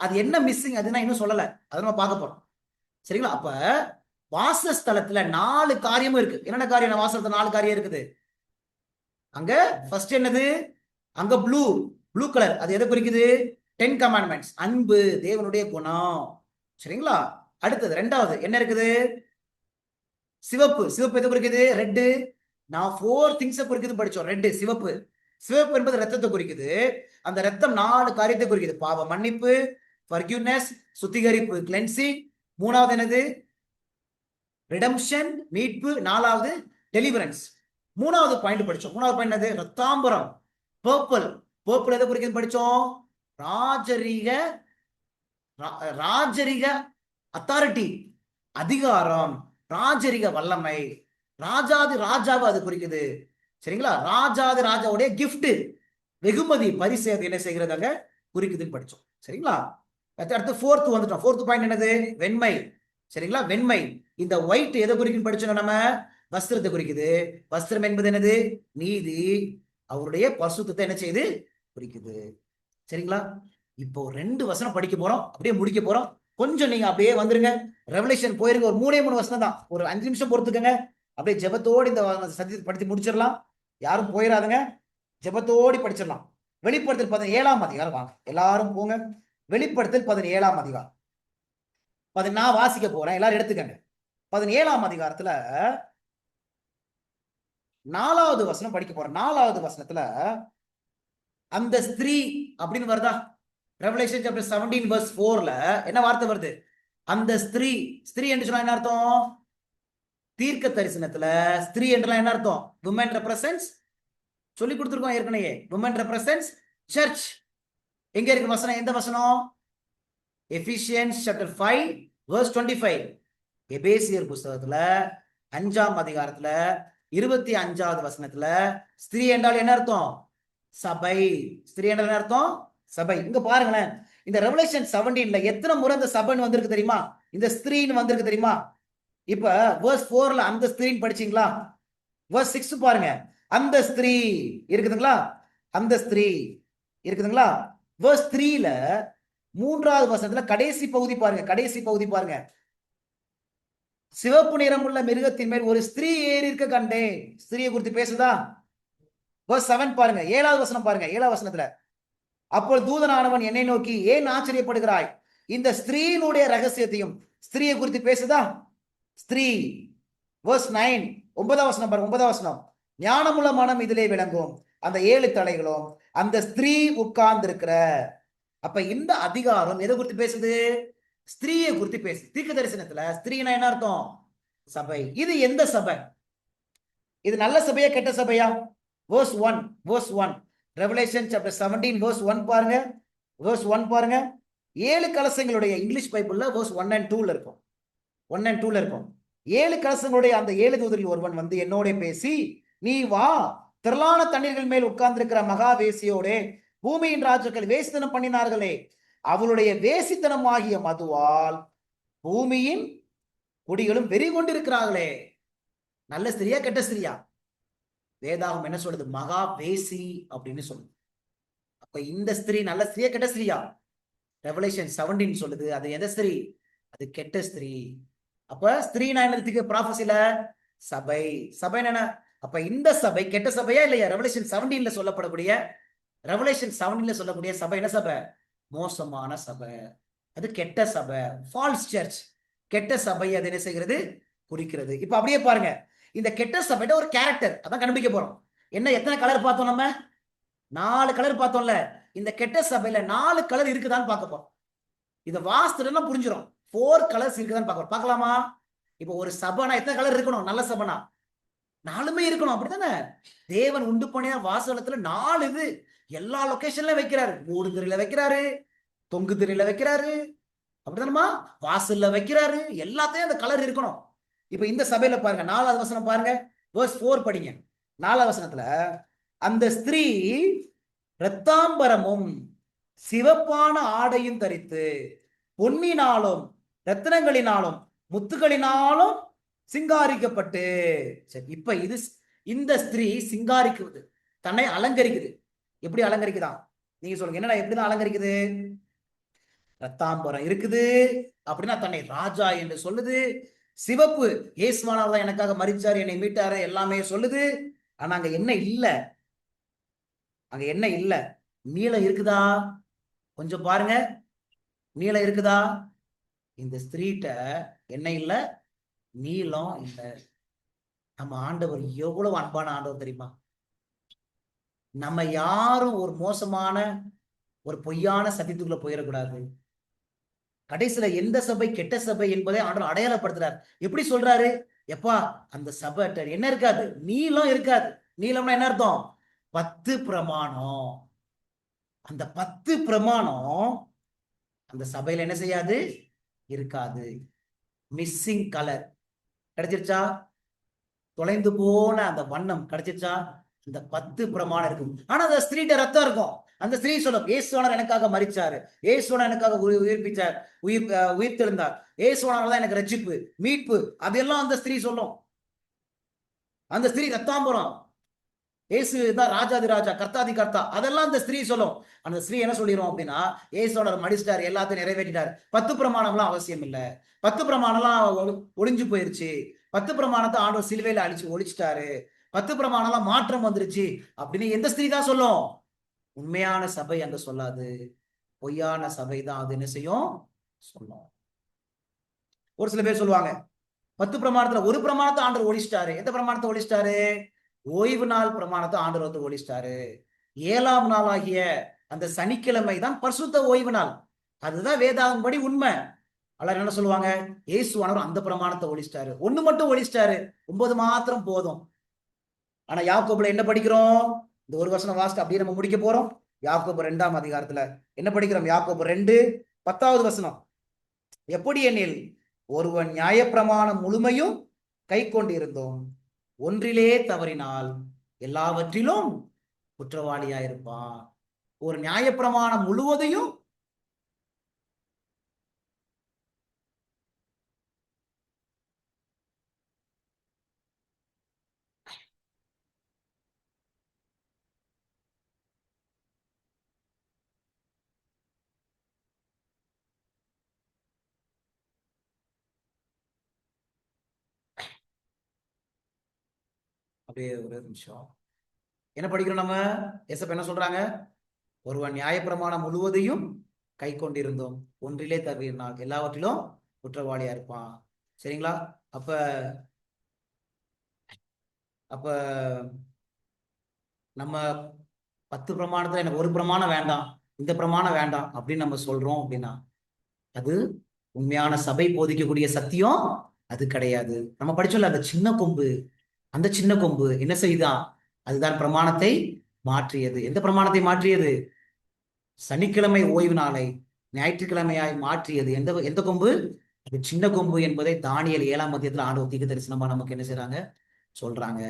Speaker 1: அது என்ன மிஸ்ஸிங் அதுன்னா இன்னும் சொல்லல, அதை நம்ம பார்க்க போறோம். சரிங்களா? அப்ப வாசஸ்தலத்துல 4 காரியமும் இருக்கு. என்னென்ன காரியம்? வாசஸ்தலத்துல 4 காரியம் இருக்குது. அங்க ஃபர்ஸ்ட் என்னது? அங்க ப்ளூ கலர். அது எதை குறிக்குது? 10 commandments, அன்பு, தேவனுடைய குணம். சரிங்களா? அடுத்தது 2வது என்ன இருக்குது? சிவப்பு எதை குறிக்குது? ரெட். நான் 4 திங்ஸ் குறிக்குது படிச்சோம். ரெட், சிவப்பு என்பது ரத்தத்தை குறிக்குது. அந்த ரத்தம் 4 காரியத்தை குறிக்குது. பாவ மன்னிப்பு, ஃபர்கிவ்னஸ், சுத்திகரிப்பு, கிளென்சிங். 3வது என்னது? ரிடம்ஷன், மீட்பு. 4வது டெலிவரன்ஸ். 3வது பாயிண்ட் படிச்சோம். 3வது பாயிண்ட் என்னது? ரத்தாம்பரம், பர்பிள். எதை குறிக்குது படிச்சோம்? ராஜரிக அத்தாரிட்டி, அதிகாரம், ராஜரிக வல்லமை, ராஜாவை அது குறிக்குது. சரிங்களா? ராஜாவுடைய கிஃப்ட், வெகுமதி, பரிசு, அது என்ன செய்கிறதாங்க? குறிக்குதுன்னு படிச்சோம். சரிங்களா? அடுத்து 4th வந்துட்டோம். 4th பாயிண்ட் என்னது? வெண்மை. சரிங்களா? வெண்மை. இந்த ஒயிட் எதை குறிக்குன்னு படிச்சோம் நம்ம? வஸ்திரத்தை குறிக்குது. வஸ்திரம் என்பது என்னது? நீதி, அவருடைய பரிசுத்தத்தை என்ன செய்யுது? குறிக்குது. சரிங்களா? இப்போ 2 வசனம் படிக்க போறோம், அப்படியே முடிக்க போறோம். கொஞ்சம் நீங்க அப்படியே வந்துருங்க, ரெவலேஷன் போயிருங்க. ஒரு 3 வசனம் தான், ஒரு 5 நிமிஷம் பொறுத்துக்கங்க. அப்படியே ஜெபத்தோடு இந்த சத்தியத்தை படித்து முடிச்சிடலாம். யாரும் போயிடாதுங்க, ஜெபத்தோடு படிச்சிடலாம். வெளிப்படுத்தல் 17ஆம் அதிகாரம் வாங்க, எல்லாரும் போங்க. வெளிப்படுத்தல் 17ஆம் அதிகாரம். நான் வாசிக்க போறேன், எல்லாரும் எடுத்துக்கங்க. 17ஆம் அதிகாரத்துல 4வது வசனம் படிக்க போறேன். 4வது வசனத்துல அந்த ஸ்திரீ அப்படின்னு வருதா? ரெவலேஷன் சாப்டர் 17 verse 4ல என்ன வார்த்தை வருது? அந்த ஸ்திரீ என்று சொன்னா என்ன அர்த்தம்? தீர்க்க தரிசனத்துல ஸ்திரீ என்றெல்லாம் என்ன அர்த்தம்? women represents, சொல்லி கொடுத்துருக்கோம் ஏற்கனவே. women represents church. எங்க இருக்கு வசனம்? எந்த வசனம்? எபிசியன்ஸ் சாப்டர் 5 verse 25. எபேசியர் புஸ்தகத்துல 5ஆம் அதிகாரத்துல 25வது வசனத்துல ஸ்திரீ என்றால் என்ன அர்த்தம்? சபை. ஸ்திரீ என்றால் என்ன அர்த்தம்? சபை. இங்க பாருங்களேன், இந்த ரெவலேஷன் 17ல எத்தனை முறை இந்த சபைன்னு வந்திருக்கு தெரியுமா? இந்த ஸ்திரீன்னு வந்திருக்கு தெரியுமா? இப்ப verse 4ல அந்த ஸ்திரீன்னு படிச்சீங்களா? verse 6 பாருங்க, அந்த ஸ்திரீ இருக்குதுங்களா? அந்த ஸ்திரீ இருக்குதுங்களா? verse 3ல 3வது வசனத்துல கடைசி பகுதி பாருங்க, சிவப்பு நிறமுள்ள மிருகத்தின் மேல் ஒரு ஸ்திரீ ஏறி இருக்க கண்டேன். ஸ்திரீயை குறித்து பேசுதா? verse 7 பாருங்க, 7வது வசனம் பாருங்க. 7வது வசனத்துல அப்போது தூதனானவன் என்னை நோக்கி, ஏன் ஆச்சரியப்படுகிறாய்? இந்த ஸ்திரீனுடைய ரகசியத்தையும். ஸ்திரீயை குறித்து பேசுதா? ஸ்திரீ. verse 9, 9வது வசனம் பாருங்க. 9வது வசனம், ஞானமுள்ள மனம் இதிலே விளங்கும், அந்த 7 தலைகளும் அந்த ஸ்திரீ உட்கார்ந்து இருக்கிற. அப்ப இந்த அதிகாரம் எதை குறித்து பேசுது? ஸ்திரீயை குறித்து பேசுது. தீர்க்க தரிசனத்துல ஸ்திரீனா என்ன அர்த்தம்? சபை. இது எந்த சபை? இது நல்ல சபையா கெட்ட சபையா? verse 1 verse 1 Revelation chapter 17 verse 1 பாருங்க. verse 1 பாருங்க. 7 கலசங்களுடைய இங்கிலீஷ் பைபிள்ல verse 1 and 2ல இருக்கும். 1 and 2ல இருக்கும். 7 கலசங்களுடைய அந்த 7 தூதரில் ஒருவன் வந்து என்னோட பேசி, நீ வா, திரளான தண்ணீர்கள் மேல் உட்கார்ந்திருக்கிற மகா வேசியோட பூமியின் ராஜாக்கள் வேசித்தனம் பண்ணினார்களே, அவளுடைய வேசித்தனமாகிய மதுவால் பூமியின் குடிகளும் வெறி கொண்டிருக்கிறார்களே. நல்ல ஸ்திரியா கெட்ட ஸ்திரியா? வேதாகம் என்ன சொல்றது? மகா வேசி அப்படின்னு சொல்லுது. அப்ப இந்த ஸ்திரீ நல்ல ஸ்திரியா கெட்ட ஸ்திரியா? ரெவலேஷன் 17 சொல்லுது அது எந்த ஸ்திரீ? அது கெட்ட ஸ்திரீ. அப்ப ஸ்திரீ நாயனத்துக்கு ப்ராஃபஸில சபை. சபை என்ன? அப்ப இந்த சபை கெட்ட சபையா இல்லையா? ரெவலேஷன் 17ல சொல்லப்படக்கூடிய ரெவலேஷன் 17ல சொல்லக்கூடிய சபை என்ன சபை? மோசமான சபை. அது கெட்ட சபை, ஃபால்ஸ் சர்ச். கெட்ட சபை அது என்ன செய்கிறது? குறிக்கிறது. இப்ப அப்படியே பாருங்க, இந்த கெட்ட சபையோட ஒரு கேரக்டர் அதான் கண்டுபிடிக்க போறோம். என்ன, எத்தனை கலர் பார்த்தோம் நம்ம? 4 கலர் பார்த்தோம்ல. இந்த கெட்ட சபையில 4 கலர் இருக்குதான்னு பார்க்க போறோம். இத வாஸ்துல புரிஞ்சிடும். 4 கலர்ஸ் இருக்குதான்னு பார்க்க போறோம். பார்க்கலாமா? இப்போ ஒரு சபைனா எத்தனை கலர் இருக்கணும்? நல்ல சபைனா 4மே இருக்கணும், அப்படித்தானே? தேவன் உண்டு பண்ணின வாசகத்துல 4 இது எல்லா லொகேஷன்ல வைக்கிறாரு. மூடு திரையில வைக்கிறாரு, தொங்கு திரையில வைக்கிறாரு, அப்படித்தானமா வாசல்ல வைக்கிறாரு. எல்லாத்தையும் அந்த கலர் இருக்கணும். இப்ப இந்த சபையில பாருங்க, 4வது வசனம் பாருங்க, verse 4 படிங்க. 4வது வசனத்துல, அந்த ஸ்திரீ இரத்தாம்பரமும் சிவப்பான ஆடையும் தரித்து பொன்னினாலும் ரத்தினங்களினாலும் முத்துகளினாலும் சிங்காரிக்கப்பட்டு. சரி, இப்ப இது இந்த ஸ்திரீ சிங்காரிக்குது, தன்னை அலங்கரிக்குது. எப்படி அலங்கரிக்குதான்? நீங்க சொல்லுங்க, என்னடா எப்படிதான் அலங்கரிக்குது? ரத்தாம்பரம் இருக்குது அப்படின்னா தன்னை ராஜா என்று சொல்லுது. சிவப்பு, இயேசுவானவர் எனக்காக மரிச்சாரு, என்னை மீட்டாரு, எல்லாமே சொல்லுது. ஆனா அங்க என்ன இல்ல? அங்க என்ன இல்ல? நீலம் இருக்குதா? கொஞ்சம் பாருங்க, நீலம் இருக்குதா? இந்த ஸ்திரீட்ட என்ன இல்ல? நீலம் இல்ல. நம்ம ஆண்டவர் எவ்வளவு அன்பான ஆண்டவர் தெரியுமா? நம்ம யாரும் ஒரு மோசமான ஒரு பொய்யான சத்தியத்துக்குள்ள போயிடக்கூடாது. கடைசியில எந்த சபை கெட்ட சபை என்பதை ஆண்டவர் அடையாளப்படுத்துறாரு. எப்படி சொல்றாரு? எப்பா, அந்த சபை என்ன இருக்காது? நீலம் இருக்காது. நீளம்னா என்ன அர்த்தம்? 10 பிரமாணம். அந்த 10 பிரமாணம் அந்த சபையில என்ன செய்யாது? இருக்காது. மிஸ்ஸிங் கலர் கிடைச்சிருச்சா? தொலைந்து போன அந்த வண்ணம் கிடைச்சிருச்சா? இந்த 10 பிரமாணம் இருக்கும். ஆனா அந்த ஸ்திரீட்ட ரத்தம் இருக்கும். அந்த ஸ்திரீ சொல்லும், இயேசுவானவர் எனக்காக மரிச்சாரு, இயேசுவானவர் எனக்காக உயிர்ப்பிச்சார், உயிர் தெழுந்தார், இயேசுவானவர் தான் எனக்கு ரட்சிப்பு, மீட்பு, அதெல்லாம் அந்த ஸ்திரீ சொல்லும். அந்த ஸ்திரீ ரத்தாம்பரம், இயேசு தான் ராஜாதி ராஜா, கர்த்தாதி கர்த்தா, அதெல்லாம் அந்த ஸ்திரீ சொல்லும். அந்த ஸ்திரீ என்ன சொல்லிடும் அப்படின்னா, இயேசுவானவர் மடிச்சிட்டாரு, எல்லாத்தையும் நிறைவேற்றிட்டார். 10 பிரமாணம்லாம் அவசியம் இல்லை, 10 பிரமாணம்லாம் ஒளிஞ்சு போயிருச்சு, 10 பிரமாணத்தை ஆண்டவர் சிலுவையில ஒழிச்சிட்டாரு, 10 பிரமாணம்லாம் மாற்றம் வந்துருச்சு அப்படின்னு எந்த ஸ்திரீ தான் சொல்லும்? உண்மையான சபை அங்க சொல்லாது. பொய்யான சபை தான் அது என்ன செய்யும்? சொல்லும். ஒரு சில பேர் சொல்லுவாங்க, 10 பிரமாணத்துல ஒரு பிரமாணத்தை ஆண்டவர் ஒழிச்சிட்டாரு. எந்த பிரமாணத்தை ஒழிச்சிட்டாரு? ஓய்வு நாள் பிரமாணத்தை ஆண்டவர் வந்து ஒழிச்சிட்டாரு. 7ஆம் நாள் ஆகிய அந்த சனிக்கிழமை தான் பரிசுத்த ஓய்வு நாள். அதுதான் வேதாகம்படி உண்மை. அல்ல என்ன சொல்லுவாங்க? இயேசுவானவர் அந்த பிரமாணத்தை ஒழிச்சிட்டாரு, 1 மட்டும் ஒழிச்சிட்டாரு, 9 மாத்திரம் போதும். ஆனா யாக்கோபுல என்ன படிக்கிறோம்? இந்த ஒரு வசனம் வாசிட்டு அப்படியே நம்ம முடிக்க போறோம். யாக்கோபு 2ஆம் அதிகாரத்துல என்ன படிக்கிறோம்? யாக்கோபு 2:10வது வசனம். எப்படி எனில், ஒருவன் நியாயப்பிரமாணம் முழுமையும் கை கொண்டிருந்தோம், ஒன்றிலே தவறினால் எல்லாவற்றிலும் குற்றவாளியா இருப்பான். ஒரு நியாயப்பிரமாணம் முழுவதையும் அப்படியே ஒரு நிமிஷம் என்ன படிக்கிறோம் நம்ம? ஏசப்பா என்ன சொல்றாங்க? ஒருவன் நியாயப்பிரமாணம் முழுவதையும் கை கொண்டிருந்தோம், ஒன்றிலே தவறினால் எல்லாவற்றிலும் குற்றவாளியா இருப்பான். சரிங்களா? அப்ப அப்ப நம்ம 10 பிரமாணத்துல எனக்கு ஒரு பிரமாணம் வேண்டாம், இந்த பிரமாணம் வேண்டாம் அப்படின்னு நம்ம சொல்றோம் அப்படின்னா அது உண்மையான சபை போதிக்கக்கூடிய சத்தியம் அது கிடையாது. நம்ம படிச்சோம்ல, அந்த சின்ன கொம்பு அந்த சின்ன கொம்பு என்ன செய்தான்? அதுதான் பிரமாணத்தை மாற்றியது. எந்த பிரமாணத்தை மாற்றியது? சனிக்கிழமை ஓய்வு நாளை ஞாயிற்றுக்கிழமையாய் மாற்றியது. எந்த எந்த கொம்பு? அது சின்ன கொம்பு என்பதை தானியேல் 7ஆம் அத்தியாயத்துல ஆண்டவர் தீர்க்க தரிசனமா நமக்கு என்ன செய்றாங்க? சொல்றாங்க.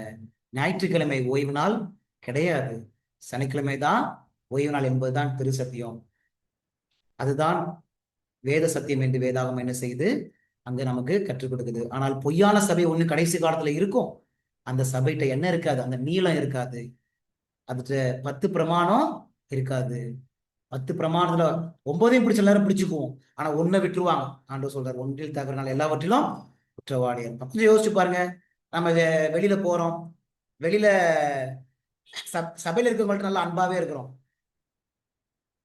Speaker 1: ஞாயிற்றுக்கிழமை ஓய்வு நாள் கிடையாது, சனிக்கிழமை தான் ஓய்வு நாள் என்பதுதான் திரு சத்தியம். அதுதான் வேத சத்தியம் என்று வேதாகம் என்ன செய்யுது? அங்க நமக்கு கற்றுக் கொடுக்குது. ஆனால் பொய்யான சபை ஒண்ணு கடைசி காலத்துல இருக்கும். அந்த சபைகிட்ட என்ன இருக்காது? அந்த நீளம் இருக்காது, அதுல 10 பிரமாணம் இருக்காது. 10 பிரமாணத்துல 9ஐயும் பிடிச்ச எல்லாரும் பிடிச்சுக்குவோம், ஆனா ஒன்ன விட்டுருவாங்க. ஆண்டவர் சொல்றாரு, ஒன்றில் தவறினால் எல்லாவற்றிலும் குற்றவாளி இருப்பான். கொஞ்சம் யோசிச்சு பாருங்க. நம்ம வெளியில போறோம், வெளியில சபையில இருக்கவங்கள்ட்ட நல்லா அன்பாவே இருக்கிறோம்,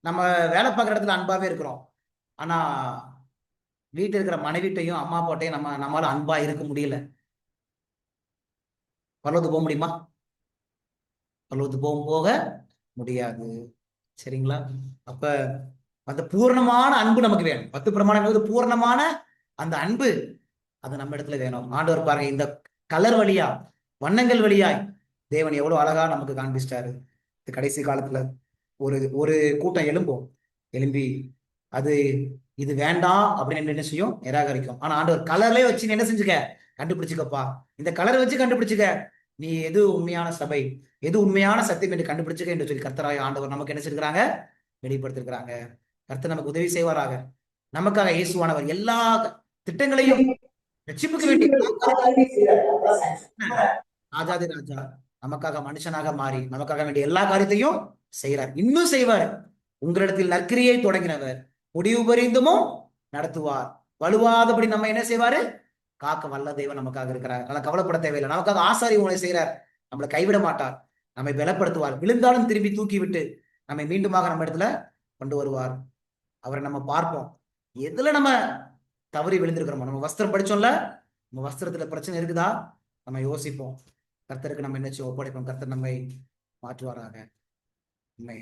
Speaker 1: நம்ம வேலை பார்க்குற இடத்துல அன்பாவே இருக்கிறோம். ஆனா வீட்டில் இருக்கிற மனைவிட்டையும் அம்மா அப்பாட்டையும் நம்மளால அன்பா இருக்க முடியல. பரலோகத்துக்கு போக முடியுமா? பரலோகத்துக்கு போக முடியாது. சரிங்களா? அப்ப அந்த பூரணமான அன்பு நமக்கு வேணும். 10 பிரமாணம் பூரணமான அந்த அன்பு அது நம்ம இடத்துல வேணும். ஆண்டவர் பாருங்க, இந்த கலர் வழியா, வண்ணங்கள் வழியாய் தேவன் எவ்வளவு அழகா நமக்கு காண்பிச்சிட்டாரு. இந்த கடைசி காலத்துல ஒரு ஒரு கூட்டம் எழும்பி அது இது வேண்டாம் அப்படின்னு என்ன செய்யும்? நிராகரிக்கும். ஆனா ஆண்டவர் கலர்லயே வச்சு நீ என்ன செஞ்சுக்க? கண்டுபிடிச்சுக்கப்பா, இந்த கலரை வச்சு கண்டுபிடிச்சுக்க, நீ எது உண்மையான சபை, எது உண்மையான சத்தியம் என்று கண்டுபிடிச்சுக்க என்று சொல்லி கர்த்தராய் ஆண்டவர் நமக்கு என்ன செஞ்சிருக்கிறாங்க? வெளிப்படுத்திருக்கிறாங்க. கர்த்தர் நமக்கு உதவி செய்வாராக. நமக்காக இயேசுவானவர் எல்லா திட்டங்களையும், ரட்சிப்புக்கு வேண்டிய ராஜாதி ராஜா நமக்காக மனுஷனாக மாறி நமக்காக வேண்டிய எல்லா காரியத்தையும் செய்யறார், இன்னும் செய்வார். உங்களிடத்தில் நற்கிரியை தொடங்கினவர் முடிவு பரிந்துமும் நடத்துவார். வலுவாதபடி நம்ம என்ன செய்வாரு? காக்க வல்ல தெய்வம் நமக்காக இருக்கிறார். அதனால கவலைப்பட தேவையில்லை. நமக்காக ஆசாரி உங்களை செய்யறார், நம்மளை கைவிட மாட்டார், நம்மை பலப்படுத்துவார். விழுந்தாலும் திரும்பி தூக்கி விட்டு நம்மை மீண்டுமாக நம்ம இடத்துல கொண்டு வருவார். அவரை நம்ம பார்ப்போம். எதுல நம்ம தவறி விழுந்திருக்கிறோமோ, நம்ம வஸ்திரம் படிச்சோம்ல, நம்ம வஸ்திரத்துல பிரச்சனை இருக்குதா நம்ம யோசிப்போம். கர்த்தருக்கு நம்ம என்ன ஒப்படைப்போம். கர்த்தர் நம்மை மாற்றுவாராக. உண்மை.